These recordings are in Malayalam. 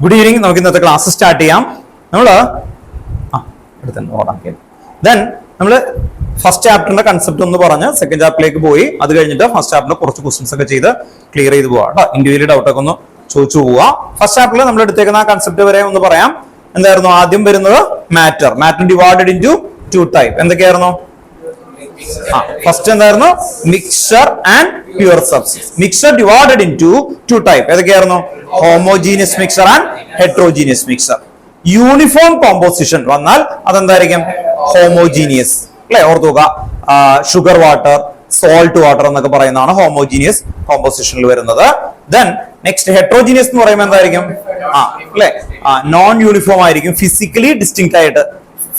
Good evening. നമുക്ക് ഇന്നത്തെ ക്ലാസ് സ്റ്റാർട്ട് ചെയ്യാം. നമ്മൾ ഫസ്റ്റ് ചാപ്റ്ററിന്റെ കൺസെപ്റ്റ് ഒന്ന് പറഞ്ഞ് സെക്കൻഡ് ചാപ്റ്ററിലേക്ക് പോയി. അത് കഴിഞ്ഞിട്ട് ഫസ്റ്റ് ചാപ്റ്ററിൽ കുറച്ച് ക്വസ്റ്റ്യൻസ് ഒക്കെ ചെയ്ത് ക്ലിയർ ചെയ്ത് പോവാം കേട്ടോ. ഇൻഡിവിജ്വലി ഡൗട്ട് ഒക്കെ ഒന്ന് ചോദിച്ചു പോവാ. ഫസ്റ്റ് ചാപ്റ്ററിൽ നമ്മൾ എടുത്തേക്കുന്ന ആ കൺസെപ്റ്റ് വരെ ഒന്ന് പറയാം. എന്തായിരുന്നു ആദ്യം വരുന്നത്? Matter divided into two type. എന്തൊക്കെയായിരുന്നു? ഫസ്റ്റ് എന്തായിരുന്നു? Mixture and pure substance. Mixture divided into two type. ഏതൊക്കെയായിരുന്നു? Homogeneous mixture and heterogeneous mixture. Uniform composition വന്നാൽ അതെന്തായിരിക്കും? ഹോമോജീനിയസ് അല്ലെ? ഓർത്തുക, ഷുഗർ വാട്ടർ, സോൾട്ട് വാട്ടർ എന്നൊക്കെ പറയുന്നതാണ് ഹോമോജീനിയസ് കോമ്പോസിഷനിൽ വരുന്നത്. ദെൻ നെക്സ്റ്റ് ഹെട്രോജീനിയസ് എന്ന് പറയുമ്പോൾ എന്തായിരിക്കും? അല്ലെ, നോൺ യൂണിഫോം ആയിരിക്കും, ഫിസിക്കലി ഡിസ്റ്റിങ്ക്ട് ആയിട്ട്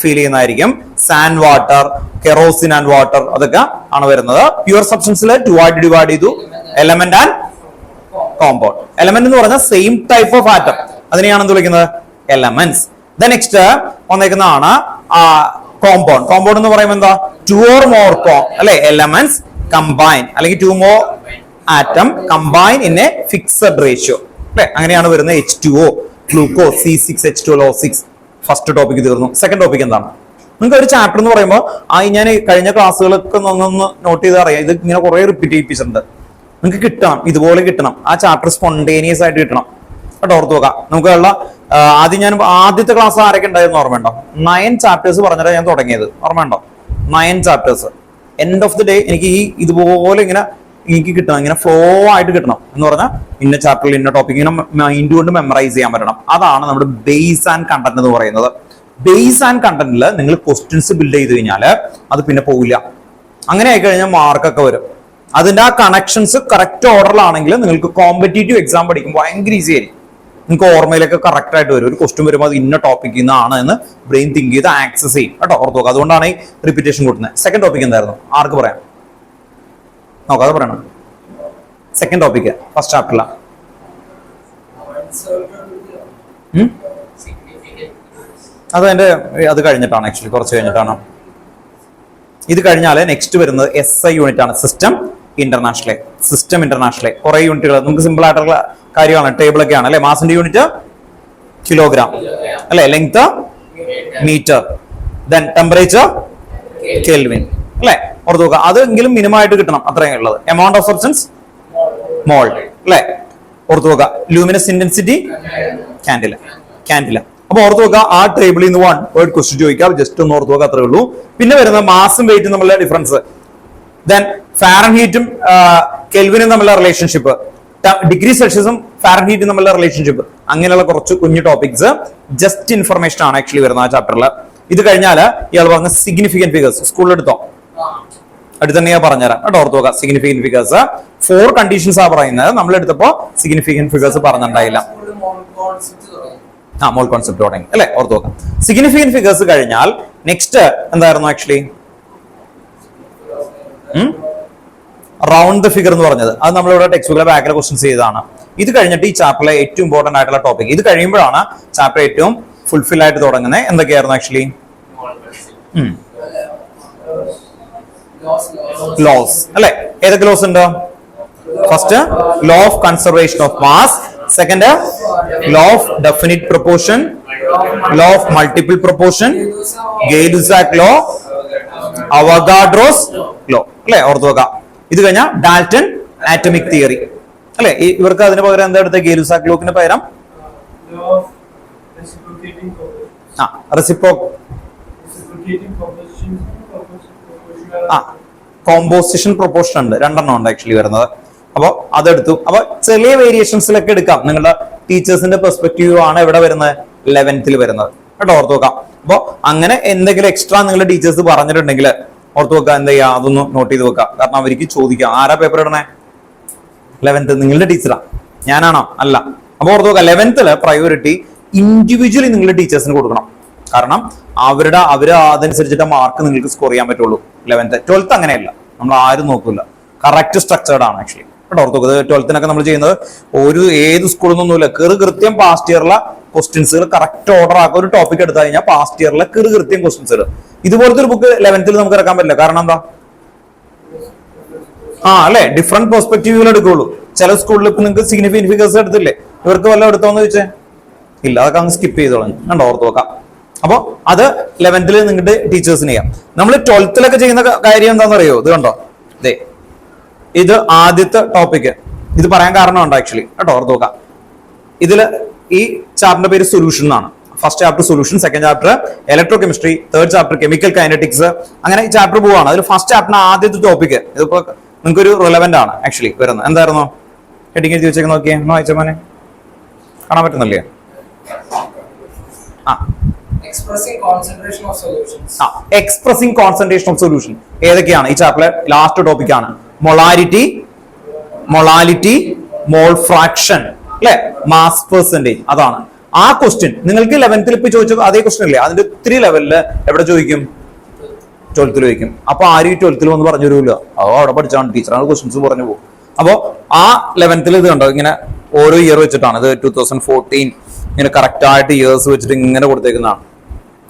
ഫീൽ ചെയ്യുന്നതായിരിക്കും. Sand water, kerosene and water, അതൊക്കെ ആണ് വരുന്നത്. പ്യുവർ സബ്സ്റ്റൻസിൽ ഡിവൈഡ് ചെയ്തു എലമെന്റ് ആൻഡ് കോമ്പൗണ്ട്. എലമെന്റ് എന്ന് പറഞ്ഞാൽ സെയിം ടൈപ്പ് ഓഫ് ആറ്റം, അതിനെയാണ് എന്ത് വിളിക്കുന്നത്? എലമെന്റ്സ്. ദെൻ നെക്സ്റ്റ് വന്നേക്കുന്നതാണ് കോമ്പൗണ്ട്. കോമ്പൗണ്ട് എന്ന് പറയുമ്പോൾ എന്താ? ടു ഓർ മോർ അല്ലെ എലമെന്റ്സ് കമ്പൈൻ, അല്ലെങ്കിൽ two more atom combine in a fixed ratio അല്ലെ, അങ്ങനെയാണ് വരുന്നത്. H2O, glucose, C6H12O6. First topic തീർന്നു. സെക്കൻഡ് ടോപ്പിക് എന്താണ്? നിങ്ങൾക്ക് ഒരു ചാപ്റ്റർ എന്ന് പറയുമ്പോൾ ഞാൻ കഴിഞ്ഞ ക്ലാസ്സുകളൊക്കെ ഒന്ന് നോട്ട് ചെയ്ത് അറിയാം. ഇത് ഇങ്ങനെ കുറെ റിപ്പീറ്റ് ചെയ്യിപ്പിച്ചിട്ടുണ്ട്. നിങ്ങൾക്ക് കിട്ടണം, ഇതുപോലെ കിട്ടണം. ആ ചാപ്റ്റർ സ്പോണ്ടേനിയസ് ആയിട്ട് കിട്ടണം കേട്ടോ. ഓർത്ത് നോക്കാം. നമുക്കുള്ള ആദ്യത്തെ ക്ലാസ് ആരൊക്കെ ഉണ്ടായിരുന്നു ഓർമ്മയുണ്ടോ? 9 ചാപ്റ്റേഴ്സ് പറഞ്ഞിട്ടാണ് ഞാൻ തുടങ്ങിയത്. ഓർമ്മയുണ്ടോ? 9 chapters. End of the day എനിക്ക് ഇതുപോലെ ഇങ്ങനെ എനിക്ക് കിട്ടണം, ഇങ്ങനെ ഫ്ലോ ആയിട്ട് കിട്ടണം എന്ന് പറഞ്ഞാൽ ഇന്ന ചാപ്റ്ററിൽ ഇന്ന ടോപ്പിക് ഇങ്ങനെ മൈൻഡ് കൊണ്ട് മെമ്മറൈസ് ചെയ്യാൻ പറ്റണം. അതാണ് നമ്മുടെ ബേസ് ആൻഡ് കണ്ടന്റ് എന്ന് പറയുന്നത്. ബേസ് ആൻഡ് കണ്ടന്റിൽ നിങ്ങൾ ക്വസ്റ്റ്യൻസ് ബിൽഡ് ചെയ്ത് കഴിഞ്ഞാൽ അത് പിന്നെ പോവില്ല. അങ്ങനെ ആയിക്കഴിഞ്ഞാൽ മാർക്കൊക്കെ വരും. അതിന്റെ ആ കണക്ഷൻസ് കറക്റ്റ് ഓർഡറിലാണെങ്കിൽ നിങ്ങൾക്ക് കോമ്പറ്റേറ്റീവ് എക്സാം പഠിക്കുമ്പോൾ ഭയങ്കര ഈസി ആയിരിക്കും. നിങ്ങൾക്ക് ഓർമ്മയിലൊക്കെ കറക്റ്റ് ആയിട്ട് വരും. ഒരു ക്വസ്റ്റ്യൻ വരുമ്പോൾ അത് ഇന്ന ടോപ്പിക്കിൽ നിന്നാണ് എന്ന് ബ്രെയിൻ തിങ്ക് ചെയ്ത് ആക്സസ് ചെയ്യും കേട്ടോ. ഓർത്ത് നോക്കുക. അതുകൊണ്ടാണ് ഈ റിപ്പീറ്റേഷൻ കൊടുക്കുന്നത്. സെക്കൻഡ് ടോപ്പിക് എന്തായിരുന്നു? ആർക്ക് പറയാം? നോക്കാതെ പറയണം. സെക്കൻഡ് ടോപ്പിക്ക് ഫസ്റ്റ് ചാപ്റ്ററിലാണ്. അത് കഴിഞ്ഞിട്ടാണ്, ആക്ച്വലി കുറച്ച് കഴിഞ്ഞിട്ടാണ്. ഇത് കഴിഞ്ഞാല് നെക്സ്റ്റ് വരുന്നത് SI യൂണിറ്റ് ആണ്, സിസ്റ്റം ഇന്റർനാഷണൽ. കുറെ യൂണിറ്റുകൾ നമുക്ക് സിമ്പിൾ ആയിട്ടുള്ള കാര്യമാണ്, ടേബിൾ ഒക്കെയാണ് അല്ലെ. മാസിന്റെ യൂണിറ്റ് കിലോഗ്രാം അല്ലെ, length metre, then temperature kelvin അല്ലെ. ഓർത്ത് നോക്കുക. അതെങ്കിലും മിനിമം ആയിട്ട് കിട്ടണം, അത്രയും ഉള്ളത്. എമൗണ്ട് ഓഫ് സബ്സ്റ്റൻസ് മോൾ അല്ലെ. ഓർത്ത് നോക്കുക. Luminous intensity Candela. അപ്പൊ ഓർത്ത് നോക്കുക. ആ ടേബിളിൽ നിന്ന് 1 വേർഡ് ക്വസ്റ്റ്യൻ ചോദിക്കാം. ജസ്റ്റ് ഒന്ന് ഓർത്ത് നോക്കുക, അത്രേ ഉള്ളൂ. പിന്നെ വരുന്ന മാസും വെയിറ്റും തമ്മിലുള്ള ഡിഫറൻസ്, ദെൻ ഫാരൻഹീറ്റും കെൽവിനും തമ്മിലുള്ള റിലേഷൻഷിപ്പ്, ഡിഗ്രി സെൽഷ്യസും ഫാരൻഹീറ്റും തമ്മിലുള്ള റിലേഷൻഷിപ്പ്, അങ്ങനെയുള്ള കുറച്ച് കുഞ്ഞു ടോപ്പിക്സ് ജസ്റ്റ് ഇൻഫർമേഷൻ ആണ് ആക്ച്വലി വരുന്നത് ആ ചാപ്റ്ററിൽ. ഇത് കഴിഞ്ഞാൽ ഇയാൾ പറഞ്ഞ സിഗ്നിഫിക്കന്റ് ഫിഗേഴ്സ് സ്കൂളിൽ എടുത്തോ, അടുത്ത് തന്നെ ഞാൻ പറഞ്ഞുതരാം കേട്ടോ. ഓർത്ത് നോക്കുക. സിഗ്നിഫിക്കന്റ് ഫിഗേഴ്സ് 4 കണ്ടീഷൻസ് ആ പറയുന്നത്. നമ്മൾ എടുത്തപ്പോ സിഗ്നിഫിക്കന്റ് ഫിഗേഴ്സ് പറഞ്ഞിട്ടുണ്ടായില്ല. മോൾ കോൺസെപ്റ്റ് തുടങ്ങി അല്ലെ. ഓർത്ത് നോക്കാം. സിഗ്നിഫിക്കന്റ് ഫിഗേഴ്സ് കഴിഞ്ഞാൽ നെക്സ്റ്റ് എന്തായിരുന്നു ആക്ച്വലി? റൗണ്ട് ദ ഫിഗർ എന്ന് പറഞ്ഞത്. അത് നമ്മളിവിടെ ടെക്സ്റ്റ് ബുക്കിലെ ബാക്കിലെ ക്വസ്റ്റ്യൻസ് ചെയ്തതാണ്. ഇത് കഴിഞ്ഞിട്ട് ഈ ചാപ്റ്ററിലെ ഏറ്റവും ഇമ്പോർട്ടന്റ് ആയിട്ടുള്ള ടോപ്പിക്. ഇത് കഴിയുമ്പോഴാണ് ചാപ്റ്റർ ഏറ്റവും ഫുൾഫിൽ ആയിട്ട് തുടങ്ങുന്നത്. എന്തൊക്കെയായിരുന്നു ആക്ച്വലി? ലോസ് അല്ലെ. ഏതൊക്കെ ലോസ് ഉണ്ട്? First, law of conservation of mass. Second, law of definite proportion, law of multiple proportion, Gay-Lussac law, Avogadro's law അല്ലെ. ഓർത്ത് നോക്കാം. ഇത് കഴിഞ്ഞാൽ ഡാൽട്ടൺ ആറ്റമിക് തിയറി അല്ലെ. ഇവർക്ക് അതിന് പകരം എന്താ എടുത്ത? ഗെയ്-ലുസാക്ക് ലോക്കിന് പകരം കോമ്പോസിഷൻ പ്രൊപ്പോർഷൻ ഉണ്ട്, 2 ഉണ്ട് ആക്ച്വലി വരുന്നത്. അപ്പൊ അതെടുത്തു. അപ്പൊ ചെറിയ വേരിയേഷൻസിലൊക്കെ എടുക്കാം. നിങ്ങളുടെ ടീച്ചേഴ്സിന്റെ പെർസ്പെക്റ്റീവ് ആണ് ഇവിടെ വരുന്നത്, 11th വരുന്നത് കേട്ടോ. ഓർത്ത് നോക്കാം. അപ്പൊ അങ്ങനെ എന്തെങ്കിലും എക്സ്ട്രാ നിങ്ങളുടെ ടീച്ചേഴ്സ് പറഞ്ഞിട്ടുണ്ടെങ്കിൽ ഓർത്ത് വെക്കുക. എന്താ ചെയ്യാ? അതൊന്ന് നോട്ട് ചെയ്ത് വെക്കുക. കാരണം അവർക്ക് ചോദിക്കാം, ആരാ പേപ്പർ ഇടണേ? 11th നിങ്ങളുടെ ടീച്ചറാ, ഞാനാണോ? അല്ല. അപ്പൊ ഓർത്ത് വെക്കുക. 11th പ്രയോറിറ്റി ഇൻഡിവിജ്വലി നിങ്ങളുടെ ടീച്ചേഴ്സിന് കൊടുക്കണം. കാരണം അവര് അതനുസരിച്ചിട്ട് മാർക്ക് നിങ്ങൾക്ക് സ്കോർ ചെയ്യാൻ പറ്റുള്ളൂ. 11th 12th അങ്ങനെയല്ല, നമ്മൾ ആരും നോക്കില്ല. കറക്റ്റ് സ്ട്രക്ചേർഡ് ആണ് ആക്ച്വലി കേട്ടോ. ഓർത്ത് വെക്കുക. 12th നമ്മൾ ചെയ്യുന്നത് ഏത് സ്കൂളിൽ നിന്നൊന്നുമില്ല. കൃത്യം പാസ്റ്റ് ഇയറിലെ ക്വസ്റ്റ്യൻസുകൾ കറക്റ്റ് ഓർഡർ ആക്കുക. ഒരു ടോപ്പിക് എടുത്തു കഴിഞ്ഞാൽ പാസ്റ്റ് ഇയറിലെ കൃത്യം ക്വസ്റ്റ്യൻസുകൾ. ഇതുപോലത്തെ ഒരു ബുക്ക് 11th നമുക്ക് ഇറക്കാൻ പറ്റില്ല. കാരണം എന്താ? അല്ലെ, ഡിഫറെന്റ് പെർസ്പെക്റ്റീവുകൾ എടുക്കുള്ളൂ. ചില സ്കൂളിൽ ഇപ്പൊ നിങ്ങൾക്ക് സിഗ്നിഫിക്കന്റ് ഫിഗേഴ്സ് എടുത്തില്ലേ? ഇവർക്ക് വല്ല എടുത്തോന്ന് ചോദിച്ചേ? ഇല്ല, അതൊക്കെ അങ്ങ് സ്കിപ്പ് ചെയ്ത് കളഞ്ഞു. കണ്ടോ, ഓർത്ത് വെക്കാം. അപ്പൊ അത് 11th നിങ്ങളുടെ ടീച്ചേഴ്സിന് ചെയ്യാം. നമ്മൾ 12th ചെയ്യുന്ന കാര്യം എന്താണെന്ന് അറിയോ? ഇത് കണ്ടോ, ദേ ഇത് ആദ്യത്തെ ടോപ്പിക്. ഇത് പറയാൻ കാരണമുണ്ട് ആക്ച്വലി, കേട്ടോ, ഓർത്ത് വെക്കാം. ഇതില് ഈ ചാപ്റ്ററിന്റെ പേര് സൊല്യൂഷൻ എന്നാണ്. First chapter solution, second chapter electro chemistry, third chapter chemical kinetics. അങ്ങനെ ഈ ചാപ്റ്റർ പോവാണ്. അതിൽ ഫസ്റ്റ് ചാപ്റ്ററിന് ആദ്യത്തെ ടോപ്പിക് ഇതിപ്പോ നിങ്ങൾക്ക് ഒരു റിലവന്റ് ആണ് ആക്ച്വലി വരുന്നത്. എന്തായിരുന്നു ഹെഡിങ് എഴുതി വെച്ചേക്ക് നോക്കിയേ, ഒന്ന് വായിച്ച മോനെ, കാണാൻ പറ്റുന്നില്ലേ? Expressing concentration of solution. ഏതൊക്കെയാണ് ഈ ചാപ്റ്ററിലെ ലാസ്റ്റ് ടോപ്പിക് ആണ്? മൊളാരിറ്റി, മോൾ ഫ്രാക്ഷൻ, അല്ലെ, മാസ് പെർസെന്റേജ്. അതാണ് ആ ക്വസ്റ്റ്യൻ. നിങ്ങൾക്ക് 11th ഇപ്പൊ ചോദിച്ച അതേ ക്വസ്റ്റ്യൻ അല്ലേ? അതിന്റെ 3 ലെവലില് എവിടെ ചോദിക്കും? 12th ചോദിക്കും. അപ്പൊ ആരും 12th വന്ന് പറഞ്ഞു തരൂല്ലോ, അവിടെ പഠിച്ചാണ് ടീച്ചറാണ് ക്വസ്റ്റ്യൻസ് പറഞ്ഞു പോകും. അപ്പോ ആ 11th ഇത് കണ്ടോ, ഇങ്ങനെ ഓരോ ഇയർ വെച്ചിട്ടാണ്. ഇത് 2014 ഇങ്ങനെ കറക്റ്റ് ആയിട്ട് ഇയേഴ്സ് വെച്ചിട്ട് ഇങ്ങനെ കൊടുത്തേക്കുന്നതാണ്.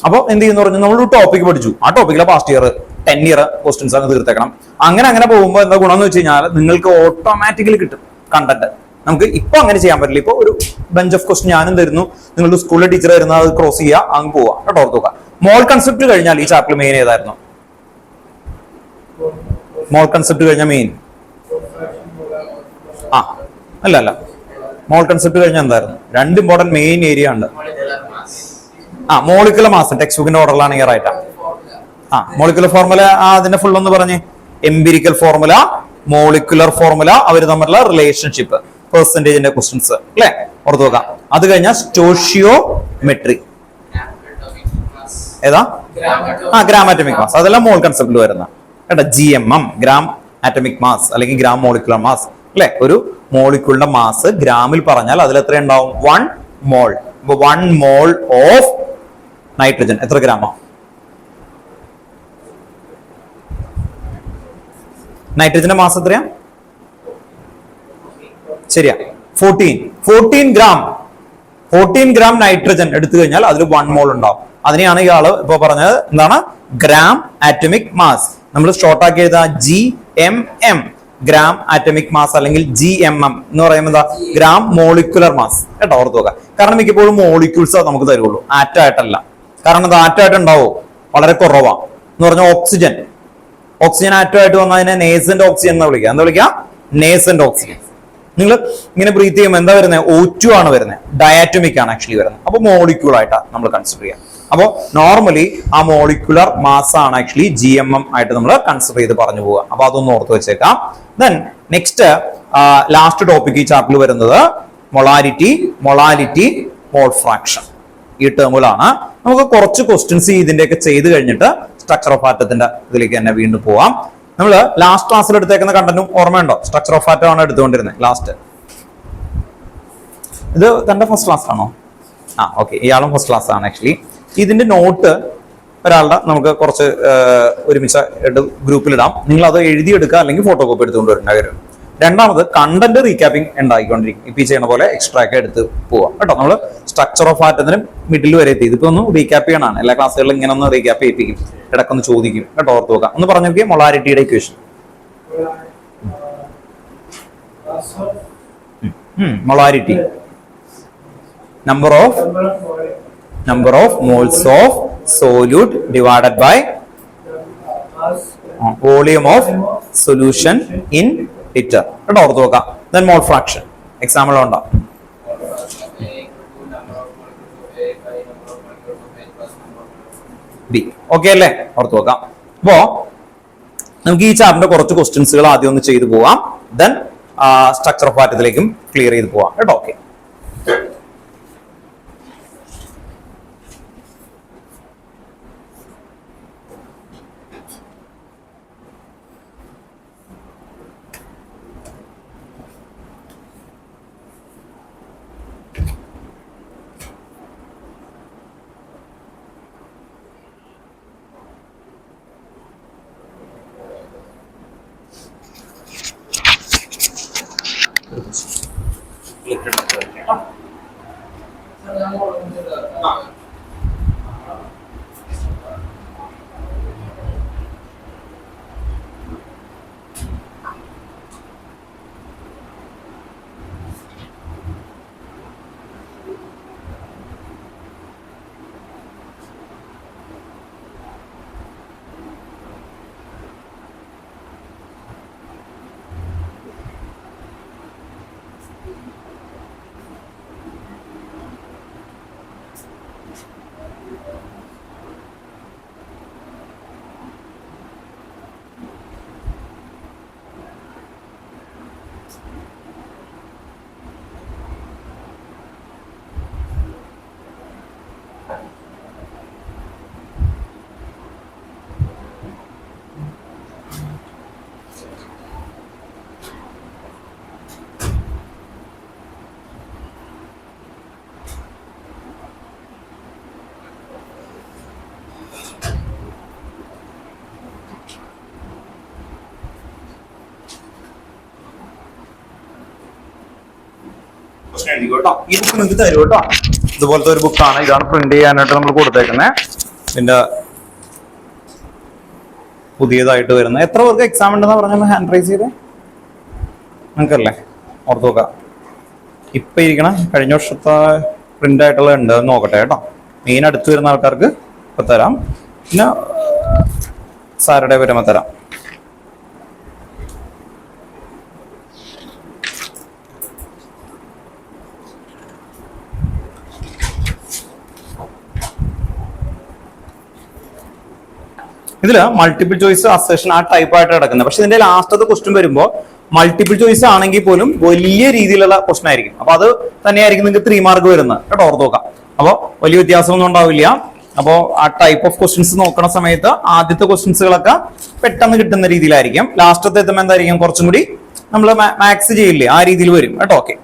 അപ്പൊ എന്ത് ചെയ്യുന്ന പറഞ്ഞു, നമ്മളൊരു ടോപ്പിക് പഠിച്ചു, ആ ടോപ്പിക്കിലെ പാസ്റ്റ് ഇയർ 10 ഇയർ ക്വസ്റ്റ്യൻസ് അങ്ങ് തീർത്തേക്കണം. അങ്ങനെ പോകുമ്പോൾ എന്താ ഗുണം എന്ന് വെച്ച് കഴിഞ്ഞാൽ നിങ്ങൾക്ക് ഓട്ടോമാറ്റിക്കലി കിട്ടും കണ്ടന്റ്. നമുക്ക് ഇപ്പൊ അങ്ങനെ ചെയ്യാൻ പറ്റില്ല. ഇപ്പൊ ഒരു ബെഞ്ച് ഓഫ് ക്വസ്റ്റ്യൻ ഞാനും തരുന്നു, നിങ്ങളുടെ സ്കൂളിലെ ടീച്ചർ തരുന്ന, അത് ക്രോസ് ചെയ്യുക, അങ്ങ് പോവാ, കേട്ടോ, ഓർത്ത് നോക്കുക. മോൾ കൺസെപ്റ്റ് കഴിഞ്ഞാൽ ഈ ചാപ്റ്റർ മെയിൻ ഏതായിരുന്നു? മോൾ കൺസെപ്റ്റ് കഴിഞ്ഞ മെയിൻ അല്ല മോൾ കൺസെപ്റ്റ് കഴിഞ്ഞാൽ എന്തായിരുന്നു? 2 ഇമ്പോർട്ടന്റ് മെയിൻ ഏരിയ ഉണ്ട്. Molecular mass. ടെക്സ്റ്റ് ബുക്കിന്റെ ഓർഡറിലാണ് ഇയർ ആയിട്ടാ. മോളിക്കുലർ ഫോർമുല അതിന്റെ ഫുൾ ഒന്ന് പറഞ്ഞ്. എംപിരിക്കൽ ഫോർമുല, മോളിക്കുലർ ഫോർമുല, അവർ തമ്മിലുള്ള റിലേഷൻഷിപ്പ്, പെർസെന്റേജിന്റെ ക്വസ്റ്റ്യൻസ്, അല്ലെ, ഓർത്ത് നോക്കാം. അത് കഴിഞ്ഞാൽ സ്റ്റോഷിയോമെട്രി. ഏതാ? Gram atomic mass. അതെല്ലാം മോൾ കൺസെപ്റ്റിൽ വരുന്ന കേട്ടോ. GMM, ഗ്രാം ആറ്റമിക് മാസ് അല്ലെങ്കിൽ ഗ്രാം മോളിക്കുലർ മാസ്, അല്ലെ. ഒരു മോളിക്യൂളിന്റെ മാസ് ഗ്രാമിൽ പറഞ്ഞാൽ അതിൽ എത്ര ഉണ്ടാവും? 1 മോൾ. 1 മോൾ ഓഫ് നൈട്രജൻ എത്ര ഗ്രാമാ? നൈട്രജന്റെ മാസ് എത്രയാ? ശരിയാ, 14 ഗ്രാം. 14 ഗ്രാം നൈട്രജൻ എടുത്തു കഴിഞ്ഞാൽ അതിൽ 1 മോൾ ഉണ്ടാവും. അതിനെയാണ് ഇയാള് ഇപ്പൊ പറഞ്ഞത് എന്താണ്? Gram atomic mass. നമ്മൾ ഷോർട്ട് ആക്കി എഴുതാ GMM, ഗ്രാം ആറ്റമിക് മാസ് അല്ലെങ്കിൽ GMM എന്ന് പറയുമ്പോൾ എന്താ? ഗ്രാം മോളിക്കുലർ മാസ്, കേട്ടോ, ഓർത്ത് നോക്കുക. കാരണം മിക്കപ്പോഴും മോളിക്യൂൾസ് നമുക്ക് തരുള്ളൂ, ആറ്റായിട്ടല്ല. കാരണം അത് ആറ്റായിട്ട് ഉണ്ടാവോ? വളരെ കുറവാ. എന്ന് പറഞ്ഞാൽ ഓക്സിജൻ ആറ്റമായിട്ട് വന്നാൽ അതിനെ നേസന്റ് ഓക്സിജൻ എന്ന് വിളിക്കുക. എന്താ വിളിക്കുക? Nascent oxygen. നിങ്ങൾ ഇങ്ങനെ ബ്രീത്ത് ചെയ്യുമ്പോൾ എന്താ വരുന്നത്? O2 ആണ് വരുന്നത്. ഡയാറ്റമിക് ആണ് ആക്ച്വലി വരുന്നത്. അപ്പൊ മോളിക്യൂൾ ആയിട്ടാണ് നമ്മൾ കൺസിഡർ ചെയ്യുക. അപ്പോൾ നോർമലി ആ മോളിക്കുലർ മാസ് ആണ് ആക്ച്വലി GMM ആയിട്ട് നമ്മൾ കൺസിഡർ ചെയ്ത് പറഞ്ഞു പോവുക. അപ്പൊ അതൊന്ന് ഓർത്ത് വെച്ചേക്കാം. ദെൻ നെക്സ്റ്റ് ലാസ്റ്റ് ടോപ്പിക് ഈ ചാപ്റ്ററിൽ വരുന്നത് മൊളാരിറ്റി, മോൾ ഫ്രാക്ഷൻ. ഈ ടേമിലാണ് നമുക്ക് കുറച്ച് ക്വസ്റ്റ്യൻസ് ഇതിന്റെയൊക്കെ ചെയ്ത് കഴിഞ്ഞിട്ട് സ്ട്രക്ചർ ഓഫ് ആറ്റത്തിന്റെ ഇതിലേക്ക് തന്നെ വീണ്ടും പോവാം. നമ്മൾ ലാസ്റ്റ് ക്ലാസ്സിൽ എടുത്തേക്കുന്ന കണ്ടന്റും ഓർമ്മയുണ്ടോ? സ്ട്രക്ചർ ഓഫ് ആറ്റം ആണ് എടുത്തുകൊണ്ടിരുന്നത് ലാസ്റ്റ്. ഇത് തന്റെ ഫസ്റ്റ് ക്ലാസ് ആണോ? ഓക്കെ, ഇയാളും ഫസ്റ്റ് ക്ലാസ് ആണ് ആക്ച്വലി. ഇതിന്റെ നോട്ട് ഒരാളുടെ നമുക്ക് കുറച്ച് ഒരുമിച്ച് ഗ്രൂപ്പിലിടാം. നിങ്ങൾ അത് എഴുതിയെടുക്കുക അല്ലെങ്കിൽ ഫോട്ടോ കോപ്പി എടുത്തുകൊണ്ട് വരേണ്ട കാര്യം. രണ്ടാമത് കണ്ടന്റ് റീക്യാപ്പിംഗ് ഉണ്ടായിക്കൊണ്ടിരിക്കും. ഇപ്പൊ ഈ ചെയ്യുന്ന പോലെ എക്സ്ട്രാ ഒക്കെ എടുത്ത് പോവാം, കേട്ടോ. നമ്മൾ സ്ട്രക്ചർ ഓഫ് ആറ്റത്തിന് മിഡിൽ വരെ എത്തി. ഇതിപ്പോ ഒന്ന് റീക്യാപ്പ് ചെയ്യണമാണ്. എല്ലാ ക്ലാസ്സുകളിലും ഇങ്ങനെ ഒന്ന് റീക്യാപ്പ് ചെയ്യിപ്പിക്കും, ഇടക്കൊന്ന് ചോദിക്കും, കേട്ടോ, ഓർത്ത് നോക്കാം. ഒന്ന് പറഞ്ഞു നോക്കിയാൽ മൊളാരിറ്റിയുടെ equation. Molarity number of moles of solute divided by volume of solution in liter. കേട്ടോ, ഓർത്ത് നോക്കാം. Then mole fraction എക്സാമ്പിൾ ഉണ്ടോ? B. ഓക്കെ അല്ലേ? ഓർത്ത് നോക്കാം. അപ്പോ നമുക്ക് ഈ ചാപ്റ്ററിന്റെ കുറച്ച് ക്വസ്റ്റ്യൻസുകൾ ആദ്യം ഒന്ന് ചെയ്തു പോവാം. ദെൻ സ്ട്രക്ചർ ഓഫ് ആറ്റത്തിലേക്കും ക്ലിയർ ചെയ്ത് പോവാം, കേട്ടോ. ഓക്കെ, ഈ ബുക്ക് നിങ്ങൾക്ക് തരും കേട്ടോ. ഇതുപോലത്തെ ഒരു ബുക്കാണ്. ഇതാണ് പ്രിന്റ് ചെയ്യാനായിട്ട് നമ്മൾ കൊടുത്തേക്കുന്നത്. ഇതിന്റെ പുതിയതായിട്ട് വരുന്നത്. എത്ര പേർക്ക് എക്സാം ഉണ്ടെന്ന് പറഞ്ഞാൽ ഹാൻഡ് റൈസ് ചെയ്തേ നിങ്ങൾക്കല്ലേ ഓർത്ത് നോക്കാം. ഇപ്പൊ ഇരിക്കണം കഴിഞ്ഞ വർഷത്തെ പ്രിന്റ് ആയിട്ടുള്ള ഉണ്ട് നോക്കട്ടെ കേട്ടോ. മെയിൻ അടുത്ത് വരുന്ന ആൾക്കാർക്ക് ഇപ്പൊ തരാം. പിന്നെ സാറ്റർഡേ വരുമ്പോ തരാം. ഇതില് മൾട്ടിപ്പിൾ ചോയ്സ് അസേഷൻ ആ ടൈപ്പ് ആയിട്ട് കിടക്കുന്നത്. പക്ഷെ ഇതിന്റെ ലാസ്റ്റത്തെ ക്വസ്റ്റ്യൻ വരുമ്പോൾ മൾട്ടിപ്പിൾ ചോയ്സ് ആണെങ്കിൽ പോലും വലിയ രീതിയിലുള്ള ക്വസ്റ്റൻ ആയിരിക്കും. അപ്പൊ അത് തന്നെയായിരിക്കും നിങ്ങൾക്ക് 3 മാർക്ക് വരുന്നത് കേട്ടോ. ഓർത്ത് നോക്കാം. അപ്പോൾ വലിയ വ്യത്യാസമൊന്നും ഉണ്ടാവില്ല. അപ്പോൾ ആ ടൈപ്പ് ഓഫ് ക്വസ്റ്റ്യൻസ് നോക്കുന്ന സമയത്ത് ആദ്യത്തെ ക്വസ്റ്റ്യൻസുകളൊക്കെ പെട്ടെന്ന് കിട്ടുന്ന രീതിയിലായിരിക്കും. ലാസ്റ്റത്തെ എത്തുമ്പോൾ എന്തായിരിക്കും കുറച്ചും കൂടി നമ്മൾ മാക്സ് ചെയ്യില്ലേ ആ രീതിയിൽ വരും കേട്ടോ. ഓക്കെ,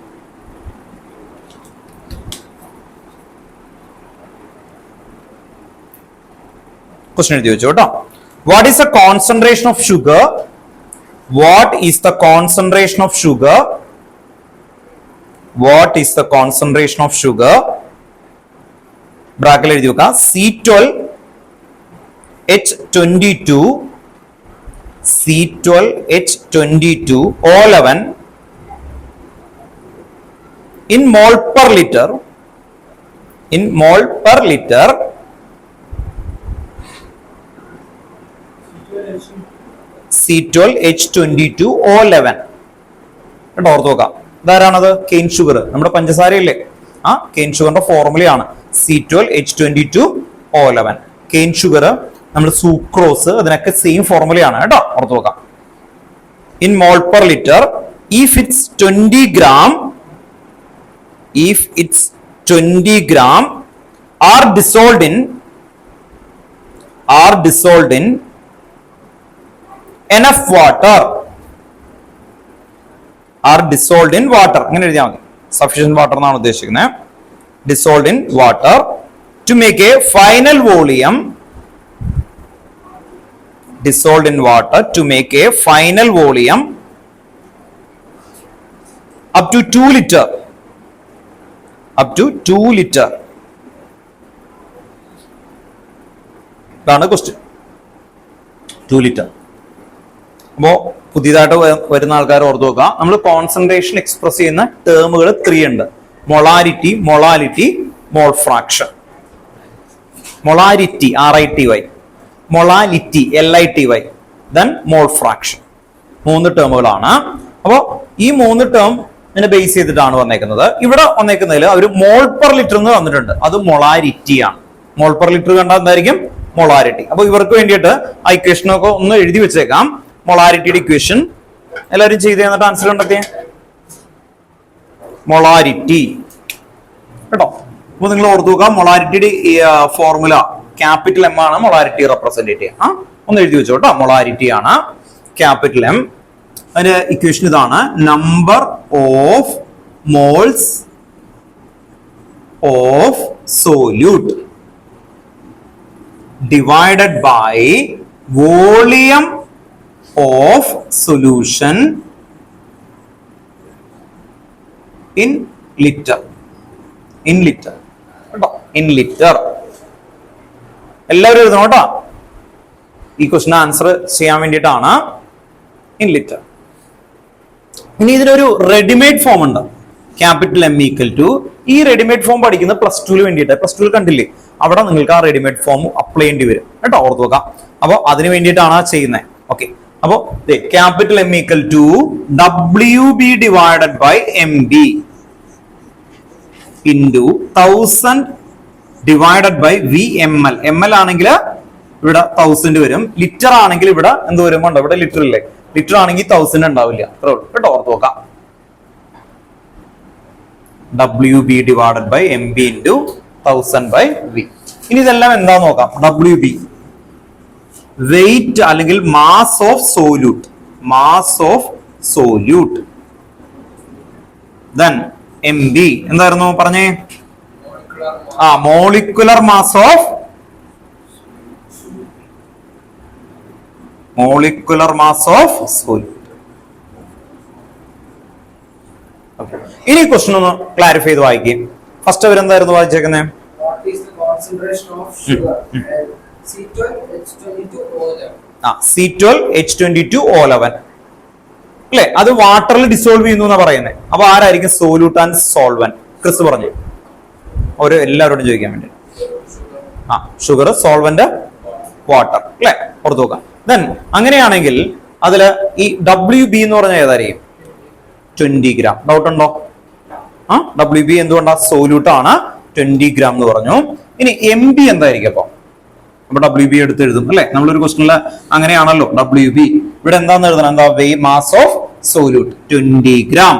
ക്വസ്റ്റ്യൻ എഴുതി വെച്ചു കേട്ടോ. What is the concentration of sugar? What is the concentration of sugar? What is the concentration of sugar? ബ്രാക്കറ്റിൽ എഴുതി വെക്കുക. C12H22 C12H22 O11 in mole per liter. In mole per liter. C12H22O11 കേട്ടോ. ഓർത്ത് നോക്കാം. ഇതാരാണത്? കെയിൻ ഷുഗർ, നമ്മുടെ പഞ്ചസാരയില്ലേ ആ കെയിൻ ഷുഗറിന്റെ ഫോർമുലയാണ് C12H22O11. കെയിൻ ഷുഗർ, നമ്മൾ സൂക്രോസ്, അതിനൊക്കെ സെയിം ഫോർമുലയാണ് കേട്ടോ. ഓർത്ത് നോക്കാം. In mall per litre if it's 20 gram are dissolved in enough water. Are dissolved in water. അങ്ങനെ എഴുതിയാൽ മതി. സഫിഷ്യന്റ് വാട്ടർ എന്നാണ് ഉദ്ദേശിക്കുന്നത്. dissolved in water to make a final volume. Dissolved in water to make a final volume up to 2 liter. Up to 2 liter. ഇതാണ് ക്വസ്റ്റ്യൻ. 2 ലിറ്റർ. അപ്പോ പുതിയതായിട്ട് വരുന്ന ആൾക്കാർ ഓർത്ത് നോക്കുക. നമ്മൾ കോൺസെൻട്രേഷൻ എക്സ്പ്രസ് ചെയ്യുന്ന ടേമുകൾ 3 ഉണ്ട്. Molarity, mole fraction. Molarity RITY, molality LITY, then mole fraction. 3 ടേമുകളാണ്. അപ്പോൾ ഈ 3 ടേം ബേസ് ചെയ്തിട്ടാണ് വന്നേക്കുന്നത്. ഇവിടെ വന്നേക്കുന്നതിൽ അവർ മോൾ പെർ ലിറ്റർ എന്ന് തന്നിട്ടുണ്ട്. അത് മൊളാരിറ്റി ആണ്. മോൾ പെർ ലിറ്റർ കണ്ടാൽ എന്തായിരിക്കും? മൊളാരിറ്റി. അപ്പൊ ഇവർക്ക് വേണ്ടിയിട്ട് ആ ഇക്വേഷനൊക്കെ ഒന്ന് എഴുതി വെച്ചേക്കാം. മൊളാരിറ്റിയുടെ ഇക്വേഷൻ എല്ലാവരും ചെയ്ത് തന്നിട്ട് ആൻസർ കണ്ടെത്തിയേ. മൊളാരിറ്റി കേട്ടോ. അപ്പൊ നിങ്ങൾ ഓർത്തു നോക്കാം. മൊളാരിറ്റിയുടെ ഫോർമുല ക്യാപിറ്റൽ M ആണ് മൊളാരിറ്റി റെപ്രസെന്റ് ചെയ്യുക. ഒന്ന് എഴുതി വെച്ചോ കേട്ടോ. മൊളാരിറ്റി ആണ് ക്യാപിറ്റൽ M. അതിന്റെ ഇക്വേഷൻ ഇതാണ്. Number of moles of solute divided by volume of solution in liter. In liter കേട്ടോ. In liter എല്ലാവരും എഴുതണം കേട്ടോ. ഈ ക്വസ്റ്റ്യൻ ആൻസർ ചെയ്യാൻ വേണ്ടിയിട്ടാണ്. In litre. ഇനി ഇതിനൊരു റെഡിമെയ്ഡ് ഫോം ഉണ്ട്. ക്യാപിറ്റൽ M ഈക്വൽ ടു, ഈ റെഡിമെയ്ഡ് ഫോം പഠിക്കുന്ന +2 വേണ്ടിയിട്ട്. +2 കണ്ടില്ലേ, അവിടെ നിങ്ങൾക്ക് ആ റെഡിമെയ്ഡ് ഫോം അപ്ലൈ ചെയ്യേണ്ടി വരും കേട്ടോ. ഓർത്ത് നോക്കാം. അപ്പൊ അതിന് വേണ്ടിയിട്ടാണ് ചെയ്യുന്നത്. ഓക്കെ, അപ്പോ capital M equal to WB divided by MB into 1000 divided by VML. ML ആണെങ്കിൽ ഇവിടെ 1000 വരും. ലിറ്റർ ആണെങ്കിൽ ഇവിടെ എന്ത് വരുമ്പോ ഇവിടെ ലിറ്റർ ഇല്ലേ, ലിറ്റർ ആണെങ്കിൽ 1000 ഉണ്ടാവില്ല. അത്രേ ഉള്ളൂ കേട്ടോ. ഓർത്ത് നോക്കാം. WB divided by MB into 1000 by V. ഇനി ഇതെല്ലാം എന്താ നോക്കാം. WB വെയിറ്റ് അല്ലെങ്കിൽ mass of solute, mass of solute. Then MB എന്തായിരുന്നു പറഞ്ഞേ? Molecular mass of solute. ഇനി ക്വസ്റ്റൻ ഒന്ന് ക്ലാരിഫൈ ചെയ്ത് വായിക്കും. ഫസ്റ്റ് അവരെന്തായിരുന്നു വായിച്ചേക്കുന്നത്? C12H22O11 അല്ലെ, അത് വാട്ടറിൽ ഡിസോൾവ് ചെയ്യുന്നു എന്നാ പറയുന്നത്. അപ്പൊ ആരായിരിക്കും സോല്യൂട്ട് ആൻഡ് സോൾവെന്റ്? ക്രിസ് പറഞ്ഞു എല്ലാവരോടും ചോദിക്കാൻ വേണ്ടി. ഷുഗർ, സോൾവെന്റ്, വാട്ടർ അല്ലെ, പുറത്തു നോക്കാം. ദെൻ അങ്ങനെയാണെങ്കിൽ അതില് ഈ WB എന്ന് പറഞ്ഞാൽ ഏതായിരിക്കും? 20 ഗ്രാം. ഡൗട്ട് ഉണ്ടോ? WB എന്തുകൊണ്ടാ? സോല്യൂട്ട് ആണ്, 20 ഗ്രാം എന്ന് പറഞ്ഞു. ഇനി MB എന്തായിരിക്കും? അപ്പൊ WB എടുത്ത് എഴുതും അല്ലെ, നമ്മളൊരു ക്വസ്റ്റനിൽ അങ്ങനെയാണല്ലോ. WB ഇവിടെ എന്താന്ന് എഴുതണം? എന്താ? Mass of solute 20 gram.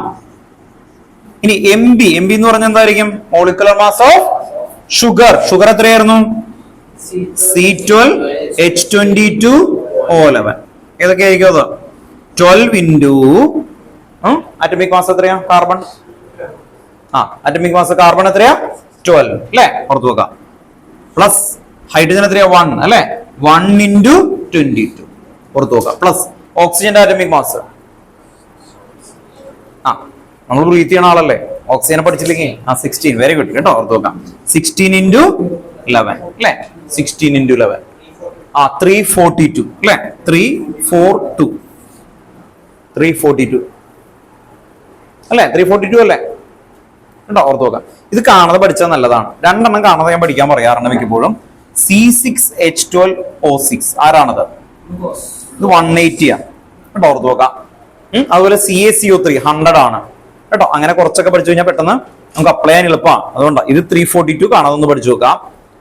ഇനി MB എന്ന് പറഞ്ഞാൽ എന്തായിരിക്കും? Molecular mass of sugar. Sugar എത്രയായിരുന്നു? C12H22O11. ഏതൊക്കെയായിരിക്കും അത്? 12 ഇൻറ്റു അറ്റോമിക് മാസ് എത്രയാ? കാർബൺ. അറ്റോമിക് മാസ് കാർബൺ എത്രയാ? 12 അല്ലെ, പുറത്തു നോക്കാം. പ്ലസ് ഹൈഡ്രജൻ എത്രയാ? 1 അല്ലെ, 1 ഇൻറ്റു 22 പുറത്തു നോക്കാം. പ്ലസ് ഓക്സിജന്റെ അറ്റോമിക് മാസ്. നമ്മൾ ബ്രീത്ത് ചെയ്യണ ആളല്ലേ, ഓക്സിജനെ പഠിച്ചില്ലെങ്കിൽ 16. വെരി ഗുഡ് കേട്ടോ, പുറത്തു നോക്കാം. 16 ഇൻറ്റു 11 അല്ലെ, 16 ഇൻറ്റു 11 342 അല്ലെ, 342 അല്ലെ, 342 അല്ലേ കേട്ടോ, ഓർത്ത് നോക്കാം. ഇത് കാണാതെ പഠിച്ചാൽ നല്ലതാണ്. രണ്ടെണ്ണം കാണാതെ ഞാൻ പഠിക്കാൻ പറയാറുണ്ട് മിക്കപ്പോഴും. C6H12O6 ആരാണത്? ഇത് 180 ആണ് കേട്ടോ, ഓർത്ത് നോക്കാം. അതുപോലെ CaCO3 100 ആണ് കേട്ടോ. അങ്ങനെ കുറച്ചൊക്കെ പഠിച്ചു കഴിഞ്ഞാൽ പെട്ടെന്ന് നമുക്ക് അപ്ലൈ ചെയ്യാൻ എളുപ്പമാണ്. അതുകൊണ്ടാണ് ഇത് 342 കാണാതെ ഒന്ന് പഠിച്ചു നോക്കാം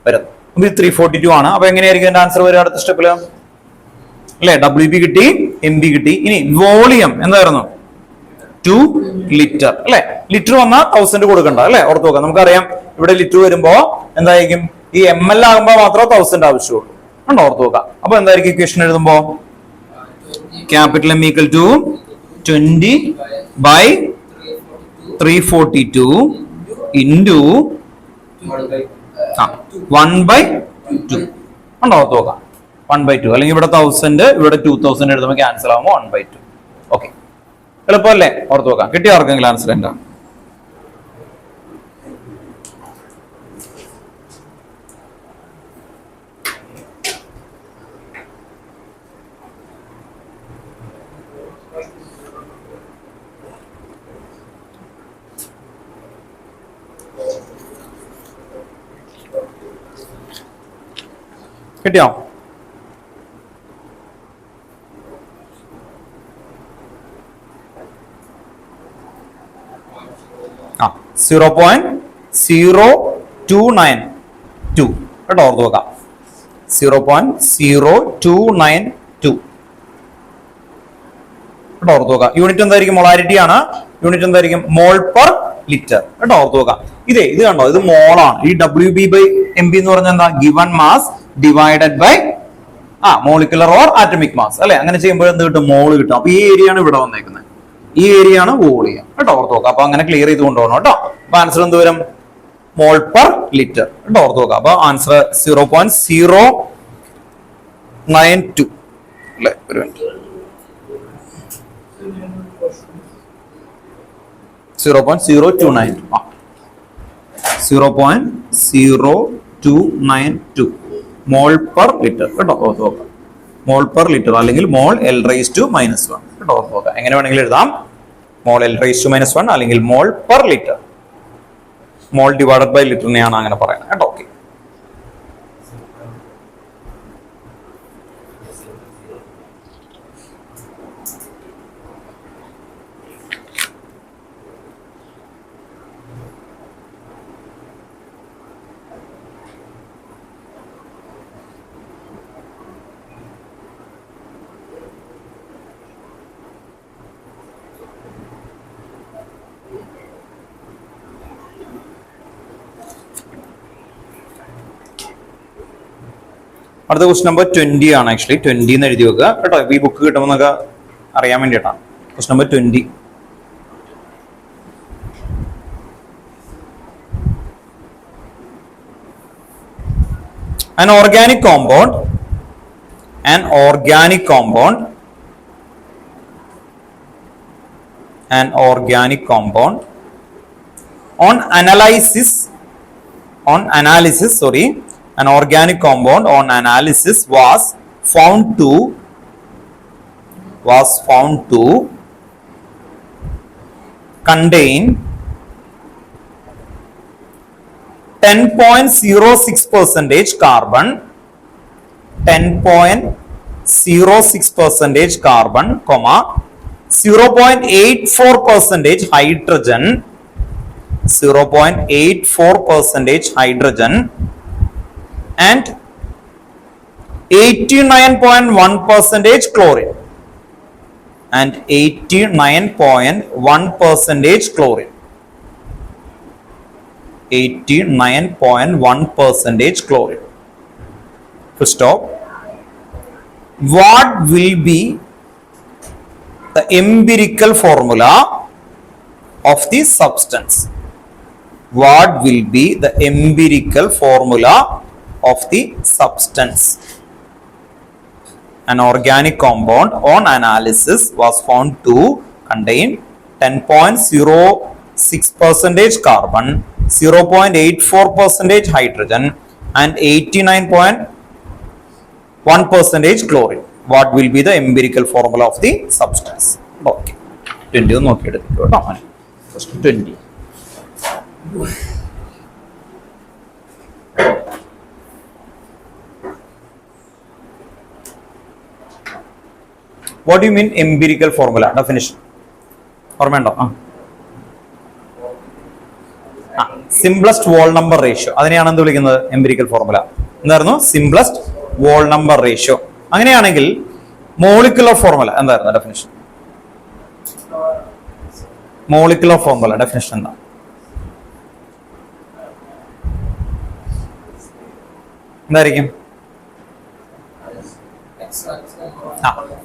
വരുന്നത്. ഇത് 342 ആണ്. അപ്പൊ എങ്ങനെയായിരിക്കും എന്റെ ആൻസർ വരിക അടുത്ത സ്റ്റെപ്പില്? അല്ലെ, WB കിട്ടി, MB കിട്ടി. ഇനി വോളിയം എന്തായിരുന്നു? 2 ലിറ്റർ അല്ലെ. ലിറ്റർ വന്നാൽ 1000 കൊടുക്കണ്ട അല്ലെ, ഓർത്ത് നോക്കാം. നമുക്കറിയാം ഇവിടെ ലിറ്റർ വരുമ്പോ എന്തായിരിക്കും? ഈ ml ആകുമ്പോ മാത്രമേ 1000 ആവശ്യമുള്ളൂ കണ്ടോ, ഓർത്ത് നോക്കാം. അപ്പൊ എന്തായിരിക്കും ഇക്വേഷൻ എഴുതുമ്പോ? Capital M equal to 20 by 342 into 1/2 കണ്ടോ, ഓർത്ത് നോക്കാം. 1/2 അല്ലെങ്കിൽ ഇവിടെ 1000, ഇവിടെ 2000 എഴുതുമ്പോൾ ക്യാൻസൽ ആകുമ്പോൾ 1/2. ഓക്കെ, എളുപ്പമല്ലേ? ഓർത്ത് നോക്കാം. കിട്ടിയ ആർക്കെങ്കിലും ആൻസർ എന്താ? കിട്ടിയോ? 0.0292 കേട്ടോ, ഓർത്ത് നോക്കാം. 0.0292 കേട്ടോ, ഓർത്ത് നോക്കാം. യൂണിറ്റ് എന്തായിരിക്കും? മൊളാരിറ്റി ആണ്. യൂണിറ്റ് എന്തായിരിക്കും? മോൾ പെർ ലിറ്റർ കേട്ടോ, ഓർത്ത് നോക്കാം. ഇത് കണ്ടോ, ഇത് മോളാണ്. ഈ WB/MB എന്ന് പറഞ്ഞാൽ എന്താ? Given mass divided by molecular or atomic mass അല്ലെ. അങ്ങനെ ചെയ്യുമ്പോൾ എന്ത് കിട്ടും? മോള് കിട്ടും. അപ്പൊ ഈ ഏരിയ ആണ് ഇവിടെ വന്നേക്കുന്നത്. ഈ ഏരിയ ആണ് വോളിയം കേട്ടോ, ഓർത്ത് നോക്കാം. അപ്പൊ അങ്ങനെ ക്ലിയർ ചെയ്ത് കൊണ്ടുപോകണം കേട്ടോ. അപ്പൊ ആൻസർ എന്ത് വരും? മോൾ പെർ ലിറ്റർ കേട്ടോ, ഓർത്ത് നോക്കാം. അപ്പൊ ആൻസർ 0.092 അല്ലെ. ഒരു മിനിറ്റ്, 0.029 0.0292 മോൾ പെർ ലിറ്റർ കേട്ടോ, ഓർത്ത് നോക്കാം. മോൾ പെർ ലിറ്റർ അല്ലെങ്കിൽ മോൾ L⁻⁻1 കേട്ടോ, ഓർത്ത് നോക്കാം. എങ്ങനെ വേണമെങ്കിലും എഴുതാം. മോൾ L⁻⁻1 അല്ലെങ്കിൽ mole per litre. Mole divided by ലിറ്ററിനെയാണ് അങ്ങനെ പറയുന്നത് കേട്ടോ. ഓക്കെ, അടുത്ത ക്വസ്റ്റ്യൻ നമ്പർ 20 ആണ്. ആക്ച്വലി 20 എന്ന് എഴുതി വെക്കുക കേട്ടോ, ഈ ബുക്ക് കിട്ടുമെന്നൊക്കെ അറിയാൻ വേണ്ടിയിട്ടാണ്. Question number 20. An organic compound on analysis was found to contain 10.06% carbon, 10.06% carbon, 0.84% hydrogen, 0.84% hydrogen, and 89.1% chlorine, and 89.1% chlorine. 89.1% chlorine. Full stop. What will be the empirical formula of the substance? What will be the empirical formula of the substance? An organic compound on analysis was found to contain 10.06% carbon, 0.84% hydrogen, and 89.1% chlorine. What will be the empirical formula of the substance? Okay. 20 ഒന്ന് നോക്കിയെടുത്തിട്ട് കേട്ടോ. First 20. What do you mean empirical formula? Definition. ഓർമ്മയുണ്ടോ? സിംപ്ലസ്റ്റ് വോൾ നമ്പർ റേഷ്യോ, അതിനെയാണ് എന്ത് വിളിക്കുന്നത്? Empirical formula. എന്തായിരുന്നു? Simplest whole number ratio. അങ്ങനെയാണെങ്കിൽ മോളിക്കുലർ ഫോർമുല എന്തായിരുന്നു? ഡെഫിനിഷൻ. മോളിക്കുലർ ഫോർമുല ഡെഫിനിഷൻ എന്താ? എന്തായിരിക്കും?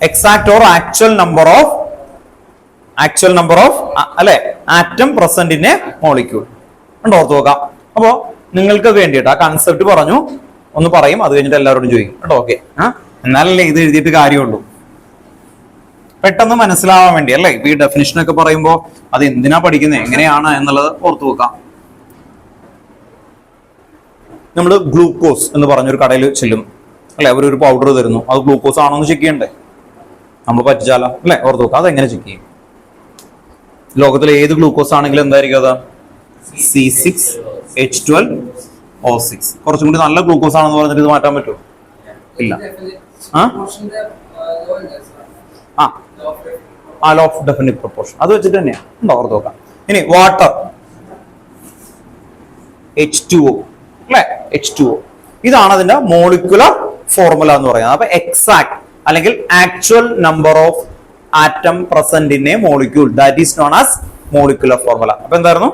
Exact or actual number of അല്ലെ atom present in a molecule. ഓർത്ത് നോക്കാം. അപ്പോ നിങ്ങൾക്ക് വേണ്ടിയിട്ട് ആ കൺസെപ്റ്റ് പറഞ്ഞു ഒന്ന് പറയും, അത് കഴിഞ്ഞിട്ട് എല്ലാവരോടും ചോദിക്കും കേട്ടോ. ഓക്കെ, എന്നാലല്ലേ ഇത് എഴുതിയിട്ട് കാര്യമുള്ളൂ. പെട്ടെന്ന് മനസ്സിലാവാൻ വേണ്ടി അല്ലേ ഈ ഡെഫിനിഷൻ ഒക്കെ പറയുമ്പോൾ അത് എന്തിനാ പഠിക്കുന്നത്, എങ്ങനെയാണ് എന്നുള്ളത് ഓർത്തു വെക്കാം. നമ്മൾ ഗ്ലൂക്കോസ് എന്ന് പറഞ്ഞൊരു കടയിൽ ചെല്ലും അല്ലെ, അവരൊരു പൗഡർ തരുന്നു, അത് ഗ്ലൂക്കോസ് ആണോ എന്ന് ചെക്ക് ചെയ്യണ്ടേ? നമ്മൾ പറ്റിച്ചാലോ അല്ലെ? ഓർത്ത് വെക്കാം. അതെങ്ങനെ ചെക്ക് ചെയ്യും? ലോകത്തിലെ ഏത് ഗ്ലൂക്കോസ് ആണെങ്കിലും എന്തായിരിക്കും അത്? C6H12O6. കുറച്ചും കൂടി നല്ല ഗ്ലൂക്കോസ് ആണെന്ന് പറഞ്ഞിട്ട് ഇത് മാറ്റാൻ പറ്റുമോ? ഇല്ല. ലോ ഓഫ് ഡെഫിനിറ്റ് പ്രൊപ്പോർഷൻ അത് വെച്ചിട്ട് തന്നെയാണ്. ഓർത്ത് നോക്കാം. ഇനി വാട്ടർ H2O അല്ലെ, H2O. ഇതാണ് അതിന്റെ മോളിക്കുലർ ഫോർമുല എന്ന് പറയുന്നത്. അപ്പൊ എക്സാക്ട് അല്ലെങ്കിൽ actual number of atom present in a molecule, that is known as molecular formula. അപ്പൊ എന്തായിരുന്നു?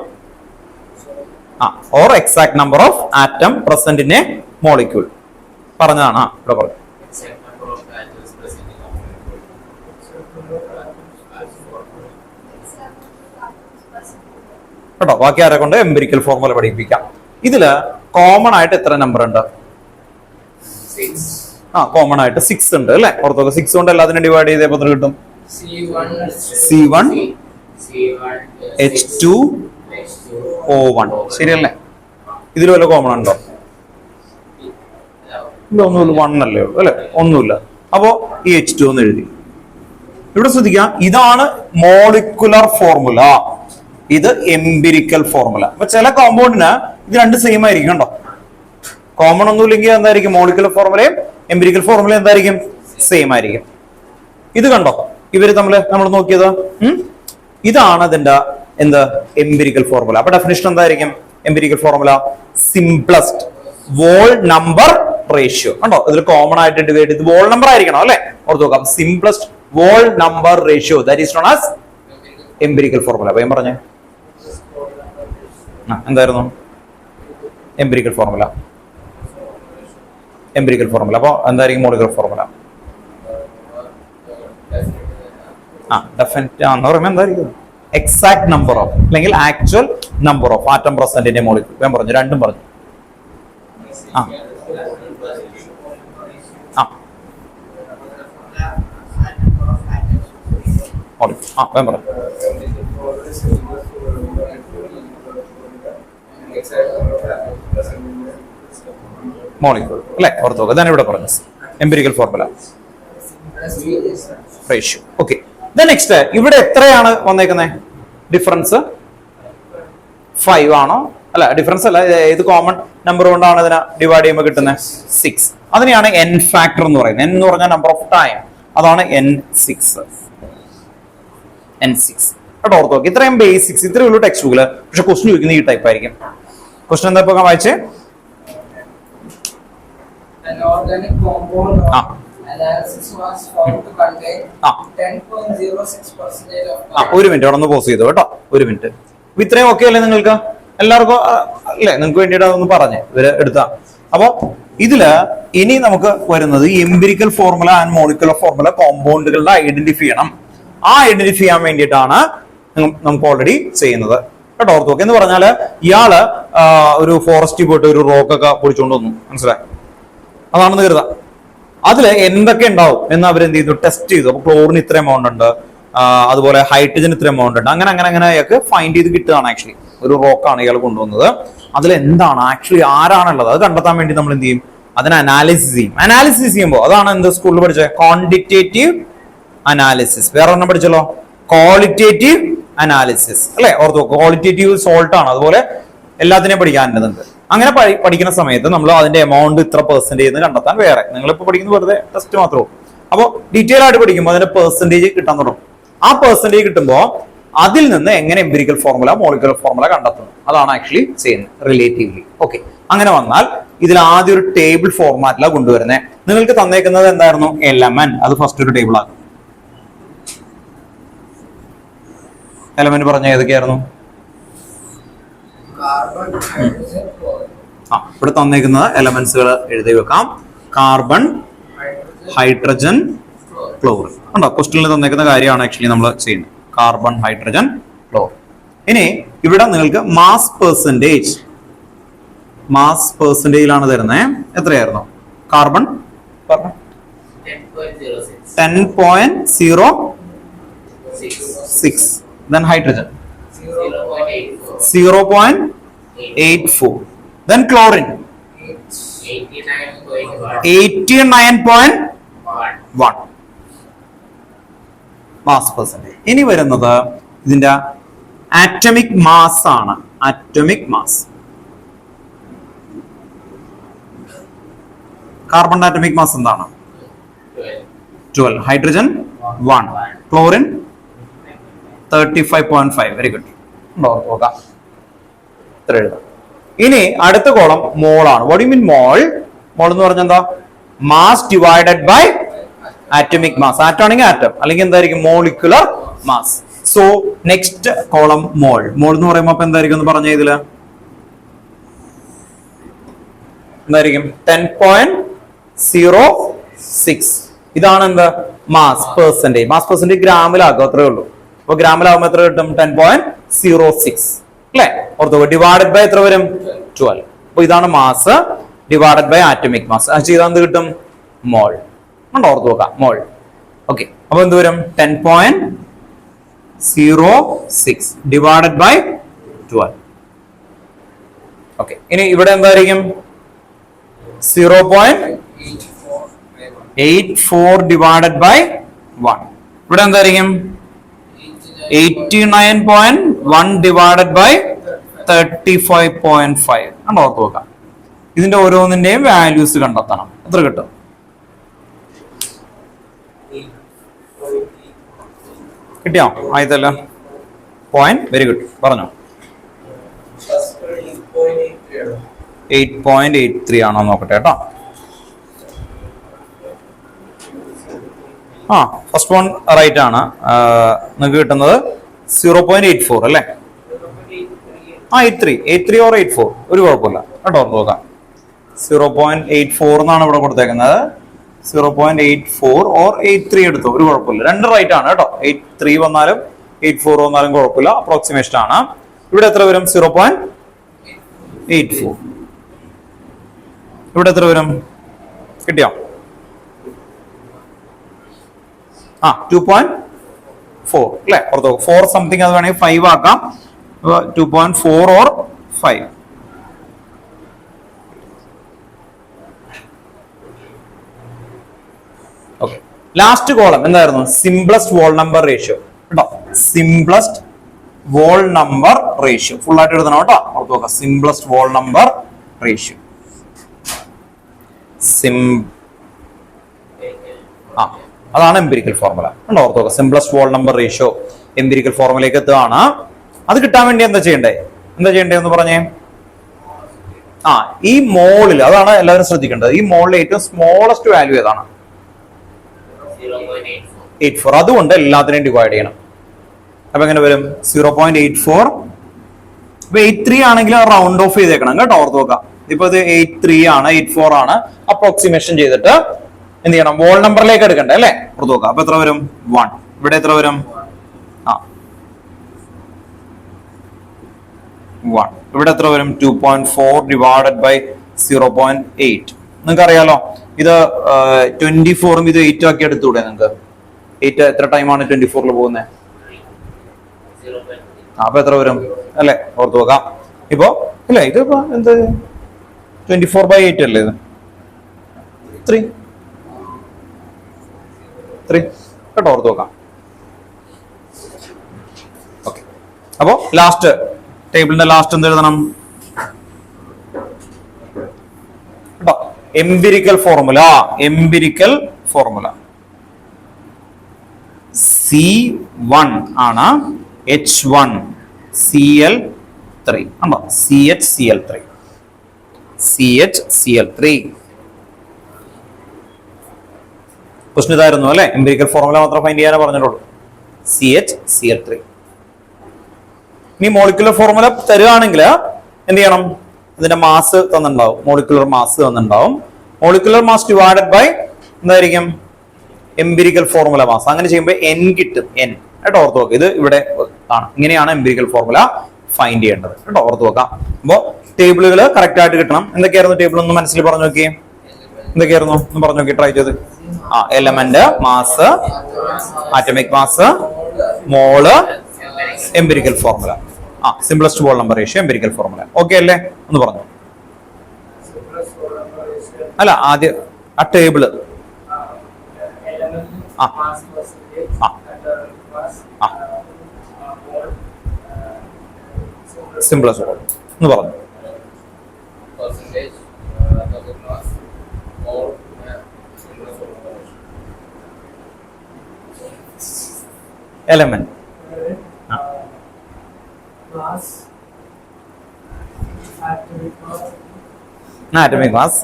Or exact number of atom present in a molecule പറഞ്ഞതാണ്. ഇവിടെ പറഞ്ഞു കേട്ടോ. ബാക്കി ആരെ കൊണ്ട് എംപിരിക്കൽ ഫോർമുല പഠിപ്പിക്കാം. ഇതില് കോമൺ ആയിട്ട് എത്ര നമ്പർ ഉണ്ട്? കോമൺ ആയിട്ട് 6 ഉണ്ട് അല്ലെ? ഓർത്തോക്കെ 6 കൊണ്ട് എല്ലാത്തിനും ഡിവൈഡ് ചെയ്തേ എത്ര കിട്ടും? C1 H2O1. ശരിയല്ലേ? ഇതിൽ വല്ല കോമൺ ഉണ്ടോ? ഒന്നുമില്ല, 1 അല്ലേ ഉള്ളൂ അല്ലെ? ഒന്നുമില്ല. അപ്പോ ഈ H2 എന്ന് എഴുതി. ഇവിടെ ശ്രദ്ധിക്കാം, ഇതാണ് മോളിക്കുലർ ഫോർമുല, ഇത് എംപിരിക്കൽ ഫോർമുല. അപ്പൊ ചില കോമ്പൗണ്ടിന് ഇത് രണ്ട് സെയിം ആയിരിക്കും കേട്ടോ. കോമൺ ഒന്നും ഇല്ലെങ്കിൽ എന്തായിരിക്കും? മോളിക്കുലർ ഫോർമുലയും എംപിരിക്കൽ ഫോർമുലയും എന്തായിരിക്കും? സെയിം ആയിരിക്കും. ഇത് കണ്ടോ, ഇവര് നമ്മൾ നോക്കിയത് ഇതാണ് അതിന്റെ എന്ത്? Empirical formula. അപ്പൊ ഡെഫിനിഷൻ എന്തായിരിക്കും? Empirical formula simplest whole number ratio. കണ്ടോ, ഇതിൽ കോമൺ ആയിട്ട് ഡിവൈഡ് ചെയ്ത് വോൾ നമ്പർ ആയിരിക്കണം അല്ലെ? ഓർത്ത് നോക്കാം. Simplest whole number ratio, that is known as empirical formula. അപ്പൊ ഞാൻ പറഞ്ഞേ എന്തായിരുന്നു എംപിരിക്കൽ ഫോർമുല? Empirical formula. അപ്പോൾ എന്തായിരിക്കും മോളിക്കുലർ ഫോർമുല? ഡെഫിനറ്റ് ആണെന്ന് പറയുമ്പോൾ എന്തായിരിക്കും? എക്സാക്ട് നമ്പർ ഓഫ് അല്ലെങ്കിൽ actual number of atom present molecule. ഞാൻ പറഞ്ഞു, രണ്ടും പറഞ്ഞു. മോളിക്യൂൾ അല്ലെ, ഓർത്ത് നോക്കുക. ഇതാണ് ഇവിടെ പറഞ്ഞത് empirical formula ratio. Okay, next ഇവിടെ എത്രയാണ് വന്നേക്കുന്നത്? ഡിഫറൻസ് 5 ആണോ? അല്ല, ഡിഫറൻസ് അല്ല, ഏത് കോമൺ നമ്പർ കൊണ്ടാണ് ഇതിനെ ഡിവൈഡ് ചെയ്യുമ്പോൾ കിട്ടുന്നത്? 6. അതിനെയാണ് n ഫാക്ടർ എന്ന് പറയുന്നത്. n എന്ന് പറഞ്ഞാൽ നമ്പർ ഓഫ് ടൈം, അതാണ് n6. കേട്ടോ, ഓർത്ത് നോക്കി. ഇത്രയും ബേസിക്സ് ഇത്രയേ ഉള്ളൂ ടെക്സ്റ്റ് ബുക്കിൽ. പക്ഷെ ക്വസ്റ്റ്യൻ ചോദിക്കുന്നത് ഈ ടൈപ്പ് ആയിരിക്കും. ക്വസ്റ്റ്യൻ എന്താ ഇപ്പൊ വായിച്ചേ? ഒരു മിനിറ്റ് അവിടെ ഒന്ന് പോസ് ചെയ്തു കേട്ടോ, ഒരു മിനിറ്റ്. ഇത്രയും ഓക്കെ അല്ലേ നിങ്ങൾക്ക് എല്ലാവർക്കും? അല്ലേ, നിങ്ങൾക്ക് വേണ്ടിയിട്ട് അതൊന്ന് പറഞ്ഞേ ഇവര് എടുത്താ. അപ്പൊ ഇതില് ഇനി നമുക്ക് വരുന്നത് empirical formula and molecular formula കോമ്പൗണ്ടുകളുടെ ഐഡന്റിഫൈ ചെയ്യണം. ആ ഐഡന്റിഫൈ ചെയ്യാൻ വേണ്ടിയിട്ടാണ് നമുക്ക് ഓൾറെഡി ചെയ്യുന്നത് കേട്ടോ. ഓർത്ത് നോക്കി എന്ന് പറഞ്ഞാല് ഇയാള് ഒരു ഫോറസ്റ്റിൽ പോയിട്ട് ഒരു റോക്കൊക്കെ പൊടിച്ചുകൊണ്ട് വന്നു, മനസ്സിലായി? അതാണെന്ന് കരുതാം. അതില് എന്തൊക്കെ ഉണ്ടാവും എന്ന് അവരെന്ത് ചെയ്തു? ടെസ്റ്റ് ചെയ്തു. അപ്പൊ ക്ലോറിന് ഇത്ര എമൗണ്ട് ഉണ്ട്, അതുപോലെ ഹൈഡ്രജൻ ഇത്ര എമൗണ്ട് ഉണ്ട്, അങ്ങനെ അങ്ങനെ അങ്ങനെ അയാൾക്ക് ഫൈൻഡ് ചെയ്ത് കിട്ടുകയാണ്. ആക്ച്വലി ഒരു റോക്കാണ് ഇയാൾ കൊണ്ടുവന്നത്. അതിൽ എന്താണ് ആക്ച്വലി ആരാണുള്ളത് അത് കണ്ടെത്താൻ വേണ്ടി നമ്മൾ എന്ത് ചെയ്യും? അതിനെ അനാലിസിസ് ചെയ്യും. അനാലിസിസ് ചെയ്യുമ്പോൾ അതാണ് എന്ത് സ്കൂളിൽ പഠിച്ചത്? Quantitative analysis. വേറെ ഒരെണ്ണം പഠിച്ചല്ലോ, ക്വാളിറ്റേറ്റീവ് അനാലിസിസ് അല്ലെ? ഓർത്തോ, ക്വാളിറ്റേറ്റീവ് സോൾട്ട് ആണ്. അതുപോലെ എല്ലാത്തിനെയും പഠിക്കാനുണ്ട്. അങ്ങനെ പഠിക്കുന്ന സമയത്ത് നമ്മൾ അതിന്റെ എമൗണ്ട് ഇത്ര പെർസെന്റേജ് എന്ന് കണ്ടെത്താൻ വേറെ, നിങ്ങളിപ്പോ പഠിക്കുന്നത് വെറുതെ ടെസ്റ്റ് മാത്രമേ ഉള്ളൂ. അപ്പോൾ ഡീറ്റെയിൽ ആയിട്ട് പഠിക്കുമ്പോൾ അതിന്റെ പെർസെന്റേജ് കിട്ടാൻ തുടങ്ങും. ആ പെർസെന്റേജ് കിട്ടുമ്പോൾ അതിൽ നിന്ന് എങ്ങനെ എംപിരിക്കൽ ഫോർമുല മോളിക്കുലർ ഫോർമുല കണ്ടെത്തുന്നു, അതാണ് ആക്ച്വലി ചെയ്യുന്നത് റിലേറ്റീവ്ലി. ഓക്കെ, അങ്ങനെ വന്നാൽ ഇതിൽ ആദ്യം ഒരു ടേബിൾ ഫോർമാറ്റിലാണ് കൊണ്ടുവരുന്നത്. നിങ്ങൾക്ക് തന്നേക്കുന്നത് എന്തായിരുന്നു? എലമെന്റ്. അത് ഫസ്റ്റ് ഒരു ടേബിൾ ആകും. എലമെന്റ് പറഞ്ഞ ഏതൊക്കെയായിരുന്നു? ഇവിടെ തന്നേക്കുന്നത് എലമെന്റ്സുകൾ എഴുതി വെക്കാം. Carbon, hydrogen, chlorine. ഉണ്ടോ? ക്വസ്റ്റ്യനിൽ തന്നേക്കുന്ന കാര്യമാണ് ആക്ച്വലി നമ്മൾ ചെയ്യുന്നത്. Carbon, hydrogen, chlorine. ഇനി ഇവിടെ നിങ്ങൾക്ക് മാസ് പെർസെന്റേജിലാണ് തരുന്നത്. എത്രയായിരുന്നു? Carbon 10.06. then hydrogen 0.84. then chlorine 89.1 mass percentage. ഇനി വരുന്നത് ഇതിന്റെ ആറ്റമിക് മാസ് ആണ്. Atomic mass, carbon atomic mass എന്താണ്? 12. ഹൈഡ്രജൻ 1. ക്ലോറിൻ 35.5. Very good. നോക്കാം, ഇത്ര എഴുതാം. ഇനി അടുത്ത കോളം മോൾ ആണ്. What you mean mall? Mole എന്ന് പറഞ്ഞാൽ എന്താ? Mass divided by atomic mass. Atom ആണെങ്കിൽ ആറ്റം, അല്ലെങ്കിൽ എന്തായിരിക്കും? Molecular mass. So next column mole. Mole എന്ന് പറയുമ്പോൾ അപ്പൊ എന്തായിരിക്കും എന്ന് പറഞ്ഞ ഇതില് എന്തായിരിക്കും? 10.06. ഇതാണ് എന്താ? Mass percentage. മാസ് പെർസെന്റേജ് ഗ്രാമിലാക്കും, അത്രേ ഉള്ളൂ. അപ്പൊ ഗ്രാമിലാവുമ്പോൾ എത്ര കിട്ടും? 10.06 അല്ലെ? ഓർത്തോ, ഡിവൈഡഡ് ബൈ എത്ര വരും? 12. അപ്പൊ ഇതാണ് mass divided by atomic mass. അത് ചെയ്താൽ എന്ത് കിട്ടും? മോൾ. ഉണ്ടോ? ഓർത്ത് നോക്കാം, മോൾ. ഓക്കെ, അപ്പൊ എന്ത് വരും? 10.06 ഡിവൈഡഡ് ബൈ 12. ഓക്കെ, ഇനി ഇവിടെ എന്തായിരിക്കും? 0.84 ഡിവൈഡഡ് ബൈ 1. ഇവിടെ എന്തായിരിക്കും? 89.1 ഡിവൈഡഡ് ബൈ 35.5. കണ്ടോ? ഓർത്ത് നോക്കാം. ഇതിന്റെ ഓരോന്നിന്റെയും വാല്യൂസ് കണ്ടെത്തണം. എത്ര കിട്ടും? കിട്ടിയോ? ആയതല്ല പോയിന്റ്. വെരി ഗുഡ്, പറഞ്ഞോ. 8.83 ആണോ നോക്കട്ടെ കേട്ടോ. ഫസ്റ്റ് വൺ റൈറ്റ് ആണ്. നിങ്ങൾക്ക് കിട്ടുന്നത് 0.84 അല്ലേ? 83 or 84 ഒരു കുഴപ്പമില്ല കേട്ടോ. ഓർത്ത് നോക്കാം. 0.84 എന്നാണ് ഇവിടെ കൊടുത്തേക്കുന്നത്. 0.84 ഓർ 83 എടുത്തു, ഒരു കുഴപ്പമില്ല. രണ്ട് റൈറ്റ് ആണ് കേട്ടോ. 83 വന്നാലും 84 വന്നാലും കുഴപ്പമില്ല, അപ്രോക്സിമേഷൻ ആണ്. ഇവിടെ എത്ര വരും? 0.84. ഇവിടെ എത്ര വരും? കിട്ടിയോ? 2.4 അല്ലെ? ഓർത്തോ 4 സംതിങ്, അത് വേണമെങ്കിൽ 5 ആക്കാം. 2.4 ഓർ 5. ഓക്കെ, ലാസ്റ്റ് കോളം എന്തായിരുന്നു? സിംപ്ലസ്റ്റ് വോൾ നമ്പർ റേഷ്യോ കേട്ടോ. Simplest whole number ratio full ആയിട്ട് എഴുതണം കേട്ടോ. ഓർത്ത് നോക്കാം, സിംപ്ലസ്റ്റ് വോൾ നമ്പർ റേഷ്യോ. അതാണ് എംപിരിക്കൽ ഫോർമുല. ഉണ്ടോ? ഓർത്ത് നോക്കാം, simplest whole number ratio empirical ഫോർമുലയിലേക്ക് എത്തുകയാണ്. അത് കിട്ടാൻ വേണ്ടി എന്താ ചെയ്യണ്ടേ എന്ന് പറഞ്ഞേ. ഈ മോളിൽ, അതാണ് എല്ലാവരും ശ്രദ്ധിക്കേണ്ടത്. ഈ മോളിൽ ഏറ്റവും സ്മോളസ്റ്റ് വാല്യൂ ഏതാണ്? 0.84. അതുകൊണ്ട് എല്ലാത്തിനെയും ഡിവൈഡ് ചെയ്യണം. അപ്പൊ എങ്ങനെ വരും? 0.84. ഇപ്പൊ 83 ആണെങ്കിൽ റൗണ്ട് ഓഫ് ചെയ്തേക്കണം കേട്ടോ. ഓർത്ത് നോക്കാം, ഇപ്പൊ ഇത് 83 ആണ്, 84 ആണ്. അപ്രോക്സിമേഷൻ ചെയ്തിട്ട് എന്ത് ചെയ്യണം? വോൾ നമ്പറിലേക്ക് എടുക്കണ്ടേ അല്ലെ? ഓർത്ത് നോക്കാം. അപ്പൊ എത്ര വരും? 1. ഇവിടെ എത്ര വരും? 1. ഇവിടെ എത്ര വരും? 2.4 ഡിവൈഡഡ് ബൈ 0.8. നിങ്ങൾക്ക് അറിയാലോ, ഇത് 24ഉം ഇത് 8 ആക്കി എടുത്തൂടെ നിങ്ങൾക്ക്? 8 എത്ര ടൈമാണ് 24ൽ പോകുന്നത്? അപ്പൊ എത്ര വരും അല്ലെ? ഓർത്ത് നോക്കാം. ഇപ്പോ അല്ലെ, ഇത് എന്ത് 24/8 അല്ലേ? ഇത് 3 കേട്ടോ. ഓർത്ത് നോക്കാം. ഓക്കെ, അപ്പോ ലാസ്റ്റ് ടേബിളിന്റെ ലാസ്റ്റ് എന്ത് എഴുതണം കേട്ടോ? Empirical formula. C1 ആണ് H1Cl3 ആണോ? CHCl3. ക്വസ്റ്റൻ ഇതായിരുന്നു അല്ലെ? എംപിരിക്കൽ ഫോർമുല മാത്രം ഫൈൻഡ് ചെയ്യാനേ പറഞ്ഞിട്ടുള്ളൂ. CHCl3. ഇനി മോളിക്കുലർ ഫോർമുല തരുകയാണെങ്കിൽ എന്ത് ചെയ്യണം? ഇതിന്റെ മാസ് തന്നിട്ടുണ്ടാവും, മോളിക്കുലർ മാസ് തന്നിട്ടുണ്ടാവും. മോളിക്കുലർ മാസ് ഡിവൈഡഡ് ബൈ എന്തായിരിക്കും? Empirical formula mass. അങ്ങനെ ചെയ്യുമ്പോൾ n കിട്ടും. n കേട്ടോ. ഓർത്ത് നോക്കുക, ഇത് ഇവിടെ ആണ്. ഇങ്ങനെയാണ് എംപിരിക്കൽ ഫോർമുല ഫൈൻഡ് ചെയ്യേണ്ടത് കേട്ടോ. ഓർത്ത് നോക്കാം. അപ്പോ ടേബിളുകൾ കറക്റ്റ് ആയിട്ട് കിട്ടണം. എന്തൊക്കെയായിരുന്നു ടേബിൾ? ഒന്ന് മനസ്സിൽ പറഞ്ഞു നോക്കിയേ. എന്തൊക്കെയായിരുന്നു ഒന്ന് പറഞ്ഞു നോക്കി, ട്രൈ ചെയ്ത്. എലമെന്റ്, മാസ്, ആറ്റമിക് മാസ്, മോള്, empirical formula. Simplest whole number ratio, empirical formula. Okay അല്ലേ? ഒന്ന് പറഞ്ഞു. അല്ല, ആദ്യം ആ ടേബിള്. സിംപ്ലസ്റ്റ് വോൾ ഒന്ന് പറഞ്ഞു. Element, atomic mass,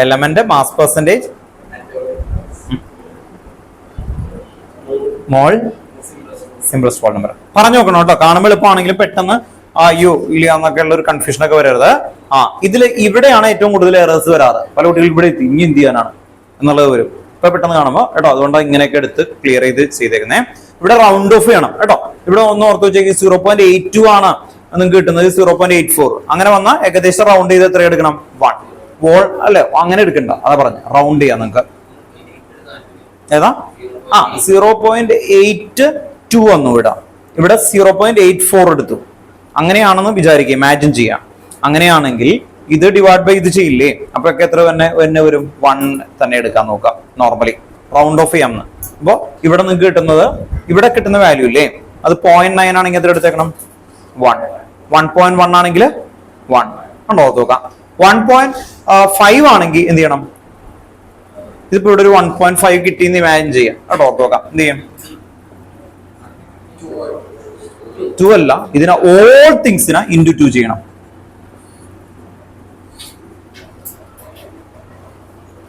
element, mass percentage, mole, simplest whole number. പറഞ്ഞു നോക്കണം കേട്ടോ. കാണുമ്പോൾ എളുപ്പമാണെങ്കിലും പെട്ടെന്ന് അയ്യോ ഇല്ല എന്നൊക്കെ ഉള്ള ഒരു കൺഫ്യൂഷൻ ഒക്കെ വരരുത്. ഇവിടെയാണ് ഏറ്റവും കൂടുതൽ എറേഴ്സ് വരാറ്. പല കുട്ടികളും ഇവിടെ ഇനി എന്ത് ചെയ്യാനാണ് എന്നുള്ളത് വരും. ഇപ്പൊ പെട്ടെന്ന് കാണുമ്പോൾ കേട്ടോ. അതുകൊണ്ടാണ് ഇങ്ങനെയൊക്കെ എടുത്ത് ക്ലിയർ ചെയ്തേക്കുന്നത്. ഇവിടെ റൗണ്ട് ഓഫ് ചെയ്യണം കേട്ടോ. ഇവിടെ ഒന്ന് ഓർത്ത് വെച്ചേക്ക്, 0.82 ആണ് നിങ്ങൾക്ക് കിട്ടുന്നത്, 0.84. അങ്ങനെ വന്നാൽ ഏകദേശം റൗണ്ട് ചെയ്ത് എത്ര എടുക്കണം? 1 വോൾ അല്ലെ? അങ്ങനെ എടുക്കണ്ട, അതാ പറഞ്ഞ റൗണ്ട് ചെയ്യാം നിങ്ങൾക്ക്. ഏതാ? 0.82 വന്നു ഇവിടെ 0.84 എടുത്തു. അങ്ങനെയാണെന്ന് വിചാരിക്കുക, ഇമാജിൻ ചെയ്യാം. അങ്ങനെയാണെങ്കിൽ ഇത് ഡിവൈഡ് ബൈ ഇത് ചെയ്യില്ലേ? അപ്പൊ എത്ര തന്നെ വരും? 1 തന്നെ എടുക്കാൻ നോക്കാം. നോർമലി റൗണ്ട് ഓഫ് ചെയ്യാമെന്ന്. അപ്പൊ ഇവിടെ നിങ്ങൾക്ക് കിട്ടുന്നത്, ഇവിടെ കിട്ടുന്ന വാല്യൂ ഇല്ലേ, അത് 0.9 ആണെങ്കിൽ എത്ര എടുത്തേക്കണം? 1. 1.1 ആണെങ്കിൽ 1 ഉണ്ടോ? നോക്കാം. 1.5 ആണെങ്കിൽ എന്ത് ചെയ്യണം? ഇതിപ്പോ ഇവിടെ ഒരു 1.5 കിട്ടിയെന്ന് ഇമാജിൻ ചെയ്യാം കേട്ടോ. നോക്കാം എന്ത് ചെയ്യും? 2 അല്ല, ഇതിനെ ഓൾ തിങ്സിനെ ഇൻറ്റു 2 ചെയ്യണം.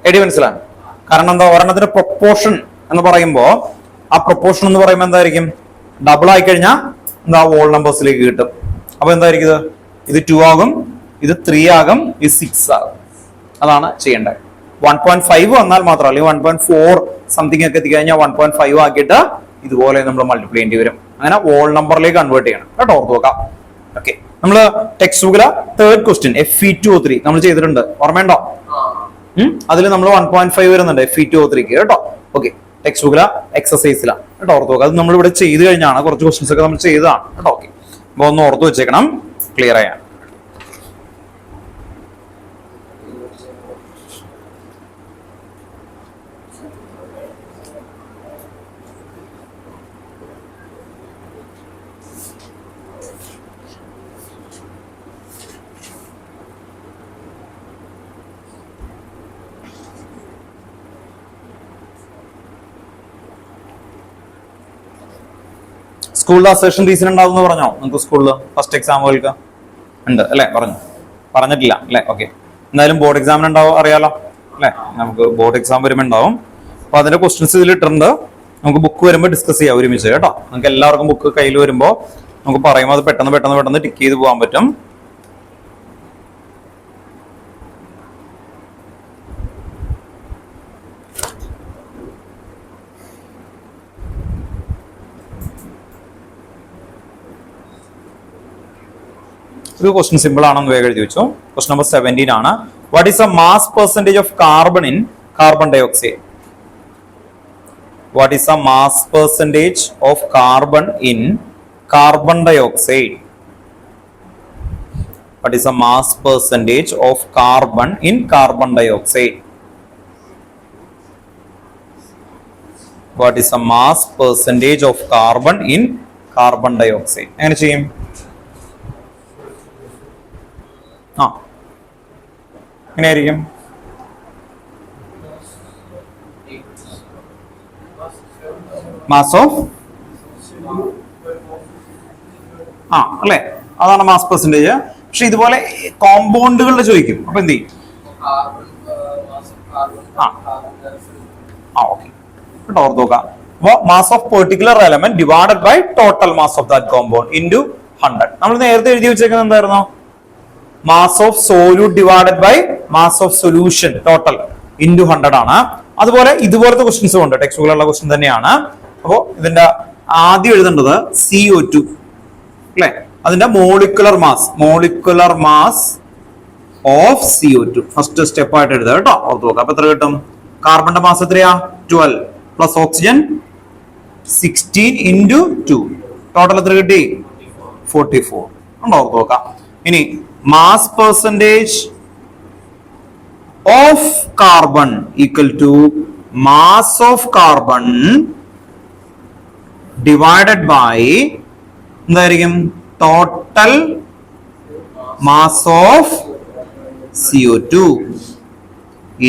എടി മനസ്സിലാണ്? കാരണം എന്താ, ഒരെണ്ണത്തിന്റെ പ്രൊപ്പോർഷൻ എന്ന് പറയുമ്പോ ആ പ്രൊപ്പോർഷൻ എന്ന് പറയുമ്പോൾ എന്തായിരിക്കും, ഡബിൾ ആയി കഴിഞ്ഞാൽ എന്താ ഹോൾ നമ്പേഴ്സിലേക്ക് കിട്ടും. അപ്പൊ എന്തായിരിക്കും, ഇത് 2 ആകും, ഇത് 3 ആകും, ഇത് 6 ആകും. അതാണ് ചെയ്യേണ്ടത്. 1.5 വന്നാൽ മാത്രം, അല്ലെങ്കിൽ 1.4 സംതിങ് ഒക്കെ എത്തിക്കഴിഞ്ഞാൽ 1.5 ആക്കിയിട്ട് ഇതുപോലെ നമ്മൾ മൾട്ടിപ്ലൈ ചെയ്യേണ്ടി വരും. അങ്ങനെ ഹോൾ നമ്പറിലേക്ക് കൺവേർട്ട് ചെയ്യണം കേട്ടോ, ഓർത്ത് നോക്കാം. ഓക്കെ, നമ്മള് ടെക്സ്റ്റ് ബുക്കിലെ 3rd ക്വസ്റ്റ്യൻ FE203 നമ്മൾ ചെയ്തിട്ടുണ്ട്, ഓർമ്മയുണ്ടോ? അതിൽ നമ്മൾ 1.5 വരുന്നുണ്ട് FE203 കേട്ടോ. ഓക്കെ, ടെക്സ്റ്റ് ബുക്കിലെ എക്സസൈസിലാണ് കേട്ടോ, ഓർത്ത് നോക്കാം. അത് നമ്മൾ ഇവിടെ ചെയ്ത് കഴിഞ്ഞാണ്, കുറച്ച് ക്വസ്റ്റ്യൻസ് ഒക്കെ നമ്മൾ ചെയ്തതാണ് കേട്ടോ. ഓക്കെ, അപ്പൊ ഒന്ന് ഓർത്ത് വെച്ചേക്കണം, ക്ലിയർ ആയാൽ. സ്കൂളിൽ അസേഷൻ റീസൺ ഉണ്ടാവും എന്ന് പറഞ്ഞോ നിങ്ങൾക്ക്? സ്കൂളിൽ ഫസ്റ്റ് എക്സാമുകൾക്ക് ഉണ്ട് അല്ലെ? പറഞ്ഞിട്ടില്ല അല്ലെ? ഓക്കെ, എന്തായാലും ബോർഡ് എക്സാമിന് ഉണ്ടാവും, അറിയാലോ അല്ലെ? നമുക്ക് ബോർഡ് എക്സാം വരുമ്പോൾ ഉണ്ടാവും. അപ്പൊ അതിന്റെ ക്വസ്റ്റ്യൻസ് ഇതിൽ ഇട്ടിട്ടുണ്ട്. നമുക്ക് ബുക്ക് വരുമ്പോൾ ഡിസ്കസ് ചെയ്യാം ഒരുമിച്ച് കേട്ടോ. നമുക്ക് എല്ലാവർക്കും ബുക്ക് കയ്യിൽ വരുമ്പോൾ നമുക്ക് പറയുമ്പോൾ അത് പെട്ടെന്ന് ടിക്ക് ചെയ്ത് പോകാൻ പറ്റും. ഒരു ക്വസ്റ്റ്യൻ സിമ്പിൾ ആണെന്ന് വേഗം എഴുതി വെച്ചു. ക്വസ്റ്റ്യൻ നമ്പർ 17 ആണ്. What is the mass percentage of carbon in carbon dioxide? What is the mass percentage of carbon in carbon dioxide? What is the mass percentage of carbon in carbon dioxide? What is the mass percentage of carbon in carbon dioxide? എങ്ങനെ ചെയ്യും? എങ്ങനെയായിരിക്കും? മാസ് ഓഫ് അല്ലെ, അതാണ് മാസ് പെർസെന്റേജ്. പക്ഷെ ഇതുപോലെ കോമ്പൗണ്ടുകളുടെ ചോദിക്കും. അപ്പൊ എന്ത് ചെയ്യും? ഓക്കെ, ഓർത്ത് നോക്കാം. അപ്പൊ mass of particular element divided by total mass of that compound into 100. നമ്മൾ നേരത്തെ എഴുതി വെച്ചേക്കുന്നത് എന്തായിരുന്നു? Mass of solute divided by mass of solution total into 100 ആണ്. അതുപോലെ ഇതുപോലത്തെ ക്വസ്റ്റ്യൻസും ഉണ്ട്, ടെക്സ്റ്റ് ബുക്കിലുള്ള ക്വസ്റ്റ്യൻ തന്നെയാണ്. അപ്പോ ഇതിന്റെ ആദ്യം എഴുതേണ്ടത് CO2 അല്ലെ, അതിന്റെ molecular mass of CO2 first step ആയിട്ട് എഴുതുക കേട്ടോ, ഓർത്ത് നോക്കാം. അപ്പൊ എത്ര കിട്ടും? കാർബണിന്റെ മാസ് എത്രയാ? 12 പ്ലസ് ഓക്സിജൻ 16 ഇൻറ്റു 2, ടോട്ടൽ എത്ര കിട്ടി? 44. ഉണ്ടോ? ഓർത്ത് നോക്കാം. ഇനി mass percentage of carbon equal to mass of carbon divided by എന്തായിരിക്കും? total mass of CO2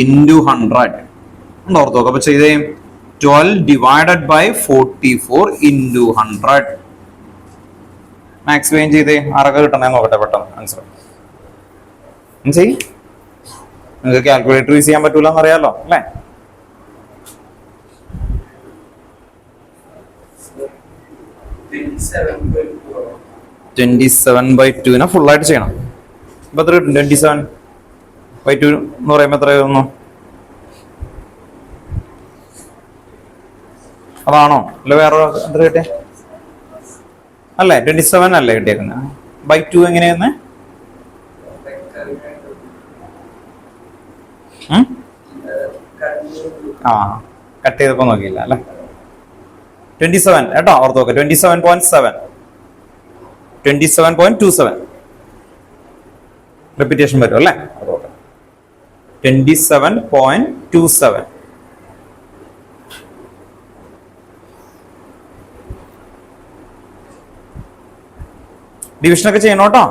into 100. ഓർത്ത് നോക്കാം. അപ്പൊ ചെയ്തേ 12 divided by 44 into 100. Max vein ചെയ്തേ, ആരൊക്കെ കിട്ടണേ നോക്കട്ടെ പെട്ടെന്ന് ആൻസർ ചെയ്. നിങ്ങൾക്ക് കാൽക്കുലേറ്റർ യൂസ് ചെയ്യാൻ പറ്റൂല എന്നറിയാലോ അല്ലേ? (27/2) ഫുൾ ആയിട്ട് ചെയ്യണം. ഇപ്പൊ എത്ര കിട്ടും? 27/2 എന്ന് പറയുമ്പോ എത്ര ആയിരുന്നു? അതാണോ അല്ല വേറെ എത്ര കിട്ടിയ? അല്ലേ 27 അല്ലേ കിട്ടിയേക്കുന്നത്? ബൈ 2 എങ്ങനെയാന്ന്? കട്ട് ചെയ്തപ്പോ നോക്കിയില്ല അല്ലെ? 27 കേട്ടോ, ഓർത്ത് നോക്കാം. 27.7, 27.27 റിപ്പീറ്റേഷൻ വരും അല്ലേ? 27.27. ഡിവിഷനൊക്കെ ചെയ്യണം കേട്ടോ.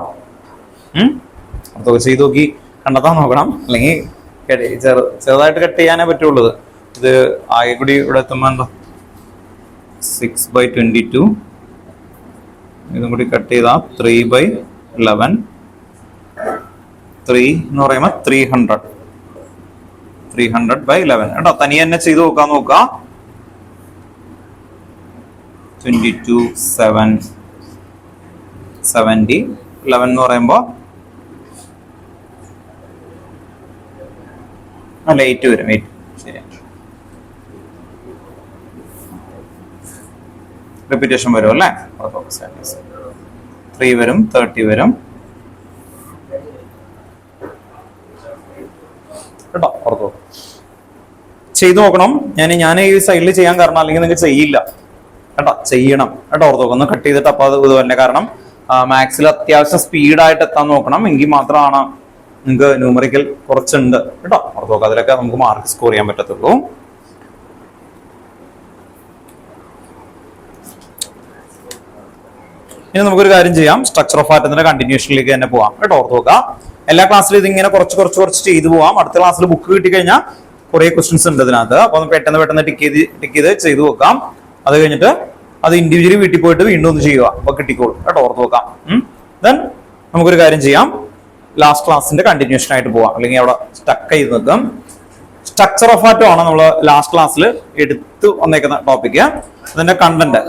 അതൊക്കെ ചെയ്ത് നോക്കി കണ്ടെത്താൻ നോക്കണം, അല്ലെങ്കിൽ ചെറുതായിട്ട് കട്ട് ചെയ്യാനേ പറ്റുള്ളൂ. ഇത് ആകെ കൂടി ഇവിടെ എത്തുമ്പോ എന്താ 6/22 ഇതും കൂടി കട്ട് ചെയ്താൽ 3/11. 3 എന്ന് പറയുമ്പോൾ 300/11 കേട്ടോ. തനിയെ തന്നെ ചെയ്ത് നോക്കാൻ നോക്കാം. 22,770. 11 എന്ന് പറയുമ്പോ അല്ല 8 വരും. 8 ശരി. റിപ്പീറ്റേഷൻ വരും അല്ലേ? 3 വരും, 30 വരും കേട്ടോ. ഓർത്തോ ചെയ്തു നോക്കണം. ഞാൻ ഈ സൈഡിൽ ചെയ്യാൻ കാരണം അല്ലെങ്കിൽ നിങ്ങൾക്ക് ചെയ്യില്ല കേട്ടോ. ചെയ്യണം കേട്ടോ. ഓർത്തോ ഒന്ന് കട്ട് ചെയ്തിട്ട് അപ്പൊ അത് ഇത് തന്നെ. കാരണം മാത്സിൽ അത്യാവശ്യം സ്പീഡായിട്ട് എത്താൻ നോക്കണം. എങ്കിൽ മാത്രമാണ് നിങ്ങൾക്ക് ന്യൂമറിക്കൽ കുറച്ചുണ്ട് കേട്ടോ. ഓർത്തോ അതിലൊക്കെ നമുക്ക് മാർക്ക് സ്കോർ ചെയ്യാൻ പറ്റത്തുള്ളൂ. ഇനി നമുക്കൊരു കാര്യം ചെയ്യാം. സ്ട്രക്ചർ ഓഫ് ആറ്റത്തിന്റെ കണ്ടിന്യൂഷനിലേക്ക് തന്നെ പോവാം കേട്ടോ. ഓർത്ത് നോക്കാം. എല്ലാ ക്ലാസ്സിലും ഇതിങ്ങനെ കുറച്ച് ചെയ്തു പോവാം. അടുത്ത ക്ലാസ്സിൽ ബുക്ക് കിട്ടിക്കഴിഞ്ഞാൽ കുറെ ക്വസ്റ്റ്യൻസ് ഉണ്ട് ഇതിനകത്ത്. അപ്പൊ പെട്ടെന്ന് ടിക്ക് ചെയ്ത് ചെയ്തു നോക്കാം. അത് കഴിഞ്ഞിട്ട് അത് ഇൻഡിവിജ്വലി വീട്ടിൽ പോയിട്ട് വീണ്ടും ഒന്ന് ചെയ്യുക. അപ്പൊ കിട്ടിക്കോളും കേട്ടോ. ഓർത്ത് നോക്കാം. ദെൻ നമുക്കൊരു കാര്യം ചെയ്യാം. ലാസ്റ്റ് ക്ലാസ്സിന്റെ കണ്ടിന്യൂഷൻ ആയിട്ട് പോവാം. അല്ലെങ്കിൽ അവിടെ സ്റ്റക്ക് ചെയ്ത് നിൽക്കാം. സ്ട്രക്ചർ ഓഫ് ആറ്റം ആണ് നമ്മൾ ലാസ്റ്റ് ക്ലാസ്സിൽ എടുത്തു വന്നേക്കുന്ന ടോപ്പിക്ക്. അതിന്റെ കണ്ടന്റ്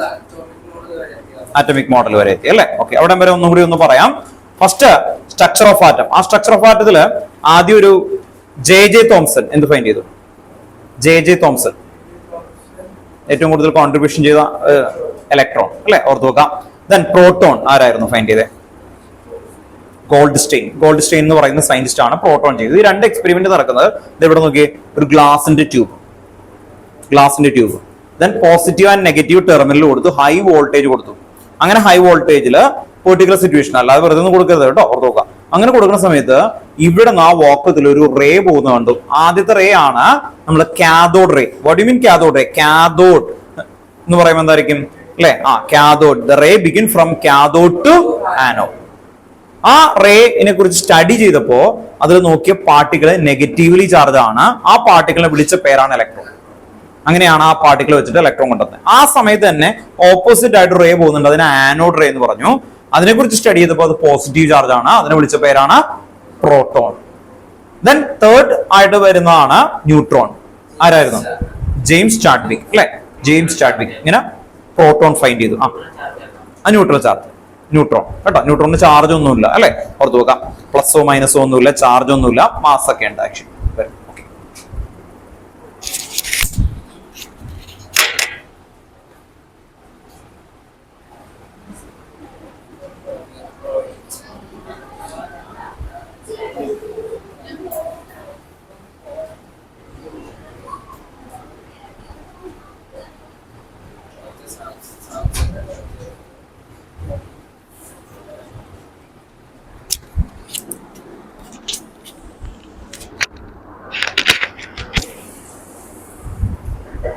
ആറ്റമിക് മോഡൽ വരെ എത്തി അല്ലേ? ഓക്കെ, അവിടെ വരെ ഒന്നും കൂടി ഒന്ന് പറയാം. First structure of atom. ആ സ്ട്രക്ചർ ഓഫ് ആറ്റത്തില് ആദ്യം ഒരു ജെ തോംസൺ എന്ത് ഫൈൻഡ് ചെയ്തു? ജെ തോംസൺ ഏറ്റവും കൂടുതൽ കോൺട്രിബ്യൂഷൻ ചെയ്ത ഇലക്ട്രോൺ അല്ലെ? ഓർത്ത് നോക്കാം. ദെൻ പ്രോട്ടോൺ ആരായിരുന്നു ഫൈൻഡ് ചെയ്തത്? ഗോൾഡ് സ്റ്റെയിൻ എന്ന് പറയുന്ന സയന്റിസ്റ്റ് ആണ് പ്രോട്ടോൺ ചെയ്തത്. ഈ രണ്ട് എക്സ്പെരിമെന്റ് നടക്കുന്നത് ഇവിടെ നോക്കിയേ, ഒരു ഗ്ലാസിന്റെ tube. Then positive and negative terminal കൊടുത്തു, ഹൈ വോൾട്ടേജ് കൊടുത്തു. അങ്ങനെ ഹൈ വോൾട്ടേജിൽ പെർട്ടിക്കുലർ സിറ്റുവേഷൻ, അല്ലാതെ വെറുതെ ഒന്നും കൊടുക്കരുത് കേട്ടോ. ഓർത്ത് നോക്കാം. അങ്ങനെ കൊടുക്കുന്ന സമയത്ത് ഇവിടെ നിന്ന് ആ വാക്കത്തിൽ ഒരു റേ പോകുന്ന കണ്ടു. ആദ്യത്തെ റേ ആണ് നമ്മൾ cathode ray. What you mean cathode ray? Cathode എന്ന് പറയുമ്പോൾ എന്തായിരിക്കും അല്ലെ? Cathode. The ray begin from cathode to anode. ആ റേനെ കുറിച്ച് സ്റ്റഡി ചെയ്തപ്പോ അതിൽ നോക്കിയ പാർട്ടിക്കിൾ നെഗറ്റീവ്ലി ചാർജ് ആണ്. ആ പാർട്ടിക്കിളിനെ വിളിച്ച പേരാണ് ഇലക്ട്രോൺ. അങ്ങനെയാണ് ആ പാർട്ടിക്കിൾ വെച്ചിട്ട് ഇലക്ട്രോൺ കൊണ്ടുവന്നത്. ആ സമയത്ത് തന്നെ ഓപ്പോസിറ്റ് ആയിട്ട് റേ പോകുന്നുണ്ട്. അതിനെ ആനോഡ് റേ എന്ന് പറഞ്ഞു. അതിനെക്കുറിച്ച് സ്റ്റഡി ചെയ്തപ്പോൾ അത് പോസിറ്റീവ് ചാർജ് ആണ്. അതിനെ വിളിച്ച പേരാണ് പ്രോട്ടോൺ. ദെൻ തേർഡ് ആയിട്ട് വരുന്നതാണ് ന്യൂട്രോൺ. ആരായിരുന്നു? ജെയിംസ് ചാഡ്വിക് അല്ലെ? ജെയിംസ് ചാഡ്വിക് ഇങ്ങനെ പ്രോട്ടോൺ ഫൈൻഡ് ചെയ്തു. ആ ന്യൂട്രൽ ചാർജ്, ന്യൂട്രോൺ കേട്ടോ. ന്യൂട്രോണിന് ചാർജ് ഒന്നുമില്ല അല്ലെ? ഓർത്ത് നോക്കാം. പ്ലസോ മൈനസോ ഒന്നുമില്ല, ചാർജ് ഒന്നുമില്ല, മാസ് ഒക്കെ ഉണ്ട് ആക്ച്വലി.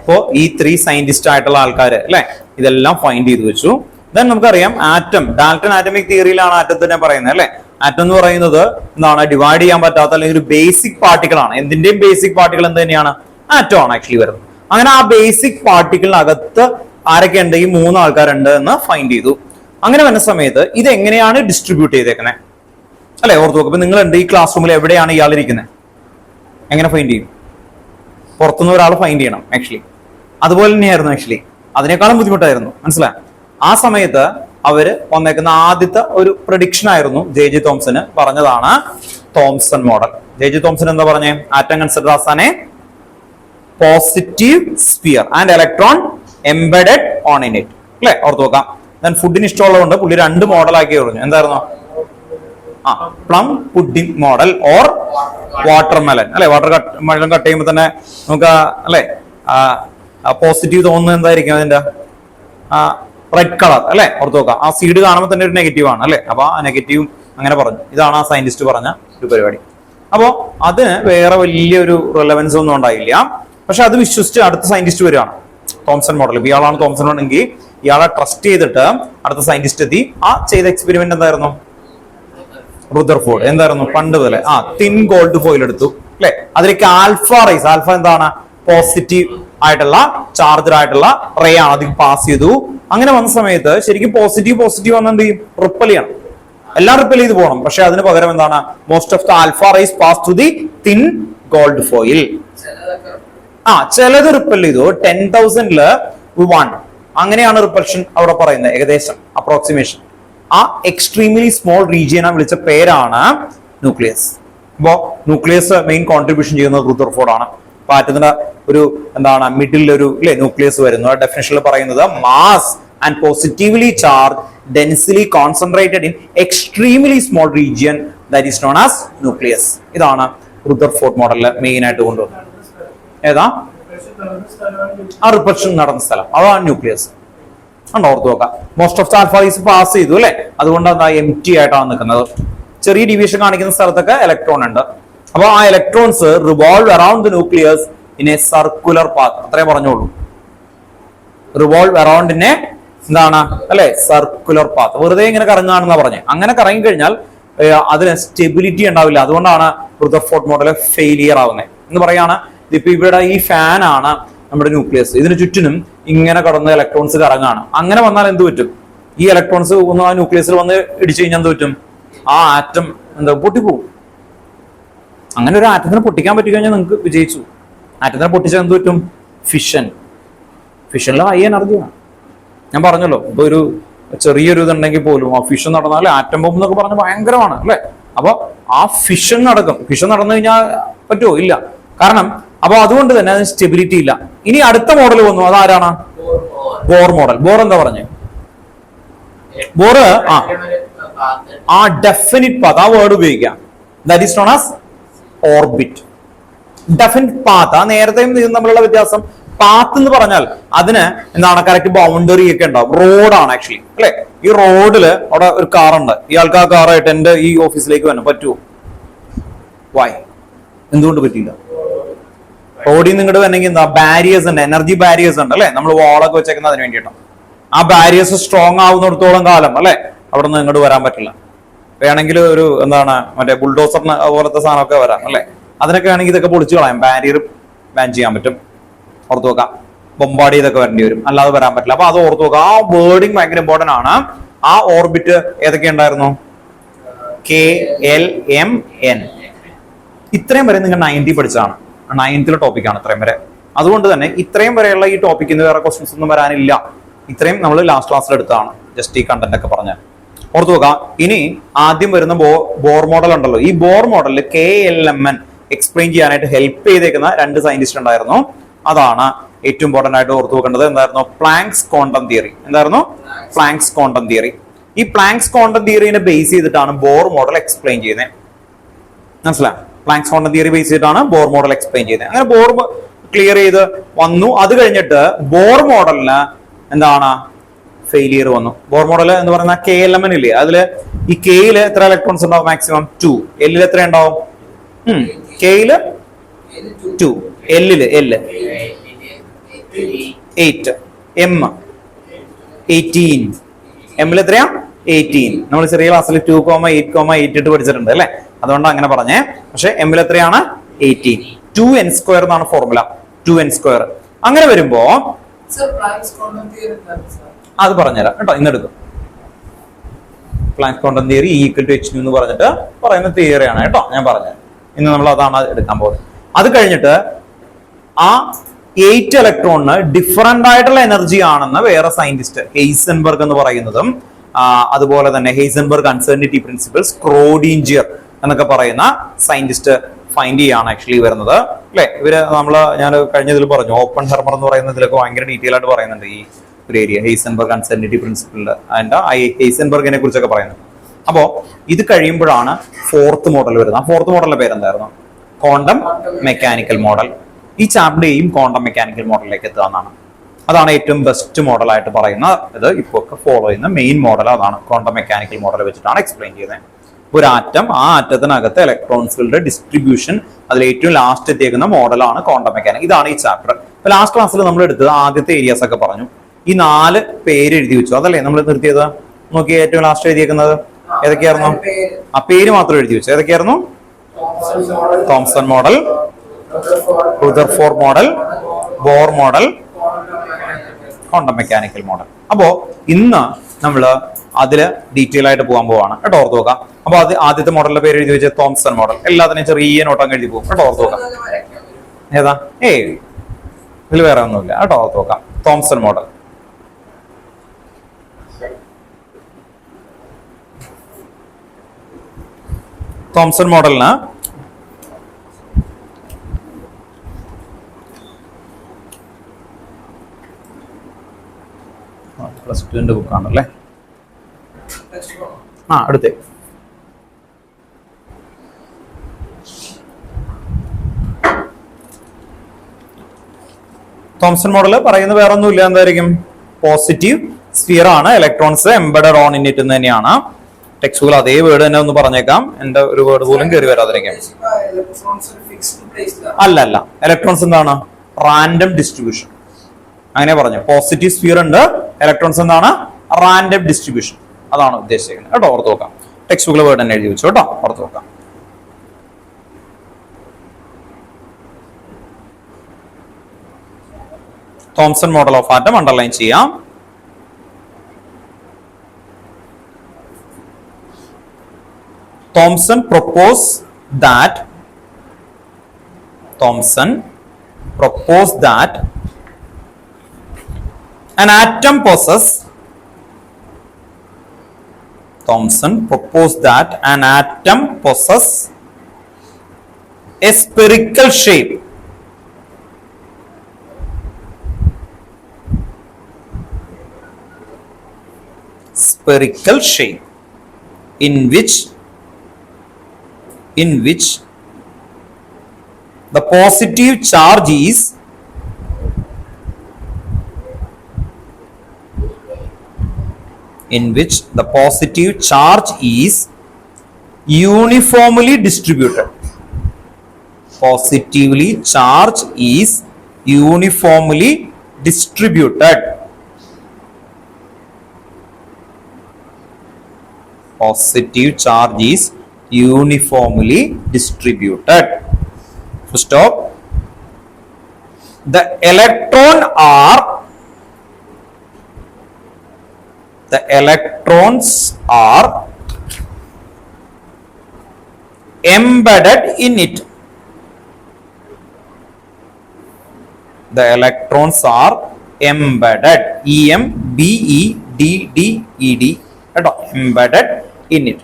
അപ്പോ ഈ 3 സയന്റിസ്റ്റ് ആയിട്ടുള്ള ആൾക്കാര് അല്ലെ ഇതെല്ലാം ഫൈൻഡ് ചെയ്ത് വെച്ചു. ദെൻ നമുക്കറിയാം ആറ്റം, ഡാൽട്ടൺ ആറ്റമിക് തിയറിയിലാണ് ആറ്റത്തിനെ പറയുന്നത് അല്ലെ? ആറ്റം എന്ന് പറയുന്നത് എന്താണ്? ഡിവൈഡ് ചെയ്യാൻ പറ്റാത്ത അല്ലെങ്കിൽ ഒരു ബേസിക് പാർട്ടിക്കിൾ ആണ്. എന്തിന്റെയും ബേസിക് പാർട്ടിക്കിൾ എന്ത് തന്നെയാണ്? ആറ്റം ആണ് ആക്ച്വലി വരുന്നത്. അങ്ങനെ ആ ബേസിക് പാർട്ടിക്കിളിനകത്ത് ആരൊക്കെ ഉണ്ട്? ഈ 3 ആൾക്കാരുണ്ട് എന്ന് ഫൈൻഡ് ചെയ്തു. അങ്ങനെ വരുന്ന സമയത്ത് ഇത് എങ്ങനെയാണ് ഡിസ്ട്രിബ്യൂട്ട് ചെയ്തേക്കണേ അല്ലെ? ഓർത്ത് നോക്കുമ്പോ നിങ്ങളുണ്ട് ഈ ക്ലാസ് റൂമിൽ, എവിടെയാണ് ഇയാൾ ഇരിക്കുന്നത്? എങ്ങനെ ഫൈൻഡ് ചെയ്യും? പുറത്തുനിന്ന് ഒരാൾ ഫൈൻഡ് ചെയ്യണം ആക്ച്വലി. അതുപോലെ തന്നെയായിരുന്നു ആക്ച്വലി. അതിനേക്കാളും ബുദ്ധിമുട്ടായിരുന്നു. മനസ്സിലായി? ആ സമയത്ത് അവര് വന്നേക്കുന്ന ആദ്യത്തെ ഒരു പ്രഡിക്ഷൻ ആയിരുന്നു ജെ തോംസന് പറഞ്ഞതാണ് തോംസൺ മോഡൽ. ജെ തോംസൺ എന്താ പറഞ്ഞേ? Atom consider as an A positive sphere and electron embedded on in it അല്ലെ? ഓർത്ത് നോക്കാം. ദെൻ ഫുഡിന് ഇഷ്ടമുള്ളതുകൊണ്ട് പുള്ളി 2 മോഡലാക്കി പറഞ്ഞു. എന്തായിരുന്നു? Plum pudding model or watermelon അല്ലെ? മെലൺ കട്ട് ചെയ്യുമ്പോൾ തന്നെ നമുക്ക് അല്ലെ പോസിറ്റീവ് തോന്നുന്നത് എന്തായിരിക്കും? അതിന്റെ റെഡ് കളർ അല്ലെ? ഓർത്ത് നോക്കാം. ആ സീഡ് കാണുമ്പോൾ തന്നെ ഒരു നെഗറ്റീവ് ആണ് അല്ലെ? അപ്പൊ ആ നെഗറ്റീവ് അങ്ങനെ പറഞ്ഞു. ഇതാണ് ആ സയന്റിസ്റ്റ് പറഞ്ഞ ഒരു പരിപാടി. അപ്പോ അതിന് വേറെ വലിയൊരു റെലവൻസ് ഒന്നും ഉണ്ടായില്ല. പക്ഷെ അത് വിശ്വസിച്ച് അടുത്ത സയന്റിസ്റ്റ് വരികയാണ്, തോംസൺ മോഡൽ. ഇയാളാണ് തോംസൺ ആണെങ്കിൽ ഇയാളെ ട്രസ്റ്റ് ചെയ്തിട്ട് അടുത്ത സയന്റിസ്റ്റ് എത്തി. ആ ചെയ്ത എക്സ്പെരിമെന്റ് എന്തായിരുന്നു? റുദർഫോർഡ്. എന്തായിരുന്നു? പണ്ട് പോലെ തിൻ ഗോൾഡ് ഫോയിൽ എടുത്തു അല്ലെ? അതിലേക്ക് ആൽഫ റൈസ്. ആൽഫ എന്താണ്? പോസിറ്റീവ് ആയിട്ടുള്ള ചാർജർ ആയിട്ടുള്ള റേ ആണ് അതിൽ പാസ് ചെയ്തു. അങ്ങനെ വന്ന സമയത്ത് ശരിക്കും പോസിറ്റീവ് വന്ന എന്ത് ചെയ്യും? റിപ്പൽ ചെയ്യണം. എല്ലാം റിപ്പൽ ചെയ്ത് പോകണം. പക്ഷെ അതിന് പകരം എന്താണ്? Most of the alpha rays pass to the thin gold foil. ചിലത് റിപ്പൽ ചെയ്തു. 10,000 1 അങ്ങനെയാണ് റിപ്പൽഷൻ അവിടെ പറയുന്നത്, ഏകദേശം അപ്രോക്സിമേഷൻ. ആ എക്സ്ട്രീംലി സ്മോൾ റീജിയനെ വിളിച്ച പേരാണ് ന്യൂക്ലിയസ്. അപ്പോ ന്യൂക്ലിയസ് മെയിൻ കോൺട്രിബ്യൂഷൻ ചെയ്യുന്നത് റുദർഫോർഡ് ആണ്. അപ്പൊ ആറ്റത്തിന്റെ ഒരു എന്താണ് മിഡിൽ ഒരു ന്യൂക്ലിയസ് വരുന്നു. ഡെഫിനിഷനിൽ പറയുന്നത് mass and positively charge densely concentrated in extremely small region that is known as nucleus. ഇതാണ് റുദർഫോർഡ് മോഡലിൽ മെയിൻ ആയിട്ട് കൊണ്ടുവന്നത്. ഏതാ? ആ റിപ്പൽഷൻ നടന്ന സ്ഥലം, അതാണ് ന്യൂക്ലിയസ്. ഉണ്ടോ? ഓർത്ത് നോക്കാം. Most of the alpha rays pass ചെയ്തു അല്ലെ, അതുകൊണ്ട് എന്താ എം ടി ആയിട്ടാണ് നിൽക്കുന്നത്. ചെറിയ ഡിവിഷൻ കാണിക്കുന്ന സ്ഥലത്തൊക്കെ ഇലക്ട്രോൺ ഉണ്ട്. അപ്പൊ ആ electrons revolve around the nucleus in A circular path. അത്രേ പറഞ്ഞോളൂ. റിവോൾവ് അറൌണ്ട് ഇൻ എ എന്താണ് അല്ലെ സർക്കുലർ പാത്ത്. വെറുതെ ഇങ്ങനെ കറങ്ങുകയാണെന്നാ പറഞ്ഞത്. അങ്ങനെ കറങ്ങി കഴിഞ്ഞാൽ അതിന് സ്റ്റെബിലിറ്റി ഉണ്ടാവില്ല. അതുകൊണ്ടാണ് റുദർഫോർഡ് മോഡൽ ഫെയിലിയർ ആവുന്നത് എന്ന് പറയാണ്. ഇപ്പൊ ഇവിടെ ഈ ഫാൻ ആണ് നമ്മുടെ ന്യൂക്ലിയസ്. ഇതിന് ചുറ്റിനും ഇങ്ങനെ കടന്ന് ഇലക്ട്രോൺസ് കറങ്ങാണ്. അങ്ങനെ വന്നാൽ എന്ത് പറ്റും? ഈ ഇലക്ട്രോൺസ് ഒന്ന് ആ ന്യൂക്ലിയസിൽ വന്ന് ഇടിച്ചു കഴിഞ്ഞാൽ എന്ത് പറ്റും? ആ ആറ്റം പൊട്ടിപ്പോകും. അങ്ങനെ ഒരു ആറ്റത്തിനെ പൊട്ടിക്കാൻ പറ്റി കഴിഞ്ഞാൽ നിങ്ങൾക്ക് വിജയിച്ചു. ആറ്റത്തിനെ പൊട്ടിച്ചാൽ എന്ത് പറ്റും? ഫിഷനിൽ ഹൈ എനർജിയാണ്. ഞാൻ പറഞ്ഞല്ലോ, ഇപ്പൊ ഒരു ചെറിയൊരു ഇതുണ്ടെങ്കിൽ പോലും ആ ഫിഷൻ നടന്നാൽ ആറ്റം ബോംബ് എന്നൊക്കെ പറഞ്ഞാൽ ഭയങ്കരമാണ് അല്ലെ. അപ്പൊ ആ ഫിഷൻ നടക്കും. ഫിഷൻ നടന്നു കഴിഞ്ഞാൽ പറ്റുമോ? ഇല്ല. കാരണം അപ്പൊ അതുകൊണ്ട് തന്നെ അതിന് സ്റ്റെബിലിറ്റി ഇല്ല. ഇനി അടുത്ത മോഡൽ വന്നു. അതാരാണ്? Bohr model. ബോർ എന്താ പറഞ്ഞേ? ബോർ ആ ഡെഫിനിറ്റ് പാത്ത്, ആ വേർഡ് ഉപയോഗിക്കാം. That is known as orbit. Definite path. ആ നേരത്തെയും ഇതും തമ്മിലുള്ള വ്യത്യാസം. പാത്ത് എന്ന് പറഞ്ഞാൽ അതിന് എന്താണ് കറക്റ്റ് ബൗണ്ടറി ഒക്കെ ഉണ്ടാവും. റോഡാണ് ആക്ച്വലി അല്ലെ. ഈ റോഡില് അവിടെ ഒരു കാറുണ്ട്. ഇയാൾക്ക് ആ കാറായിട്ട് എന്റെ ഈ ഓഫീസിലേക്ക് വരണം പറ്റുമോ? വൈ? എന്തുകൊണ്ട് പറ്റില്ല? റോഡിൽ നിന്ന് ഇങ്ങോട്ട് വരണമെങ്കിൽ എന്താ? ബാരിയേഴ്സ് ഉണ്ട്, എനർജി ബാരിയേഴ്സ് ഉണ്ട് അല്ലെ. നമ്മൾ വാളൊക്കെ വെച്ചേക്കുന്നത് അതിന് വേണ്ടിയിട്ടാണ്. ആ ബാരിയേഴ്സ് സ്ട്രോങ് ആവുന്നിടത്തോളം കാലം അല്ലെ അവിടെ നിന്ന് ഇങ്ങോട്ട് വരാൻ പറ്റില്ല. വേണമെങ്കിൽ ഒരു എന്താണ് മറ്റേ ബുൾഡോസറിന് പോലത്തെ സാധനമൊക്കെ വരാം അല്ലെ. അതിനൊക്കെ വേണമെങ്കിൽ ഇതൊക്കെ പൊളിച്ചു കളയാം. ബാരിയർ ബാൻ ചെയ്യാൻ പറ്റും. ഓർത്ത് നോക്കാം. ബൊമ്പാടി ഇതൊക്കെ വരേണ്ടി വരും, അല്ലാതെ വരാൻ പറ്റില്ല. അപ്പൊ അത് ഓർത്ത് നോക്കാം. ആ വേർഡിങ് ഭയങ്കര ഇമ്പോർട്ടന്റ് ആണ്. ആ ഓർബിറ്റ് ഏതൊക്കെ ഉണ്ടായിരുന്നു? KLMN. ഇത്രയും വരെ നിങ്ങൾ 90 പഠിച്ചതാണ്. 9th ടോപ്പിക്കാണ് ഇത്രയും വരെ. അതുകൊണ്ട് തന്നെ ഇത്രയും വരെയുള്ള ഈ ടോപ്പിക്കിന് വേറെ ക്വസ്റ്റ്യൻസ് ഒന്നും വരാനില്ല. ഇത്രയും നമ്മൾ ലാസ്റ്റ് ക്ലാസ്സിൽ എടുത്താണ്. ജസ്റ്റ് ഈ കണ്ടന്റ് ഒക്കെ പറഞ്ഞാൽ ഓർത്ത് നോക്കാം. ഇനി ആദ്യം വരുന്ന ബോർ മോഡൽ ഉണ്ടല്ലോ. ഈ ബോർ മോഡലിൽ KLMN എക്സ്പ്ലെയിൻ ചെയ്യാനായിട്ട് ഹെൽപ്പ് ചെയ്തേക്കുന്ന 2 സയന്റിസ്റ്റ് ഉണ്ടായിരുന്നു. അതാണ് ഏറ്റവും ഇമ്പോർട്ടന്റ് ആയിട്ട് ഓർത്ത് വെക്കേണ്ടത്. എന്തായിരുന്നു? Planck's quantum theory. എന്തായിരുന്നു? Planck's quantum theory. ഈ പ്ലാങ്ക്സ് ക്വാണ്ടം തിയറിനെ ബേസ് ചെയ്തിട്ടാണ് ബോർ മോഡൽ എക്സ്പ്ലെയിൻ ചെയ്യുന്നത്. മനസ്സിലായി? പ്ലാങ്ക്സ് ക്വാണ്ടം തിയറി ബേസ് ചെയ്തിട്ടാണ് ബോർ മോഡൽ എക്സ്പ്ലെയിൻ ചെയ്യുന്നത്. അങ്ങനെ ബോർ ക്ലിയർ ചെയ്ത് വന്നു. അത് കഴിഞ്ഞിട്ട് ബോർ മോഡലിന് എന്താണ് ഫെയിലിയർ വന്നു. ബോർ മോഡൽ എന്ന് പറയുന്ന KLMN ഇല്ലേ, അതില് ഈ കെയില് എത്ര ഇലക്ട്രോൺസ് ഉണ്ടാവും? മാക്സിമം 2. എല്ലിൽ എത്ര ഉണ്ടാവും? കെയില് 2, എല്ലില് 8, M 18, എമ്മിൽ എത്രയാ? 18. നമ്മൾ ചെറിയ ക്ലാസ്സിൽ 2,8,8 പഠിച്ചിട്ടുണ്ട് അല്ലെ. അതുകൊണ്ട് അങ്ങനെ പറഞ്ഞേ. പക്ഷെ എമ്മിൽ എത്രയാണ്? 18. 2n² എന്നാണ് ഫോർമുല. 2n². അങ്ങനെ വരുമ്പോ അത് പറഞ്ഞുതരാം കേട്ടോ. ഇന്നെടുക്കും. Planck's quantum theory equal to hν എന്ന് പറഞ്ഞിട്ട് പറയുന്ന തിയറിയാണ് കേട്ടോ. ഞാൻ പറഞ്ഞത് ഇന്ന് നമ്മൾ അതാണ് എടുക്കാൻ പോകുന്നത്. അത് കഴിഞ്ഞിട്ട് ആ 8 ഇലക്ട്രോണിന് ഡിഫറന്റ് ആയിട്ടുള്ള എനർജി ആണെന്ന് വേറെ സയന്റിസ്റ്റ് ഹെയ്സൻബർഗ് എന്ന് പറയുന്നതും അതുപോലെ തന്നെ ഹെയ്സൻബർഗ് അൺസർട്ടനിറ്റി പ്രിൻസിപ്പിൾസ്, സ്ക്രോഡിഞ്ചിയർ എന്നൊക്കെ പറയുന്ന സയന്റിസ്റ്റ് ഫൈൻഡ് ചെയ്യാണ് ആക്ച്വലി വരുന്നത് അല്ലെ. ഇവര് ഞാൻ കഴിഞ്ഞതിൽ പറഞ്ഞു ഓപ്പൺ ഹെർമർ എന്ന് പറയുന്നതിലൊക്കെ ഭയങ്കര ഡീറ്റെയിൽ ആയിട്ട് പറയുന്നുണ്ട് ഈ ഒരു ഏരിയ. ഹെയ്സൻബർഗ് അൺസർട്ടനിറ്റി പ്രിൻസിപ്പിൾ അതിന്റെ ഹെയ്സൻബർഗിനെ കുറിച്ചൊക്കെ പറയുന്നത്. അപ്പോ ഇത് കഴിയുമ്പോഴാണ് 4th മോഡൽ വരുന്നത്. ആ 4th മോഡലിന്റെ പേരെന്തായിരുന്നു? Quantum mechanical model. ഈ ചാപ്റ്ററേയും ക്വാണ്ടം മെക്കാനിക്കൽ മോഡലിലേക്ക് എത്തുകയെന്നാണ്. അതാണ് ഏറ്റവും ബെസ്റ്റ് മോഡൽ ആയിട്ട് പറയുന്നത്. ഇത് ഇപ്പോൾ ഒക്കെ ഫോളോ ചെയ്യുന്ന മെയിൻ മോഡൽ അതാണ്. ക്വാണ്ടം മെക്കാനിക്കൽ മോഡൽ വെച്ചിട്ടാണ് എക്സ്പ്ലെയിൻ ചെയ്യുന്നത്. ഒരു ആറ്റം, ആ ആറ്റത്തിനകത്ത് ഇലക്ട്രോൺസുകളുടെ ഡിസ്ട്രിബ്യൂഷൻ, അതിൽ ഏറ്റവും ലാസ്റ്റ് എത്തിയേക്കുന്ന മോഡലാണ് ക്വാണ്ടം മെക്കാനിക്സ്. ഇതാണ് ഈ ചാപ്റ്റർ. ഇപ്പൊ ലാസ്റ്റ് ക്ലാസ്സിൽ നമ്മൾ എടുത്തത് ആദ്യത്തെ ഏരിയാസ് ഒക്കെ പറഞ്ഞു. ഈ 4 പേര് എഴുതി വെച്ചു. അതല്ലേ നമ്മൾ നിർത്തിയത്? നോക്കി ഏറ്റവും ലാസ്റ്റ് എഴുതിയേക്കുന്നത് ഏതൊക്കെയായിരുന്നു? ആ പേര് മാത്രം എഴുതി വെച്ചു. ഏതൊക്കെയായിരുന്നു? Thomson model, Rutherford model, Bohr model, quantum mechanical model. അപ്പോ ഇന്ന് നമ്മള് അതില് ഡീറ്റെയിൽ ആയിട്ട് പോകാൻ പോവാണ് കേട്ടോ, ഓർത്ത് നോക്കാം. അപ്പൊ അത് ആദ്യത്തെ മോഡലിന്റെ പേര് എഴുതി വെച്ചാൽ തോംസൺ മോഡൽ. എല്ലാത്തിനും ചെറിയ നോട്ടം എഴുതി പോകും കേട്ടോ, ഓർത്ത് നോക്കാം. ഏതാ? ഇതിൽ വേറെ ഒന്നുമില്ല കേട്ടോ, ഓർത്ത് നോക്കാം. Thomson model. തോംസൺ മോഡലിന് +2 ബുക്കാണല്ലേ. അടുത്തേ തോംസൺ മോഡൽ പറയുന്നത് വേറെ ഒന്നുമില്ല, എന്തായിരിക്കും? പോസിറ്റീവ് സ്ഫിയർ ആണ്, electrons embedded on in it തന്നെയാണ്. ടെക്സ്റ്റുകൾ അതേ വേർഡ് തന്നെ ഒന്ന് പറഞ്ഞേക്കാം, എന്റെ ഒരു വേർഡ് പോലും കയറി വരാതിരിക്കാം. അല്ല, ഇലക്ട്രോൺസ് എന്താണ്? Random distribution. അങ്ങനെ പറഞ്ഞു. പോസിറ്റീവ് സ്ഫിയർ ഉണ്ട്, ഇലക്ട്രോൺസ് എന്താണ്? Random distribution. അതാണ് ഉദ്ദേശിക്കുന്നത് കേട്ടോ, ഓർത്ത് നോക്കാം. ടെക്സ്റ്റുകൾ വേർഡ് തന്നെ എഴുതി വെച്ചു കേട്ടോ, ഓർത്ത് നോക്കാം. Thomson model of atom underline ചെയ്യാം. Thomson proposed that an atom possesses a spherical shape in which the positive charge is uniformly distributed. Positively charge is uniformly distributed. Positive charge is uniformly distributed. Full stop. The electrons are embedded in it. The electrons are embedded. EMBEDDED. Embedded in it.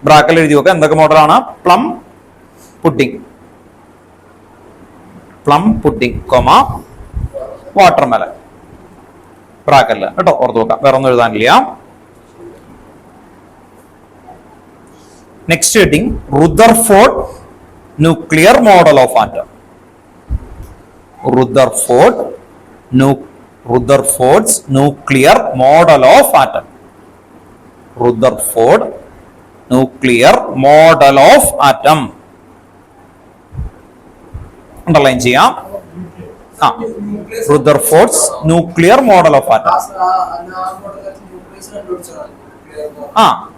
ബ്രാക്കറ്റിൽ എഴുതി നോക്കുക എന്തൊക്കെ മോഡലാണ്? Plum pudding, watermelon. ബ്രാക്കറ്റില് കേട്ടോ, ഓർത്ത് നോക്കാം. വേറെ ഒന്നും എഴുതാനില്ല. Next heading Rutherford nuclear model of atom. Rutherford's nuclear model of atom. Rutherford nuclear model of atom underline ചെയ്യാം. Rutherford's nuclear model of atom.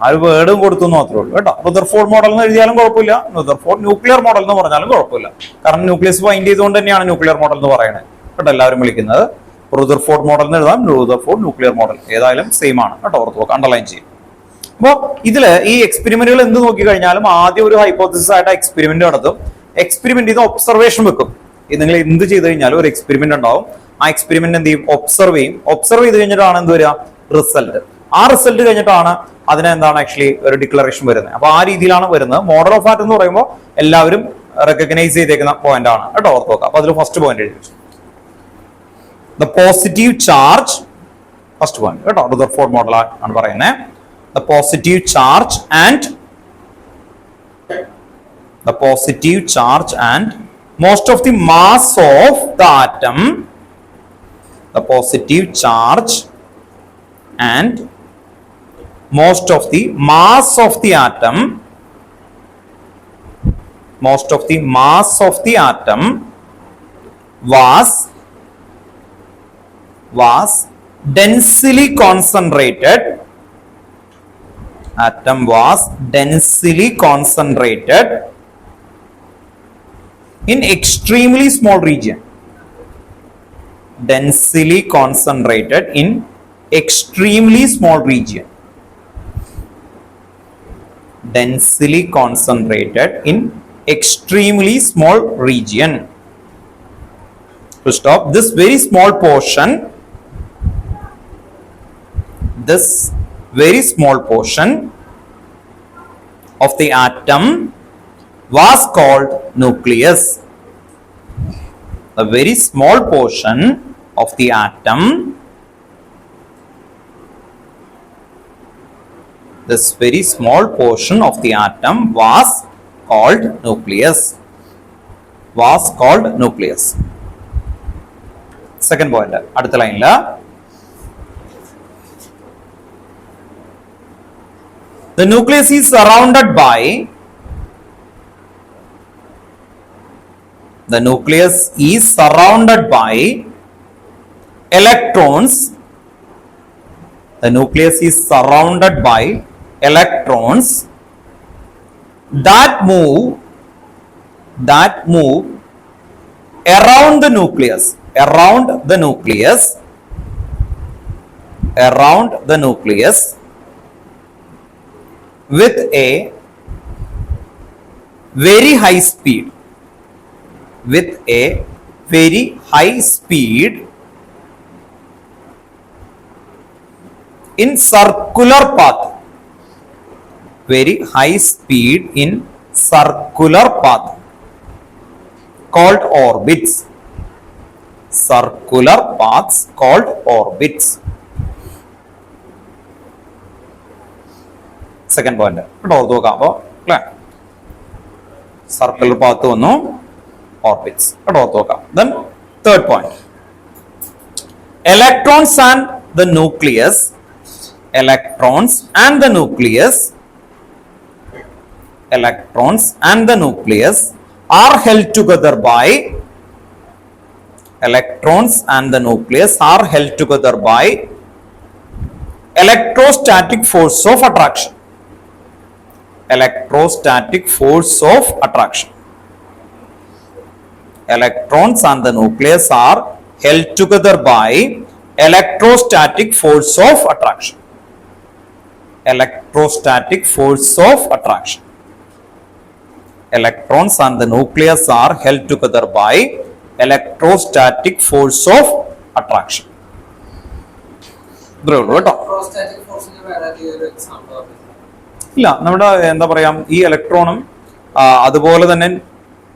അത് വേർഡും കൊടുത്തു മാത്രമേ ഉള്ളൂ കേട്ടോ. റുദർഫോർഡ് മോഡൽ എന്ന് എഴുതിയാലും കുഴപ്പമില്ല, റുദർഫോർഡ് ന്യൂക്ലിയർ മോഡൽ എന്ന് പറഞ്ഞാലും കുഴപ്പമില്ല. കാരണം ന്യൂക്ലിയസ് ഫൈൻഡ് ചെയ്തുകൊണ്ട് തന്നെയാണ് ന്യൂക്ലിയർ മോഡൽ എന്ന് പറയുന്നത് കേട്ടോ, എല്ലാവരും വിളിക്കുന്നത്. റുദർഫോർഡ് മോഡൽ എന്ന് എഴുതാം, റുദർഫോർഡ് ന്യൂക്ലിയർ മോഡൽ, ഏതായാലും സെയിം ആണ് കേട്ടോ, ഓർത്ത് നോക്കാം. അണ്ടർലൈൻ ചെയ്യും. അപ്പോ ഇതില് ഈ എക്സ്പെരിമെന്റുകൾ എന്ത് നോക്കി കഴിഞ്ഞാലും ആദ്യം ഒരു ഹൈപ്പോത്തസിസ് ആയിട്ട് എക്സ്പെരിമെന്റ് നടത്തും. എക്സ്പെരിമെന്റ് ചെയ്ത് ഒബ്സർവേഷൻ വെക്കും. നിങ്ങൾ എന്ത് ചെയ്ത് കഴിഞ്ഞാലും ഒരു എക്സ്പെരിമെന്റ് ഉണ്ടാവും. ആ എക്സ്പെരിമെന്റ് എന്ത് ചെയ്യും? ഒബ്സർവ് ചെയ്യും. ഒബ്സർവ് ചെയ്ത് കഴിഞ്ഞിട്ടാണ് എന്ത് വരിക? റിസൾട്ട്. ആ റിസൾട്ട് കഴിഞ്ഞിട്ടാണ് അതിന് എന്താണ് ആക്ച്വലി ഒരു ഡിക്ലറേഷൻ വരുന്നത്. അപ്പൊ ആ രീതിയിലാണ് വരുന്നത്. മോഡൽ ഓഫ് ആറ്റം എന്ന് പറയുമ്പോൾ എല്ലാവരും റെക്കഗ്നൈസ് ചെയ്തേക്കുന്ന പോയിന്റ് ആണ് കേട്ടോ, ഓർത്ത് നോക്കാം. അപ്പൊ അതിൽ ഫസ്റ്റ് പോയിന്റ് എഴുതി വെച്ചു. The positive charge, first point കേട്ടോ, റുദർഫോർഡ് മോഡൽ ആണ് പറയുന്നത്. The positive charge and most of the mass of the atom, the positive charge and most of the mass of the atom, was densely concentrated. Atom was densely concentrated in extremely small region. densely concentrated in extremely small region. Densely concentrated in extremely small region. To stop this very small portion, this very small portion of the atom was called nucleus. A very small portion of the atom, this very small portion of the atom was called nucleus. Was called nucleus. Second point, അടുത്ത ലൈനിൽ the nucleus is surrounded by electrons. The nucleus is surrounded by electrons that move around the nucleus. Around the nucleus with a very high speed. With a very high speed in circular path. Very high speed in circular path called orbits. Circular paths called orbits. Second point. Circular path വന്നു, orbits. Then third point. Electrons and the nucleus are held together by electrostatic force of attraction. Electrostatic force of attraction. Electrons and the nucleus are held together by electrostatic force of attraction. Electrostatic force of attraction. Electrons and the nucleus are held together by electrostatic force of attraction. Electrostatic force example. ഇല്ല, നമ്മുടെ എന്താ പറയാ, ഈ ഇലക്ട്രോണും അതുപോലെ തന്നെ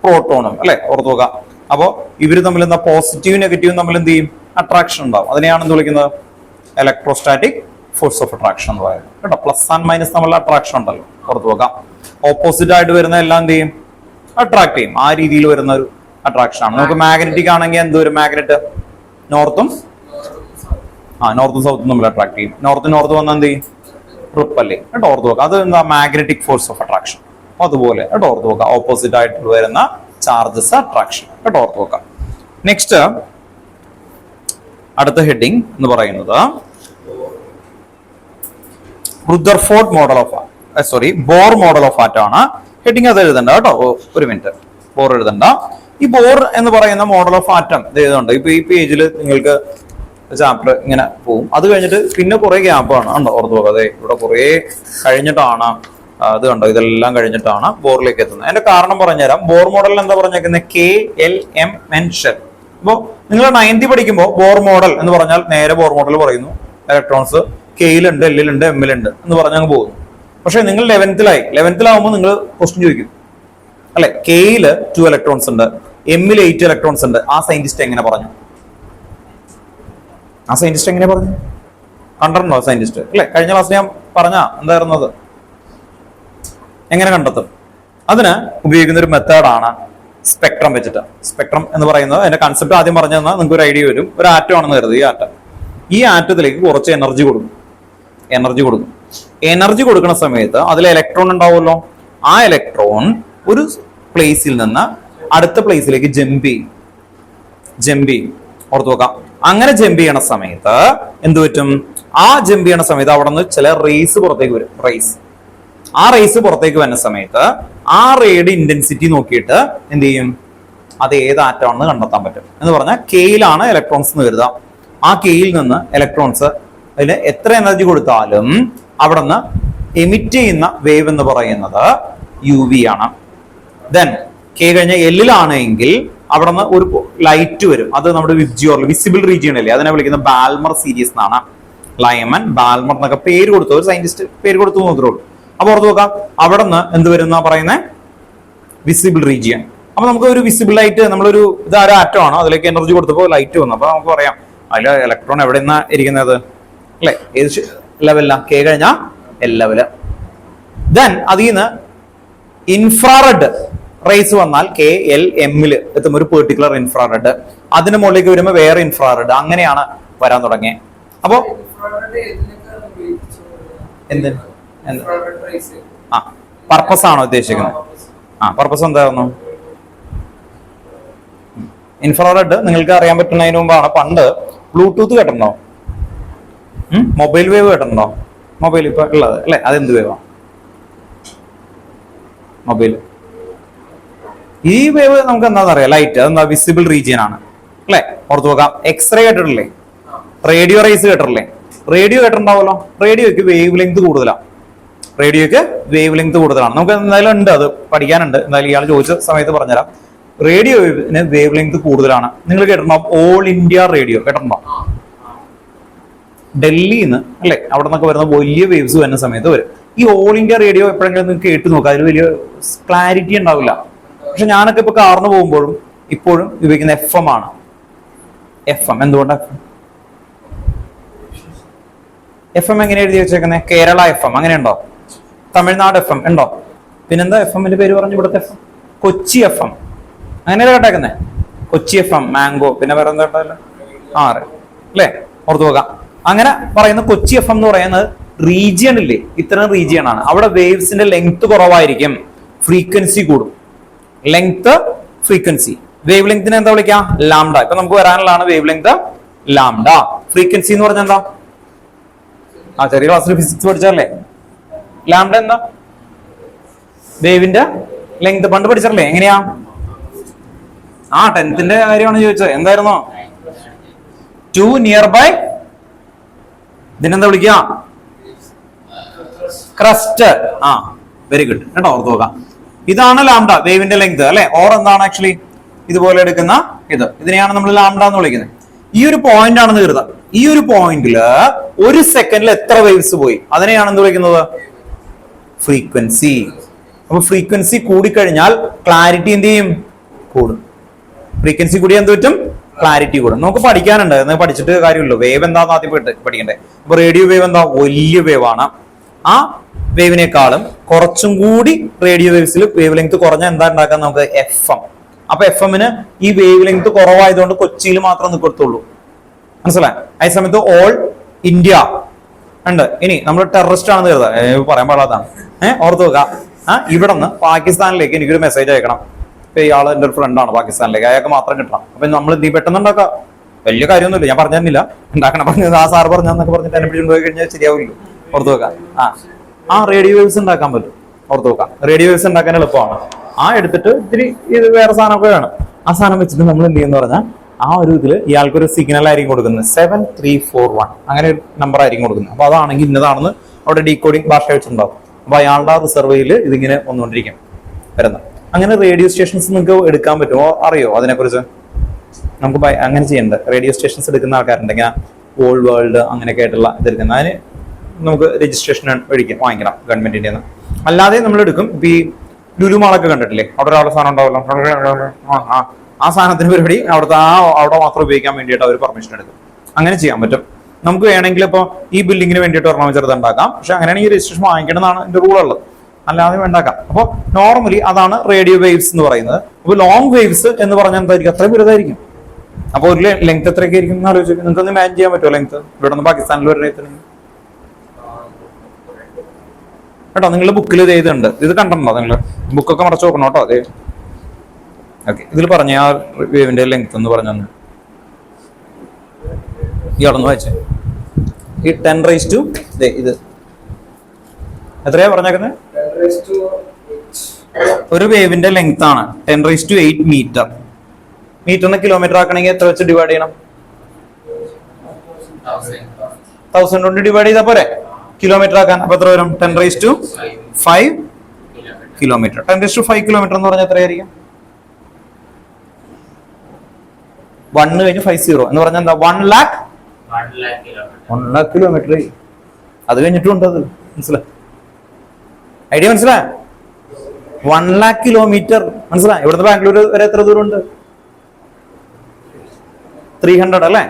പ്രോട്ടോണും അല്ലെ, ഓർത്തു നോക്കാം. അപ്പോൾ ഇവർ തമ്മിൽ എന്താ, പോസിറ്റീവ് നെഗറ്റീവും തമ്മിൽ എന്ത് ചെയ്യും, അട്രാക്ഷൻ ഉണ്ടാവും. അതിനെയാണ് എന്ത് വിളിക്കുന്നത്, ഇലക്ട്രോസ്റ്റാറ്റിക് ഫോഴ്സ് ഓഫ് അട്രാക്ഷൻ എന്ന് പറയുന്നത് കേട്ടോ. പ്ലസ് ആൻഡ് മൈനസ് തമ്മിലുള്ള അട്രാക്ഷൻ ഉണ്ടല്ലോ, ഓർത്തു നോക്കാം. ഓപ്പോസിറ്റ് ആയിട്ട് വരുന്ന എല്ലാം എന്ത് ചെയ്യും, അട്രാക്ട് ചെയ്യും. ആ രീതിയിൽ വരുന്ന ഒരു അട്രാക്ഷൻ ആണ്. നമുക്ക് മാഗ്നറ്റിക് ആണെങ്കിൽ എന്ത് വരും, മാഗ്നറ്റ് നോർത്തും സൗത്തും തമ്മിൽ അട്രാക്ട് ചെയ്യും. നോർത്ത് വന്നാൽ എന്ത് ചെയ്യും, റിപ്പല്ലേ കേട്ടോ, ഓർത്തു നോക്കാം. അത് എന്താ, മാഗ്നറ്റിക് ഫോഴ്സ് ഓഫ് അട്രാക്ഷൻ. അതുപോലെ കേട്ടോ, ഓർത്തു നോക്കാം. ഓപ്പോസിറ്റ് ആയിട്ട് വരുന്ന ചാർജസ് അട്രാക്ഷൻ കേട്ടോ, ഓർത്തു നോക്കാം. നെക്സ്റ്റ് അടുത്ത ഹെഡിങ് എന്ന് പറയുന്നത് Rutherford model of Bohr model of atom ആണ്. ഹെഡിങ് അത് എഴുതണ്ട കേട്ടോ, ഒരു മിനിറ്റ്, ബോർ എഴുതണ്ട. ഈ ബോർ എന്ന് പറയുന്ന മോഡൽ ഓഫ് ആറ്റം ഇത് എഴുതുന്നുണ്ട്. ഇപ്പൊ ഈ പേജിൽ നിങ്ങൾക്ക് ചാപ്റ്റർ ഇങ്ങനെ പോവും. അത് കഴിഞ്ഞിട്ട് പിന്നെ കുറെ ഗ്യാപ്പാണ് ഉണ്ടോ, ഓർത്തു നോക്കാം. അതെ, ഇവിടെ കുറെ കഴിഞ്ഞിട്ടാണ് അത് കണ്ടോ, ഇതെല്ലാം കഴിഞ്ഞിട്ടാണ് ബോറിലേക്ക് എത്തുന്നത്. അതിന്റെ കാരണം പറഞ്ഞുതരാം. ബോർ മോഡലിൽ എന്താ പറഞ്ഞേക്കുന്നത്, KLM മെൻഷൻ. അപ്പോൾ നിങ്ങൾ 9th പഠിക്കുമ്പോൾ ബോർ മോഡൽ എന്ന് പറഞ്ഞാൽ നേരെ ബോർ മോഡൽ പറയുന്നു. ഇലക്ട്രോൺസ് കെയിലുണ്ട്, എല്ലിലുണ്ട്, എമ്മിലുണ്ട് എന്ന് പറഞ്ഞങ്ങ് പോകുന്നു. പക്ഷെ നിങ്ങൾ 11th-ലാവുമ്പോൾ നിങ്ങൾ ക്വസ്റ്റ്യൻ ചോദിക്കും, അല്ലെ, കെയില് 2 ഇലക്ട്രോൺസ് ഉണ്ട്, എമ്മിൽ 8 ഇലക്ട്രോൺസ് ഉണ്ട്. ആ സയന്റിസ്റ്റ് എങ്ങനെ പറഞ്ഞു? കണ്ടിട്ടുണ്ടോ സയന്റിസ്റ്റ്? അല്ലെ, കഴിഞ്ഞ ക്ലാസ്സിൽ ഞാൻ പറഞ്ഞ എന്തായിരുന്നത്, എങ്ങനെ കണ്ടെത്തും? അതിന് ഉപയോഗിക്കുന്ന ഒരു മെത്തേഡാണ് സ്പെക്ട്രം വെച്ചിട്ട്. സ്പെക്ട്രം എന്ന് പറയുന്നത് അതിന്റെ കൺസെപ്റ്റ് ആദ്യം പറഞ്ഞു തന്നാൽ നിങ്ങൾക്ക് ഒരു ഐഡിയ വരും. ഒരു ആറ്റം ആണെന്ന് കരുതി. ഈ ആറ്റത്തിലേക്ക് കുറച്ച് എനർജി കൊടുക്കും. എനർജി കൊടുക്കുന്ന സമയത്ത് അതിൽ ഇലക്ട്രോൺ ഉണ്ടാവുമല്ലോ. ആ ഇലക്ട്രോൺ ഒരു പ്ലേസിൽ നിന്ന് അടുത്ത പ്ലേസിലേക്ക് ജമ്പ് ചെയ്യും. ഓർത്തു നോക്കാം. അങ്ങനെ ജമ്പ് ചെയ്യണ സമയത്ത് എന്ത് പറ്റും, ആ ജമ്പ് ചെയ്യണ സമയത്ത് അവിടെ നിന്ന് ചില റേസ് പുറത്തേക്ക് വരും. ആ റേസ് പുറത്തേക്ക് വരുന്ന സമയത്ത് ആ റേയുടെ ഇന്റൻസിറ്റി നോക്കിയിട്ട് എന്ത് ചെയ്യും, അത് ഏത് ആറ്റം ആണെന്ന് കണ്ടെത്താൻ പറ്റും. എന്ന് പറഞ്ഞാൽ കെയിലാണ് ഇലക്ട്രോൺസ് എന്ന് കരുതാം. ആ കെയിൽ നിന്ന് ഇലക്ട്രോൺസ് അതിന് എത്ര എനർജി കൊടുത്താലും അവിടെ നിന്ന് എമിറ്റ് ചെയ്യുന്ന വേവ് എന്ന് പറയുന്നത് UV ആണ്. ദെൻ കെ കഴിഞ്ഞ എല്ലിലാണെങ്കിൽ അവിടെ നിന്ന് ഒരു ലൈറ്റ് വരും. അത് നമ്മുടെ വിസിബിൾ റീജിയൺ അല്ലേ, അതിനെ വിളിക്കുന്ന ബാൽമർ സീരീസ് എന്നാണ്. ലൈമൻ ബാൽമർ എന്നൊക്കെ പേര് കൊടുത്തു, ഒരു സയന്റിസ്റ്റ് പേര് കൊടുത്തു മാത്രമേ ഉള്ളൂ. അപ്പൊ ഓർത്ത് നോക്കാം, അവിടെ നിന്ന് എന്ത് വരും എന്നാ പറയുന്നത്, വിസിബിൾ റീജിയൻ. അപ്പൊ നമുക്ക് ഒരു വിസിബിൾ ലൈറ്റ്, നമ്മളൊരു ഇത് ഒരു ആറ്റം ആണ്, അതിലേക്ക് എനർജി കൊടുത്തപ്പോൾ ലൈറ്റ് വന്നു. അപ്പൊ നമുക്ക് പറയാം അതിൽ ഇലക്ട്രോൺ എവിടെ നിന്നാ ഇരിക്കുന്നത് അല്ലെ, ഏത് ലെവലിലാ, കെ കഴിഞ്ഞാൽ എൽ ലെവല്. ദെൻ അതിൽ നിന്ന് ഇൻഫ്രാറെഡ് റേസ് വന്നാൽ കെ എൽ എമ്മില് എത്തുമ്പോൾ ഒരു പെർട്ടിക്കുലർ ഇൻഫ്രാറെഡ്, അതിന് മുകളിലേക്ക് വരുമ്പോൾ വേറെ ഇൻഫ്രാറെഡ്, അങ്ങനെയാണ് വരാൻ തുടങ്ങിയത്. അപ്പോ എന്ത് ആ പർപ്പസ് ആണോ ഉദ്ദേശിക്കുന്നത്? പർപ്പസ് എന്തായിരുന്നു? ഇൻഫ്രാറെഡ് നിങ്ങൾക്ക് അറിയാൻ പറ്റുന്നതിന് മുമ്പാണ്, പണ്ട് ബ്ലൂടൂത്ത് കേട്ടിട്ടുണ്ടോ? മൊബൈൽ വേവ് കേട്ടിട്ടുണ്ടോ? മൊബൈൽ ഇപ്പൊ ഉള്ളത് അല്ലെ, അതെന്ത് വേവാ? മൊബൈൽ. ഈ വേവ് നമുക്ക് എന്താണെന്ന് അറിയാം, ലൈറ്റ്. അതെന്താ, വിസിബിൾ റീജിയൻ ആണ് അല്ലെ. ഓർത്ത് നോക്കാം. എക്സ്റേ കേട്ടിട്ടില്ലേ? റേഡിയോ റേസ് കേട്ടിട്ടില്ലേ? റേഡിയോ കേട്ടിട്ടുണ്ടാവല്ലോ. റേഡിയോക്ക് വേവ് ലെങ്ത് കൂടുതലാണ്. നമുക്ക് എന്തായാലും ഉണ്ട്, അത് പഠിക്കാനുണ്ട്. എന്തായാലും ഇയാൾ ചോദിച്ച സമയത്ത് പറഞ്ഞുതരാം. റേഡിയോന് വേവ് ലെങ്ത് കൂടുതലാണ്. നിങ്ങൾ കേട്ടിട്ടുണ്ടോ ഓൾ ഇന്ത്യ റേഡിയോ? കേട്ടിട്ടുണ്ടോ? ഡൽഹിന്ന് അല്ലെ, അവിടെ നിന്നൊക്കെ വരുന്ന വലിയ വേവ്സ് വരുന്ന സമയത്ത് വരും. ഈ ഓൾ ഇന്ത്യ റേഡിയോ എപ്പോഴെങ്കിലും നിങ്ങൾക്ക് കേട്ട് നോക്കാം, അതിൽ വലിയ ക്ലാരിറ്റി ഉണ്ടാവില്ല. പക്ഷെ ഞാനൊക്കെ ഇപ്പൊ കാറിന് പോകുമ്പോഴും ഇപ്പോഴും ഉപയോഗിക്കുന്ന FM ആണ്. FM എന്തുകൊണ്ടാണ്? FM എങ്ങനെ എഴുതി വെച്ചേക്കുന്നത്? കേരള FM അങ്ങനെയുണ്ടോ? തമിഴ്നാട് FM ഉണ്ടോ? പിന്നെന്താ FMന്റെ പേര് പറഞ്ഞു ഇവിടുത്തെ? കൊച്ചി FM അങ്ങനെയല്ല കേട്ടേക്കുന്നേ. കൊച്ചി FM, മാംഗോ, പിന്നെ വേറെ എന്താ അല്ലേ, ഓർത്തു നോക്കാം. അങ്ങനെ പറയുന്ന കൊച്ചി FM എന്ന് പറയുന്നത് റീജിയൻ ഇല്ലേ, ഇത്തരം റീജിയൻ ആണ്. അവിടെ വേവ്സിന്റെ ലെങ്ത് കുറവായിരിക്കും, ഫ്രീക്വൻസി കൂടും. Length, frequency. വേവ് ലെങ്തിനെ എന്താ വിളിക്കാം? ലാംഡ. ഇപ്പൊ നമുക്ക് വരാനുള്ളതാണ് വേവ് ലെങ്ത് ലാംഡ. ഫ്രീക്വൻസി എന്ന് പറഞ്ഞാൽ എന്താ? ചെറിയ ക്ലാസ്സിൽ ഫിസിക്സ് പഠിച്ചല്ലേ. ലാംഡ എന്താ? വേവിന്റെ ലെങ്ത് പണ്ട് പഠിച്ചല്ലേ. എങ്ങനെയാ? 10th കാര്യമാണ് ചോദിച്ചത്. എന്തായിരുന്നു? 2 നിയർ ബൈ, ഇതിനെന്താ വിളിക്കുക? ക്രസ്റ്റ്. വെരി ഗുഡ് കേട്ടോ, ഓർത്ത് നോക്കാം. ഇതാണ് ലാംഡ, വേവിന്റെ ലെങ്ത് അല്ലെ. ഓർ എന്താണ് ആക്ച്വലി ഇതുപോലെ എടുക്കുന്ന ഇതിനെയാണ് നമ്മൾ ലാംഡ എന്ന് വിളിക്കുന്നത്. ഈ ഒരു പോയിന്റ് ആണെന്ന് കരുതാം. ഈ ഒരു പോയിന്റില് ഒരു സെക്കൻഡിൽ എത്ര വേവ്സ് പോയി, അതിനെയാണ് എന്ത് വിളിക്കുന്നത്? ഫ്രീക്വൻസി. അപ്പൊ ഫ്രീക്വൻസി കൂടിക്കഴിഞ്ഞാൽ ക്ലാരിറ്റി എന്ത് ചെയ്യും? കൂടും. ഫ്രീക്വൻസി കൂടി എന്ത് പറ്റും? ക്ലാരിറ്റി കൂടും. നമുക്ക് പഠിക്കാനുണ്ട്, എന്ന് പഠിച്ചിട്ട് കാര്യമില്ലല്ലോ. വേവ് എന്താന്ന് ആദ്യം പഠിക്കണ്ടേ. അപ്പൊ റേഡിയോ വേവ് എന്താ? വലിയ വേവ് ആണ്. ആ വേവിനേക്കാളും കുറച്ചും കൂടി റേഡിയോ വേവ്സിൽ വേവ് ലെങ്ത് കുറഞ്ഞ എന്താ ഉണ്ടാക്കാൻ നമുക്ക്? FM. അപ്പൊ FMന് ഈ വേവ് ലെങ്ത് കുറവായതുകൊണ്ട് കൊച്ചിയിൽ മാത്രം നിൽക്കത്തുള്ളൂ. മനസ്സിലായി? അതേ സമയത്ത് ഓൾ ഇന്ത്യ ഉണ്ട്. ഇനി നമ്മൾ ടെററിസ്റ്റ് ആണെന്ന് കരുതാം, പറയാൻ പാടാതാണ്. ഓർത്ത് നോക്കാം. ഇവിടെ നിന്ന് പാകിസ്ഥാനിലേക്ക് എനിക്കൊരു മെസ്സേജ് അയക്കണം. ഇപ്പൊ ഇയാൾ എന്റെ ഒരു ഫ്രണ്ടാണ് പാകിസ്ഥാനിലേക്ക്, അയാൾക്ക് മാത്രം കിട്ടണം. അപ്പൊ നമ്മൾ എന്ത് പെട്ടെന്ന് ഉണ്ടാക്കാം? വലിയ കാര്യമൊന്നുമില്ല, ഞാൻ പറഞ്ഞില്ല ഉണ്ടാക്കണം. പറഞ്ഞത് ആ സാർ പറഞ്ഞെന്നൊക്കെ പറഞ്ഞിട്ട് എന്നെ പിടിച്ചുകൊണ്ട് പോയി കഴിഞ്ഞാൽ ശരിയാവില്ല. ഓർത്ത് നോക്കാം. റേഡിയോ വേവ്സ് ഉണ്ടാക്കാൻ പറ്റും. ഓർത്ത് നോക്കാം. റേഡിയോ വേവ്സ് ഉണ്ടാക്കാൻ എളുപ്പമാണ്. എടുത്തിട്ട് ഇത്തിരി ഇത് വേറെ സാധനമൊക്കെ വേണം. ആ സാധനം വെച്ചിട്ട് നമ്മൾ എന്ത് ചെയ്യുന്ന പറഞ്ഞാൽ ആ ഒരു ഇതില് ഇയാൾക്കൊരു സിഗ്നൽ ആയിരിക്കും കൊടുക്കുന്നത്. 7341 അങ്ങനെ ഒരു നമ്പർ ആയിരിക്കും കൊടുക്കുന്നത്. അപ്പൊ അതാണെങ്കിൽ ഇന്നതാണെന്ന് അവിടെ ഡീകോഡിംഗ് ഭാഷ വെച്ചിട്ടുണ്ടാവും. അപ്പൊ അയാളുടെ റിസർവേയിൽ ഇതിങ്ങനെ വന്നുകൊണ്ടിരിക്കും വരുന്നത്. അങ്ങനെ റേഡിയോ സ്റ്റേഷൻസ് നിങ്ങൾക്ക് എടുക്കാൻ പറ്റുമോ? അറിയോ അതിനെക്കുറിച്ച്? നമുക്ക് അങ്ങനെ ചെയ്യേണ്ടത്. റേഡിയോ സ്റ്റേഷൻസ് എടുക്കുന്ന ആൾക്കാരുണ്ട്, ഇങ്ങനെ ഓൾ വേൾഡ് അങ്ങനെയൊക്കെ ആയിട്ടുള്ള ഇതെടുക്കുന്ന, അതിന് നമുക്ക് രജിസ്ട്രേഷൻ വാങ്ങിക്കണം ഗവൺമെന്റിന്റെ. അല്ലാതെ നമ്മൾ എടുക്കും. ഇപ്പൊ ഈ ലുലു മാളൊക്കെ കണ്ടിട്ടില്ലേ, അവിടെ ഒരാളുടെ സാധനം ഉണ്ടാവല്ലോ, ആ സാധനത്തിന് പരിപാടി അവിടെ മാത്രം ഉപയോഗിക്കാൻ വേണ്ടിയിട്ട് അവർ പെർമിഷൻ എടുക്കും. അങ്ങനെ ചെയ്യാൻ പറ്റും. നമുക്ക് വേണമെങ്കിൽ ഇപ്പൊ ഈ ബിൽഡിങ്ങിന് വേണ്ടിയിട്ട് ഒരെണ്ണം ചെറുത് ഉണ്ടാക്കാം. പക്ഷെ അങ്ങനെയാണെങ്കിൽ രജിസ്ട്രേഷൻ വാങ്ങിക്കണം എന്നാണ് എന്റെ റൂൾ ഉള്ളത്. അല്ലാതെ ഉണ്ടാക്കാം. അപ്പോൾ നോർമലി അതാണ് റേഡിയോ വേവ്സ് എന്ന് പറയുന്നത്. അപ്പൊ ലോങ് വേവ്സ് എന്ന് പറഞ്ഞാൽ എന്തായിരിക്കും? അത്രയും വലുതായിരിക്കും. അപ്പൊ ഒരു ലെങ്ത് എത്രയൊക്കെ ആയിരിക്കും എന്ന് ആലോചിച്ചു. നിങ്ങൾക്ക് ഒന്ന് ഇമാജിൻ ചെയ്യാൻ പറ്റുമോ ലെങ്ത്? ഇവിടെ നിന്ന് പാകിസ്ഥാനിൽ വരുന്ന കേട്ടോ. നിങ്ങളുടെ ബുക്കിൽ ഇത് എഴുതുന്നുണ്ട്. ഇത് കണ്ടിട്ടുണ്ടോ നിങ്ങൾ? ബുക്കൊക്കെ മറച്ചു നോക്കണം കേട്ടോ. അതെ, ഓക്കെ. ഇതിൽ പറഞ്ഞ ആ വേവിന്റെ ലെങ്ത് എന്ന് പറഞ്ഞു ഇയാളൊന്ന് വായിച്ചേ. ഈ 10⁻⁸ ഇത് എത്രയാ പറഞ്ഞേക്കുന്നത്? ഒരു വേവിന്റെ ലെങ്ത് ആണ് 10⁻⁸ മീറ്റർ. മീറ്ററിന് കിലോമീറ്റർ ആക്കണമെങ്കിൽ എത്ര വെച്ച് ഡിവൈഡ് ചെയ്യണം? 1000 കൊണ്ട് ഡിവൈഡ് ചെയ്താൽ പോരെ കിലോമീറ്റർ ആക്കാൻ. അപ്പൊ എത്ര വരും? 10⁵5 കിലോമീറ്റർ. 10⁵5 കിലോമീറ്റർ എന്ന് പറഞ്ഞാൽ എത്രയായിരിക്കും? 1 കഴിഞ്ഞ് 50 എന്ന് പറഞ്ഞാൽ എന്താ? 1 lakh കിലോമീറ്റർ. അത് കഴിഞ്ഞിട്ടുണ്ട്. അത് മനസ്സിലായി? ഐഡിയ മനസ്സിലായ? 1 lakh കിലോമീറ്റർ. മനസ്സിലായി? ഇവിടുന്ന് ബാംഗ്ലൂർ വരെ എത്ര ദൂരം ഉണ്ട്? 300 അല്ലേ?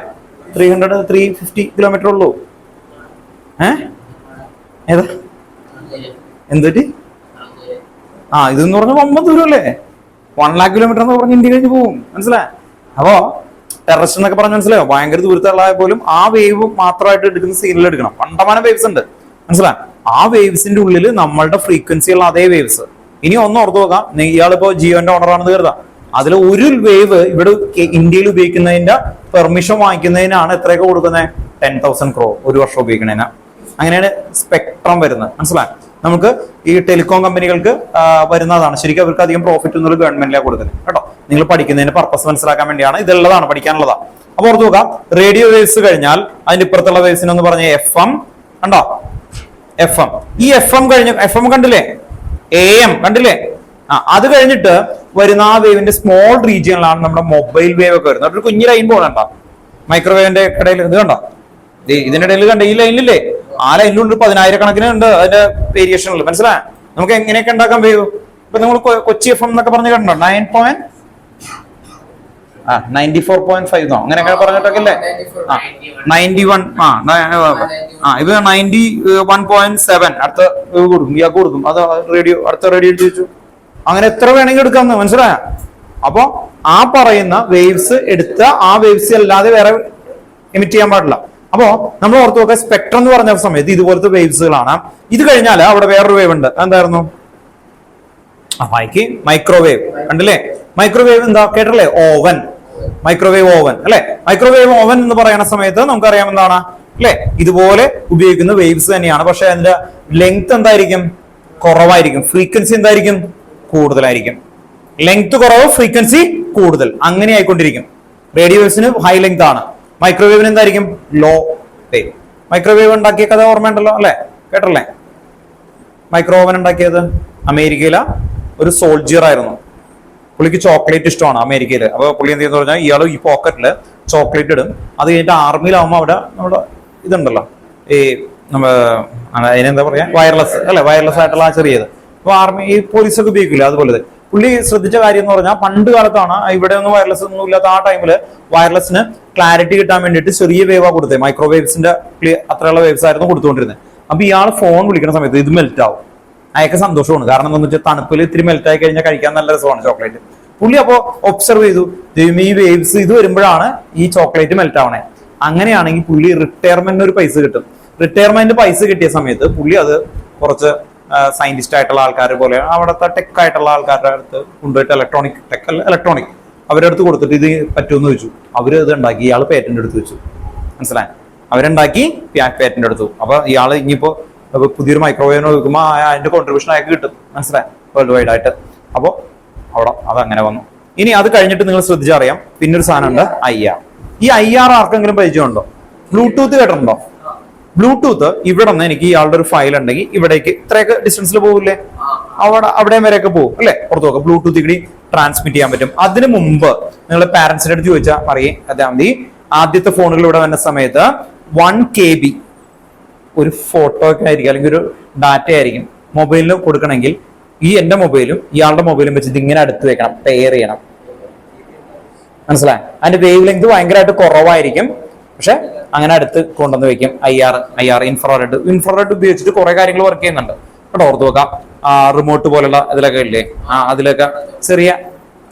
350 കിലോമീറ്റർ ഉള്ളൂ. ഏതാ എന്തുപറ്റി? ഇതെന്ന് പറഞ്ഞ 9 ദൂരം അല്ലേ? 1 lakh കിലോമീറ്റർ എന്ന് പറഞ്ഞ് ഇന്ത്യ കഴിഞ്ഞ് പോകും. മനസ്സിലായി? അപ്പോ ടെററിസ്റ്റ് എന്നൊക്കെ പറഞ്ഞ് മനസ്സിലായോ? ഭയങ്കര ദൂരത്തുള്ള പോലും ആ വേവ് മാത്രമായിട്ട് എടുക്കുന്ന സീനിൽ എടുക്കണം. കണ്ടമാനം വേവ്സ് ഉണ്ട്. മനസ്സിലായി? ആ വേവ്സിന്റെ ഉള്ളിൽ നമ്മളുടെ ഫ്രീക്വൻസി ഉള്ള അതേ വേവ്സ്. ഇനി ഒന്ന് ഓർത്ത് നോക്കാം. ഇയാളിപ്പോ ജിയോന്റെ ഓണറാണെന്ന് കരുതാം. അതിൽ ഒരു വേവ് ഇവിടെ ഇന്ത്യയിൽ ഉപയോഗിക്കുന്നതിന്റെ പെർമിഷൻ വാങ്ങിക്കുന്നതിനാണ് എത്രയൊക്കെ കൊടുക്കുന്നത്? 10,000 crore ഒരു വർഷം ഉപയോഗിക്കുന്നതിന്. അങ്ങനെയാണ് സ്പെക്ട്രം വരുന്നത്. മനസ്സിലായി? നമുക്ക് ഈ ടെലികോം കമ്പനികൾക്ക് വരുന്നതാണ്. ശരിക്കും അവർക്ക് അധികം പ്രോഫിറ്റ് ഒന്നും ഗവൺമെന്റിലാണ് കൊടുക്കുന്നത് കേട്ടോ. നിങ്ങൾ പഠിക്കുന്നതിന്റെ പർപ്പസ് മനസ്സിലാക്കാൻ വേണ്ടിയാണ്. ഇതുള്ളതാണ്, പഠിക്കാനുള്ളതാണ്. അപ്പൊ ഓർത്ത് നോക്കാം, റേഡിയോ വേവ്സ് കഴിഞ്ഞാൽ അതിന്റെ ഇപ്പുറത്തുള്ള വേവ്സിന് എന്ന് പറഞ്ഞ FM കണ്ടോ? FM. ഈ FM കഴിഞ്ഞ് FM കണ്ടില്ലേ? AM കണ്ടില്ലേ? അത് കഴിഞ്ഞിട്ട് വരുന്ന ആ വേവിന്റെ സ്മോൾ റീജിയനിലാണ് നമ്മുടെ മൊബൈൽ വേവ് ഒക്കെ വരുന്നത്. ഒരു കുഞ്ഞു ലൈൻ പോകണ്ട മൈക്രോവേവിന്റെ ഇടയിൽ. ഇത് കണ്ടോ? ഇതിന്റെ ഇടയിൽ കണ്ട ഈ ലൈനിലില്ലേ? ആ ലൈനിലുണ്ട് 10,000 കണക്കിന് ഉണ്ട് അതിന്റെ വേരിയേഷനുകൾ. മനസ്സിലായി? നമുക്ക് എങ്ങനെയൊക്കെ ഉണ്ടാക്കാൻ വേവ്. ഇപ്പൊ നമ്മൾ കൊച്ചി FM എന്നൊക്കെ പറഞ്ഞ് കണ്ടോ? 94.5 അങ്ങനെയൊക്കെ പറഞ്ഞിട്ടൊക്കെ അല്ലേ? 91 ഇത് 91.7 അടുത്ത കൊടുക്കും, ഇയാൾക്ക് കൊടുക്കും. അത് റേഡിയോ അടുത്ത റേഡിയോ ചോദിച്ചു. അങ്ങനെ എത്ര വേണമെങ്കിൽ എടുക്കാമെന്ന്. മനസ്സിലായ? അപ്പൊ ആ പറയുന്ന വേവ്സ് എടുത്ത ആ വേവ്സ് അല്ലാതെ വേറെ എമിറ്റ് ചെയ്യാൻ പാടില്ല. അപ്പോ നമ്മൾ ഓർത്ത് നോക്കുക, സ്പെക്ട്രം എന്ന് പറഞ്ഞ സമയത്ത് ഇതുപോലത്തെ വേവ്സുകളാണ്. ഇത് കഴിഞ്ഞാൽ അവിടെ വേറൊരു വേവ് ഉണ്ട്. എന്തായിരുന്നു? മൈക്രോവേവ്. കണ്ടില്ലേ? മൈക്രോവേവ് എന്താ കേട്ടല്ലേ? ഓവൻ. മൈക്രോവേവ് ഓവൻ അല്ലെ? മൈക്രോവേവ് ഓവൻ എന്ന് പറയുന്ന സമയത്ത് നമുക്കറിയാം എന്താണ് അല്ലെ? ഇതുപോലെ ഉപയോഗിക്കുന്ന വേവ്സ് തന്നെയാണ്. പക്ഷെ അതിന്റെ ലെങ്ത് എന്തായിരിക്കും? കുറവായിരിക്കും. ഫ്രീക്വൻസി എന്തായിരിക്കും? കൂടുതലായിരിക്കും. ലെങ്ത് കുറവ്, ഫ്രീക്വൻസി കൂടുതൽ. അങ്ങനെ ആയിക്കൊണ്ടിരിക്കും. റേഡിയോ വേവ്സിന് ഹൈ ലെങ്ത് ആണ്. മൈക്രോവേവിന് എന്തായിരിക്കും? Law wave. മൈക്രോവേവ് ഉണ്ടാക്കിയ കഥ ഓർമ്മയുണ്ടല്ലോ അല്ലെ? കേട്ടല്ലേ? മൈക്രോ ഓവൻ ഉണ്ടാക്കിയത് അമേരിക്കയിലെ ഒരു സോൾജിയർ ആയിരുന്നു. പുള്ളിക്ക് ചോക്ലേറ്റ് ഇഷ്ടമാണ് അമേരിക്കയില്. അപ്പൊ പുള്ളി എന്ത് ചെയ്യുന്ന പറഞ്ഞാൽ ഇയാൾ ഈ പോക്കറ്റില് ചോക്ലേറ്റ് ഇടും. അത് കഴിഞ്ഞിട്ട് ആർമിയിലാവുമ്പോൾ അവിടെ നമ്മുടെ ഇതുണ്ടല്ലോ, ഈ അതിനെന്താ പറയാ, വയർലെസ് അല്ലെ? വയർലെസ് ആയിട്ടുള്ള ആ ചെറിയത്. അപ്പൊ ആർമി ഈ പോലീസൊക്കെ ഉപയോഗിക്കില്ല. അതുപോലെ പുള്ളി ശ്രദ്ധിച്ച കാര്യം എന്ന് പറഞ്ഞാൽ, പണ്ട് കാലത്താണ് ഇവിടെ ഒന്നും വയർലെസ് ഒന്നും ഇല്ലാത്ത ആ ടൈമില് വയർലെസ്സിന് ക്ലാരിറ്റി കിട്ടാൻ വേണ്ടിയിട്ട് ചെറിയ വേവാ കൊടുത്തത്. മൈക്രോവേവ്സിന്റെ അത്രയുള്ള വേവ്സ് ആയിരുന്നു കൊടുത്തുകൊണ്ടിരുന്നത്. അപ്പൊ ഇയാൾ ഫോൺ വിളിക്കുന്ന സമയത്ത് ഇത് മെൽറ്റ് ആവും. അയാൾക്ക് സന്തോഷമാണ്. കാരണം എന്താണെന്ന് വെച്ചാൽ തണുപ്പിൽ ഇത്തിരി മെൽറ്റ് ആയി കഴിഞ്ഞാൽ കഴിക്കാൻ നല്ല രസമാണ് ചോക്ലേറ്റ്. പുള്ളി അപ്പോ ഒബ്സർവ് ചെയ്തു, ഈ വേവ്സ് ഇത് വരുമ്പോഴാണ് ഈ ചോക്ലേറ്റ് മെൽറ്റ് ആവണേ. അങ്ങനെയാണെങ്കിൽ പുള്ളി റിട്ടയർമെന്റിന് ഒരു പൈസ കിട്ടും. റിട്ടയർമെന്റ് പൈസ കിട്ടിയ സമയത്ത് പുള്ളി അത് കുറച്ച് സയന്റിസ്റ്റ് ആയിട്ടുള്ള ആൾക്കാർ പോലെ അവിടുത്തെ ടെക് ആയിട്ടുള്ള ആൾക്കാരുടെ അടുത്ത് കൊണ്ടുപോയിട്ട് ഇലക്ട്രോണിക് അവരുടെ അടുത്ത് കൊടുത്തിട്ട് ഇത് പറ്റുമെന്ന് ചോദിച്ചു. അവര് ഇത് ഉണ്ടാക്കി. ഇയാൾ പേറ്റന്റ് എടുത്ത് വെച്ചു. മനസ്സിലായി? അവരുണ്ടാക്കി പേറ്റന്റ് എടുത്തു. അപ്പൊ ഇയാൾ ഇനിയിപ്പോ പുതിയൊരു മൈക്രോവേവിന് നോക്കുമ്പോൾ അതിന്റെ കോൺട്രിബ്യൂഷൻ അയാൾക്ക് കിട്ടും. മനസ്സിലായി? വേൾഡ് വൈഡ് ആയിട്ട്. അപ്പോ അവിടെ അതങ്ങനെ വന്നു. ഇനി അത് കഴിഞ്ഞിട്ട് നിങ്ങൾ ശ്രദ്ധിച്ചറിയാം, പിന്നൊരു സാധനം ഉണ്ട്, IR. ഈ IR ആർക്കെങ്കിലും പരിചയമുണ്ടോ? ബ്ലൂടൂത്ത് കേട്ടിട്ടുണ്ടോ? ബ്ലൂടൂത്ത് ഇവിടെ നിന്ന് എനിക്ക് ഇയാളുടെ ഒരു ഫയൽ ഉണ്ടെങ്കിൽ ഇവിടേക്ക് ഇത്രയൊക്കെ ഡിസ്റ്റൻസിൽ പോകില്ലേ? അവിടെയും വരെയൊക്കെ പോകും അല്ലെ? പുറത്തു നോക്കാം. ബ്ലൂടൂത്ത് കൂടി ട്രാൻസ്മിറ്റ് ചെയ്യാൻ പറ്റും. അതിന് മുമ്പ് നിങ്ങളുടെ പാരന്റ്സിന്റെ അടുത്ത് ചോദിച്ചാൽ പറയും, അതായത് ആദ്യത്തെ ഫോണുകൾ ഇവിടെ വന്ന സമയത്ത് 1 KB ഒരു ഫോട്ടോ ഒക്കെ ആയിരിക്കും, അല്ലെങ്കിൽ ഒരു ഡാറ്റ ആയിരിക്കും. മൊബൈലിൽ കൊടുക്കണമെങ്കിൽ ഈ എന്റെ മൊബൈലും ഇയാളുടെ മൊബൈലും വെച്ചിട്ട് ഇങ്ങനെ അടുത്ത് വെക്കണം, പെയർ ചെയ്യണം. മനസ്സിലായി? അതിന്റെ വേവ് ലെങ്ത് ഭയങ്കരമായിട്ട് കുറവായിരിക്കും. പക്ഷെ അങ്ങനെ അടുത്ത് കൊണ്ടുവന്ന് വെക്കും. IR ഇൻഫ്രാറെഡ് ഉപയോഗിച്ചിട്ട് കുറെ കാര്യങ്ങൾ വർക്ക് ചെയ്യുന്നുണ്ട് കേട്ടോ. ഓർത്ത് വെക്കാം. റിമോട്ട് പോലുള്ള ഇതിലൊക്കെ ഇല്ലേ? അതിലൊക്കെ ചെറിയ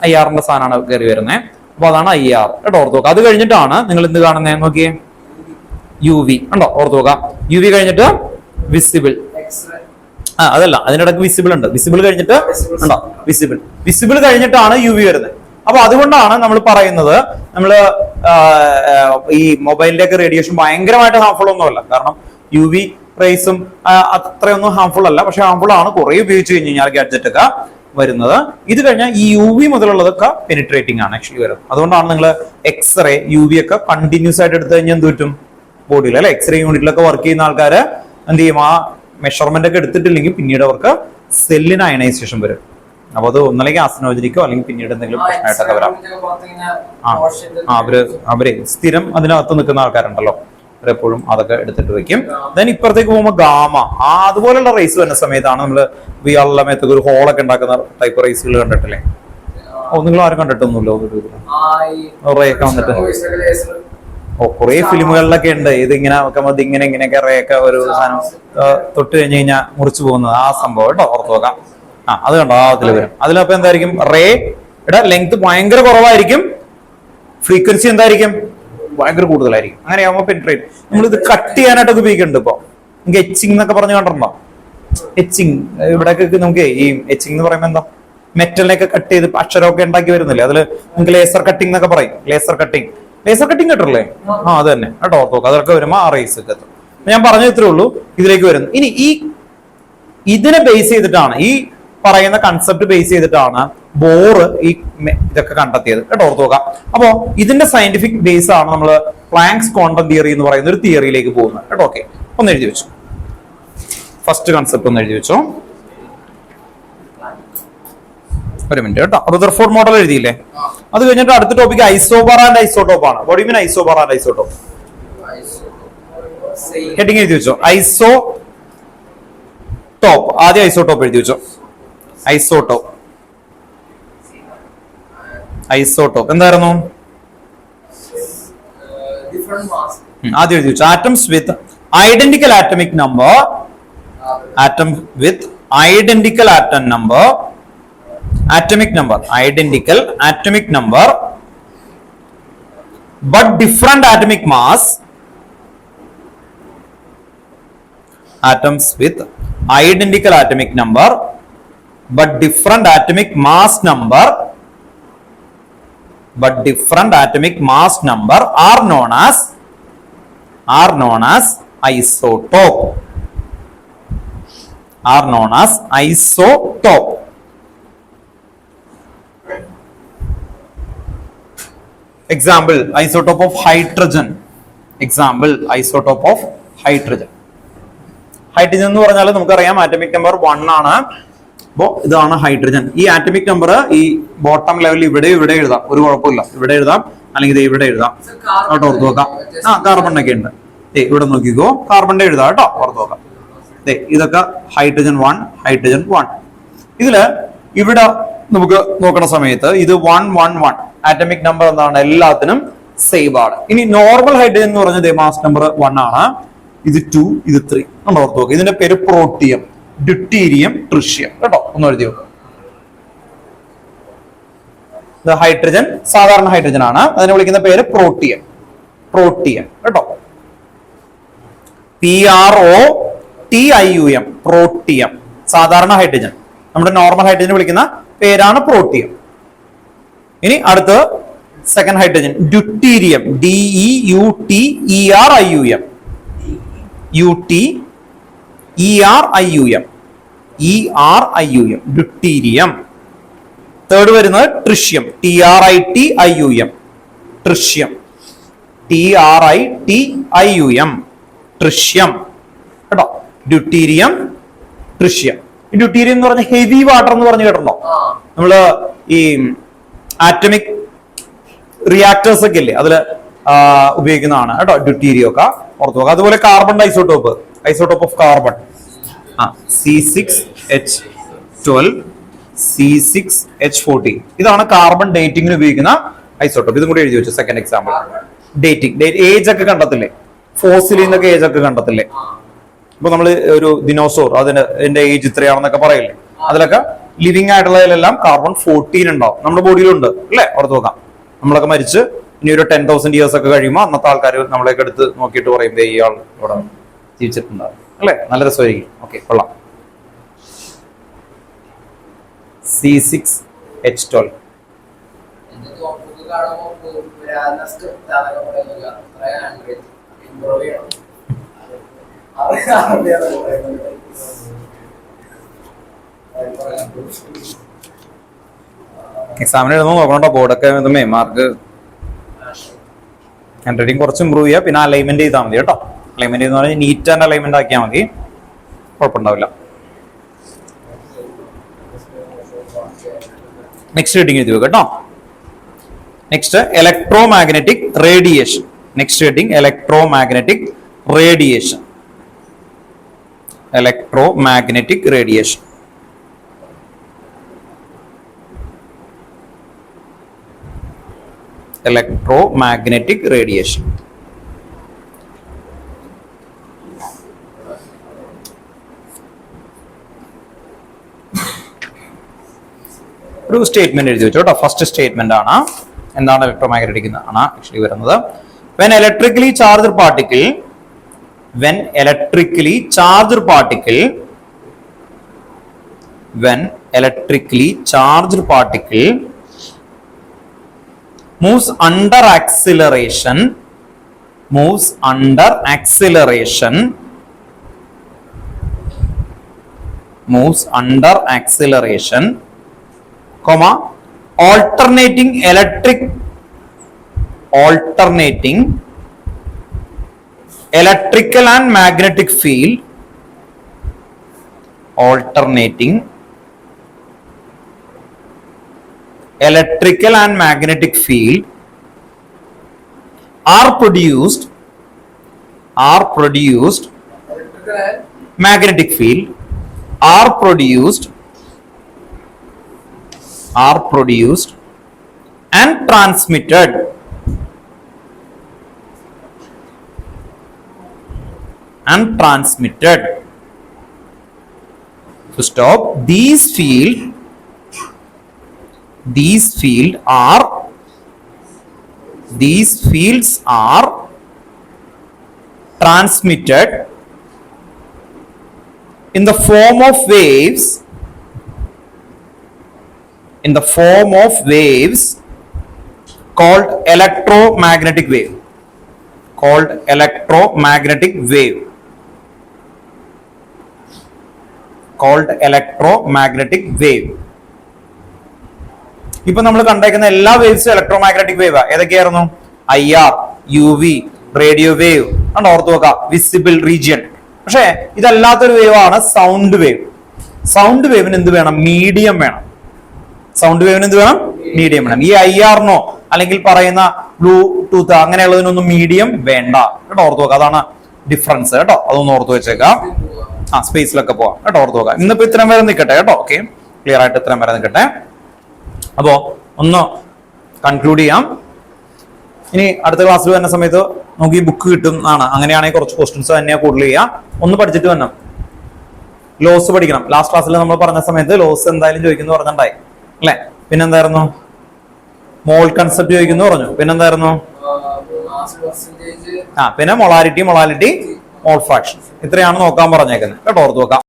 IRന്റെ സാധനമാണ് കയറി വരുന്നത്. അപ്പൊ അതാണ് IR കേട്ടോ. ഓർത്ത് വെക്കാം. അത് കഴിഞ്ഞിട്ടാണ് നിങ്ങൾ എന്ത് കാണുന്നത് നോക്കിയേ, UV ഉണ്ടോ? ഓർത്ത് നോക്കാം. UV കഴിഞ്ഞിട്ട് വിസിബിൾ. അതല്ല, അതിനിടയ്ക്ക് വിസിബിൾ ഉണ്ട്. വിസിബിൾ കഴിഞ്ഞിട്ട് ഉണ്ടോ? വിസിബിൾ കഴിഞ്ഞിട്ടാണ് UV വരുന്നത്. അപ്പൊ അതുകൊണ്ടാണ് നമ്മൾ പറയുന്നത്, നമ്മള് ഈ മൊബൈലിന്റെ ഒക്കെ റേഡിയേഷൻ ഭയങ്കരമായിട്ട് ഹാർംഫുൾ ഒന്നുമല്ല. കാരണം UV റേസും അത്രയൊന്നും ഹാർംഫുൾ അല്ല. പക്ഷെ ഹാർംഫുൾ ആണ് കുറെ ഉപയോഗിച്ച് കഴിഞ്ഞ് കഴിഞ്ഞാൽ ഗാഡ്ജറ്റ് ഒക്കെ. വരുന്നത്. ഇത് കഴിഞ്ഞാൽ ഈ യു വി മുതലുള്ളതൊക്കെ പെനിട്രേറ്റിംഗ് ആണ് ആക്ച്വലി വരുന്നത്. അതുകൊണ്ടാണ് നിങ്ങൾ എക്സ്റേ യു വി ഒക്കെ കണ്ടിന്യൂസ് ആയിട്ട് എടുത്തു കഴിഞ്ഞാൽ എന്ത് പറ്റും ബോഡിയിൽ അല്ലെ എക്സ്റേ യൂണിറ്റിലൊക്കെ വർക്ക് ചെയ്യുന്ന ആൾക്കാർ എന്ത് ചെയ്യും ആ മെഷർമെന്റ് ഒക്കെ എടുത്തിട്ടില്ലെങ്കിൽ പിന്നീട് അവർക്ക് സെല്ലിന് അയണൈസേഷൻ വരും. അപ്പൊ അത് ഒന്നല്ലെങ്കിൽ ആസ്നോജനിക്കോ അല്ലെങ്കിൽ പിന്നീട് എന്തെങ്കിലും പ്രശ്നമായിട്ടൊക്കെ വരാം. അവര് സ്ഥിരം അതിനകത്ത് നിൽക്കുന്ന ആൾക്കാരുണ്ടല്ലോ അവരെപ്പോഴും അതൊക്കെ എടുത്തിട്ട് വെക്കും. ദെൻ ഇപ്പുറത്തേക്ക് പോകുമ്പോൾ ഗാമ അതുപോലുള്ള റേസ് വരുന്ന സമയത്താണ് നമ്മൾ ഇയാളുടെ മേത്തൊക്കെ ഒരു ഹോളൊക്കെ ഉണ്ടാക്കുന്ന ടൈപ്പ് റേസുകൾ കണ്ടിട്ടില്ലേ? നിങ്ങൾ ആരും കണ്ടിട്ടൊന്നുമില്ലോ റേയൊക്കെ വന്നിട്ട് കുറെ ഫിലിമുകളിലൊക്കെ ഉണ്ട് ഇതിങ്ങനെ വെക്കുമ്പോൾ ഇങ്ങനെയൊക്കെ റേയൊക്കെ ഒരു സാധനം തൊട്ട് കഴിഞ്ഞ് കഴിഞ്ഞാൽ മുറിച്ചു പോകുന്നത് ആ സംഭവം കേട്ടോ ഓർത്ത് നോക്കാം. അത് കണ്ടോ അതിൽ വരും. അതിലപ്പോ എന്തായിരിക്കും റേയുടെ ലെങ്ത് ഭയങ്കര കുറവായിരിക്കും, ഫ്രീക്വൻസി എന്തായിരിക്കും ഭയങ്കര കൂടുതലായിരിക്കും. അങ്ങനെയാകുമ്പോൾ പെനിട്രേറ്റ് നമ്മൾ ഇത് കട്ട് ചെയ്യാനായിട്ടൊക്കെ ഉപയോഗിക്കുന്നുണ്ട്. ഇപ്പൊ നമുക്ക് എച്ചിങ് എന്നൊക്കെ പറഞ്ഞു കണ്ടിട്ടുണ്ടോ? എച്ചിങ് ഇവിടെയൊക്കെ നമുക്ക് ഈ എച്ചിങ് എന്ന് പറയുമ്പോൾ എന്താ മെറ്റലിനെയൊക്കെ കട്ട് ചെയ്ത് അക്ഷരമൊക്കെ ഉണ്ടാക്കി വരുന്നില്ലേ? അതില് നിങ്ങൾക്ക് ലേസർ കട്ടിംഗ് എന്നൊക്കെ പറയും. ലേസർ കട്ടിങ് കേട്ടില്ലേ? അത് തന്നെ കേട്ടോ ഓർത്തോക്കെ. അതൊക്കെ വരുമ്പോൾ ആ റേസ് ഒക്കെ എത്തും. ഞാൻ പറഞ്ഞു ഇത്രേ ഉള്ളൂ ഇതിലേക്ക് വരുന്നു. ഇനി ഇതിനെ ബേസ് ചെയ്തിട്ടാണ് ഈ പറയുന്ന കൺസെപ്റ്റ് ബേസ് ചെയ്തിട്ടാണ് ബോർ ഈ ഇതൊക്കെ കണ്ടെത്തിയത് കേട്ടോ ഓർത്ത് നോക്കാം. അപ്പോ ഇതിന്റെ സയന്റിഫിക് ബേസ് ആണ് നമ്മൾ പ്ലാങ്ക്സ് ക്വാണ്ടം തിയറി എന്ന് പറയുന്ന ഒരു തിയറിയിലേക്ക് പോകുന്നത് കേട്ടോ. ഓക്കെ, ഒന്ന് എഴുതി വെച്ചു. ഫസ്റ്റ് കൺസെപ്റ്റ് ഒന്ന് എഴുതി വെച്ചോ. ഒരു മിനിറ്റ് കേട്ടോ. റുദർഫോർഡ് മോഡൽ എഴുതിയില്ലേ? അത് കഴിഞ്ഞിട്ട് അടുത്ത ടോപ്പിക് ഐസോബാർ ആൻഡ് ഐസോട്ടോപ്പ് ആണ്. What you mean isobar and isotope? Heading എഴുതി വെച്ചോ. ഐസോടോപ്പ്. ആദ്യം ഐസോട്ടോപ്പ് എഴുതി വെച്ചോ. ഐസോട്ടോപ്പ് എന്തായിരുന്നു? ആദ്യം എഴുതി വെച്ചു. Atoms with identical atomic number. Identical atomic number but different atomic mass. Atoms with identical atomic number but different atomic mass number are known as isotope. Example, isotope of hydrogen. Hydrogen എന്ന് പറഞ്ഞാൽ നമുക്കറിയാം ആറ്റമിക് നമ്പർ 1 ആണ്. അപ്പോ ഇതാണ് ഹൈഡ്രജൻ. ഈ ആറ്റമിക് നമ്പർ ഈ ബോട്ടം ലെവലിൽ ഇവിടെ എഴുതാം, ഒരു കുഴപ്പമില്ല. ഇവിടെ എഴുതാം അല്ലെങ്കിൽ ഇവിടെ എഴുതാം കേട്ടോ ഓർത്ത് നോക്കാം. കാർബൺ ഒക്കെ ഉണ്ട്. ഇവിടെ നോക്കിക്കോ, കാർബണിന്റെ എഴുതാം കേട്ടോ ഓർത്ത് നോക്കാം. ഇതൊക്കെ ഹൈഡ്രജൻ 1. ഇതില് ഇവിടെ നമുക്ക് നോക്കുന്ന സമയത്ത് ഇത് 1 ആറ്റമിക് നമ്പർ എന്താണ് എല്ലാത്തിനും സെയിം ആണ്. ഇനി നോർമൽ ഹൈഡ്രജൻ എന്ന് പറഞ്ഞത് മാസ് നമ്പർ 1 ആണ്. ഇത് 2, ഇത് 3 ഓർത്ത് നോക്കുക. ഇതിന്റെ പേര് പ്രോട്ടിയം, ഡ്യൂട്ടീരിയം, ട്രിഷ്യം കേട്ടോ. ഒന്ന് എഴുതി വെക്കുക. ഇത് ഹൈഡ്രജൻ സാധാരണ ഹൈഡ്രജൻ ആണ്. അതിനെ വിളിക്കുന്ന പേര് പ്രോട്ടിയം കേട്ടോ. PROTIUM പ്രോട്ടിയം സാധാരണ ഹൈഡ്രജൻ. നമ്മുടെ നോർമൽ ഹൈഡ്രജൻ വിളിക്കുന്ന പേരാണ് പ്രോട്ടിയം. ഇനി അടുത്ത് second hydrogen deuterium. DEUTERIUM deuterium. Third വരുന്നത് ട്രിഷ്യം. TRITIUM ട്രിഷ്യം കേട്ടോ. Deuterium, tritium. ഡ്യൂട്ടീരിയം എന്ന് പറഞ്ഞ ഹെവി വാട്ടർ എന്ന് പറഞ്ഞു കേട്ടോ. നമ്മള് ഈ ആറ്റമിക് റിയാക്ടേഴ്സ് ഒക്കെ ഇല്ലേ അതില് ഉപയോഗിക്കുന്നതാണ് കേട്ടോ ഡ്യൂട്ടീരിയം ഒക്കെ ഓർത്ത് നോക്കുക. അതുപോലെ carbon isotope of carbon C6H12 C6H14 ഇതാണ് കാർബൺ ഡേറ്റിംഗിന് ഉപയോഗിക്കുന്ന ഐസോട്ടോപ്പ്. ഇതും കൂടി എഴുതി വെച്ചു. Second example dating. ഏജ് ഒക്കെ കണ്ടെത്തില്ലേ? ഫോസിലിന്നൊക്കെ ഏജ് ഒക്കെ കണ്ടെത്തില്ലേ? ഇപ്പൊ നമ്മൾ ഒരു ദിനോസോർ അതിന്റെ ഏജ് ഇത്രയാണെന്നൊക്കെ പറയില്ലേ? അതിലൊക്കെ ലിവിങ് ആയിട്ടുള്ളതിലെല്ലാം കാർബൺ 14 ഉണ്ടാവും. നമ്മുടെ ബോഡിയിലുണ്ട് അല്ലെ? ഓർത്ത് നോക്കാം. നമ്മളൊക്കെ മരിച്ച് ഇനി ഒരു 10,000 ഇയേഴ്സ് ഒക്കെ കഴിയുമ്പോൾ അന്നത്തെ ആൾക്കാർ നമ്മളെയൊക്കെ എടുത്ത് നോക്കിയിട്ട് പറയും ഇയാൾ ഇവിടെ ജീവിച്ചിട്ടുണ്ടാവും അല്ലെ? നല്ല രസമായിരിക്കും. ഓക്കെ, കൊള്ളാം. C6H12 Thank you. എക്സാമിന് എഴുതുമ്പോൾ നോക്കണോ ബോർഡൊക്കെ മാർക്ക് ഹാൻഡ് റൈറ്റിംഗ് കുറച്ച് ഇമ്പ്രൂവ് ചെയ്യുക. പിന്നെ അലൈൻമെന്റ് ചെയ്താൽ മതി കേട്ടോ. അലൈൻമെന്റ് എന്ന് പറഞ്ഞാൽ നീറ്റ് ആൻഡ് അലൈൻമെന്റ് ആക്കിയാൽ മതി, കുഴപ്പമുണ്ടാവില്ല. നെക്സ്റ്റ് ഹെഡിങ് എഴുതി കേട്ടോ. Next electro magnetic radiation. Next heading electro magnetic radiation. Electro magnetic radiation. Electromagnetic radiation. ഒരു സ്റ്റേറ്റ്മെന്റ് എഴുതി വെച്ചു കേട്ടോ. ഫസ്റ്റ് സ്റ്റേറ്റ്മെന്റ് ആണ്. എന്താണ് ഇലക്ട്രോമാഗ്നറ്റിക് ആണ് ആക്ച്വലി വരുന്നത്. When electrically charged particle moves under acceleration, comma, alternating electrical and magnetic field, electrical and magnetic field are produced magnetic field are produced and transmitted to stop these fields are transmitted in the form of waves called electromagnetic wave. ഇപ്പൊ നമ്മൾ കണ്ടേക്കുന്ന എല്ലാ വേവ്സും ഇലക്ട്രോമാഗ്നറ്റിക് വേവ്. ഏതൊക്കെയായിരുന്നു? IR, UV, radio wave. കണ്ടോ, ഓർത്ത് നോക്കാം. Visible region. പക്ഷേ ഇതല്ലാത്തൊരു വേവ് ആണ് സൗണ്ട് വേവ്. സൗണ്ട് വേവിന് എന്ത് വേണം? മീഡിയം വേണം. മീഡിയം വേണം. ഈ IR-നോ അല്ലെങ്കിൽ പറയുന്ന ബ്ലൂടൂത്ത് അങ്ങനെയുള്ളതിനൊന്നും മീഡിയം വേണ്ട കേട്ടോ. ഓർത്ത് നോക്കാം. അതാണ് ഡിഫറൻസ് കേട്ടോ. അതൊന്ന് ഓർത്ത് വെച്ചേക്കാം. സ്പേസിലൊക്കെ പോവാം കേട്ടോ. ഓർത്ത് നോക്കാം. ഇന്നിപ്പോ ഇത്രയും വരെ നിൽക്കട്ടെ കേട്ടോ. ഓക്കെ, ക്ലിയർ ആയിട്ട് ഇത്രയും വരെ നിൽക്കട്ടെ. അപ്പോ ഒന്ന് കൺക്ലൂഡ് ചെയ്യാം. ഇനി അടുത്ത ക്ലാസ്സിൽ വരുന്ന സമയത്ത് നമുക്ക് ഈ ബുക്ക് കിട്ടും ആണ്. അങ്ങനെയാണെങ്കിൽ കുറച്ച് ക്വസ്റ്റ്യൻസ് തന്നെയാണ് കൂടുതൽ ചെയ്യാം. ഒന്ന് പഠിച്ചിട്ട് വരണം. ലോസ് പഠിക്കണം. ലാസ്റ്റ് ക്ലാസ്സിൽ നമ്മൾ പറഞ്ഞ സമയത്ത് ലോസ് എന്തായാലും ചോദിക്കുന്നു പറഞ്ഞിട്ടുണ്ടായി അല്ലെ. പിന്നെന്തായിരുന്നു? മോൾ കൺസെപ്റ്റ് ചോദിക്കുന്നു പറഞ്ഞു. പിന്നെന്തായിരുന്നു? പിന്നെ മൊളാലിറ്റി മോൾ ഫ്രാക്ഷൻ. ഇത്രയാണ് നോക്കാൻ പറഞ്ഞേക്കുന്നത് കേട്ടോ. ഓർത്ത് നോക്കാം.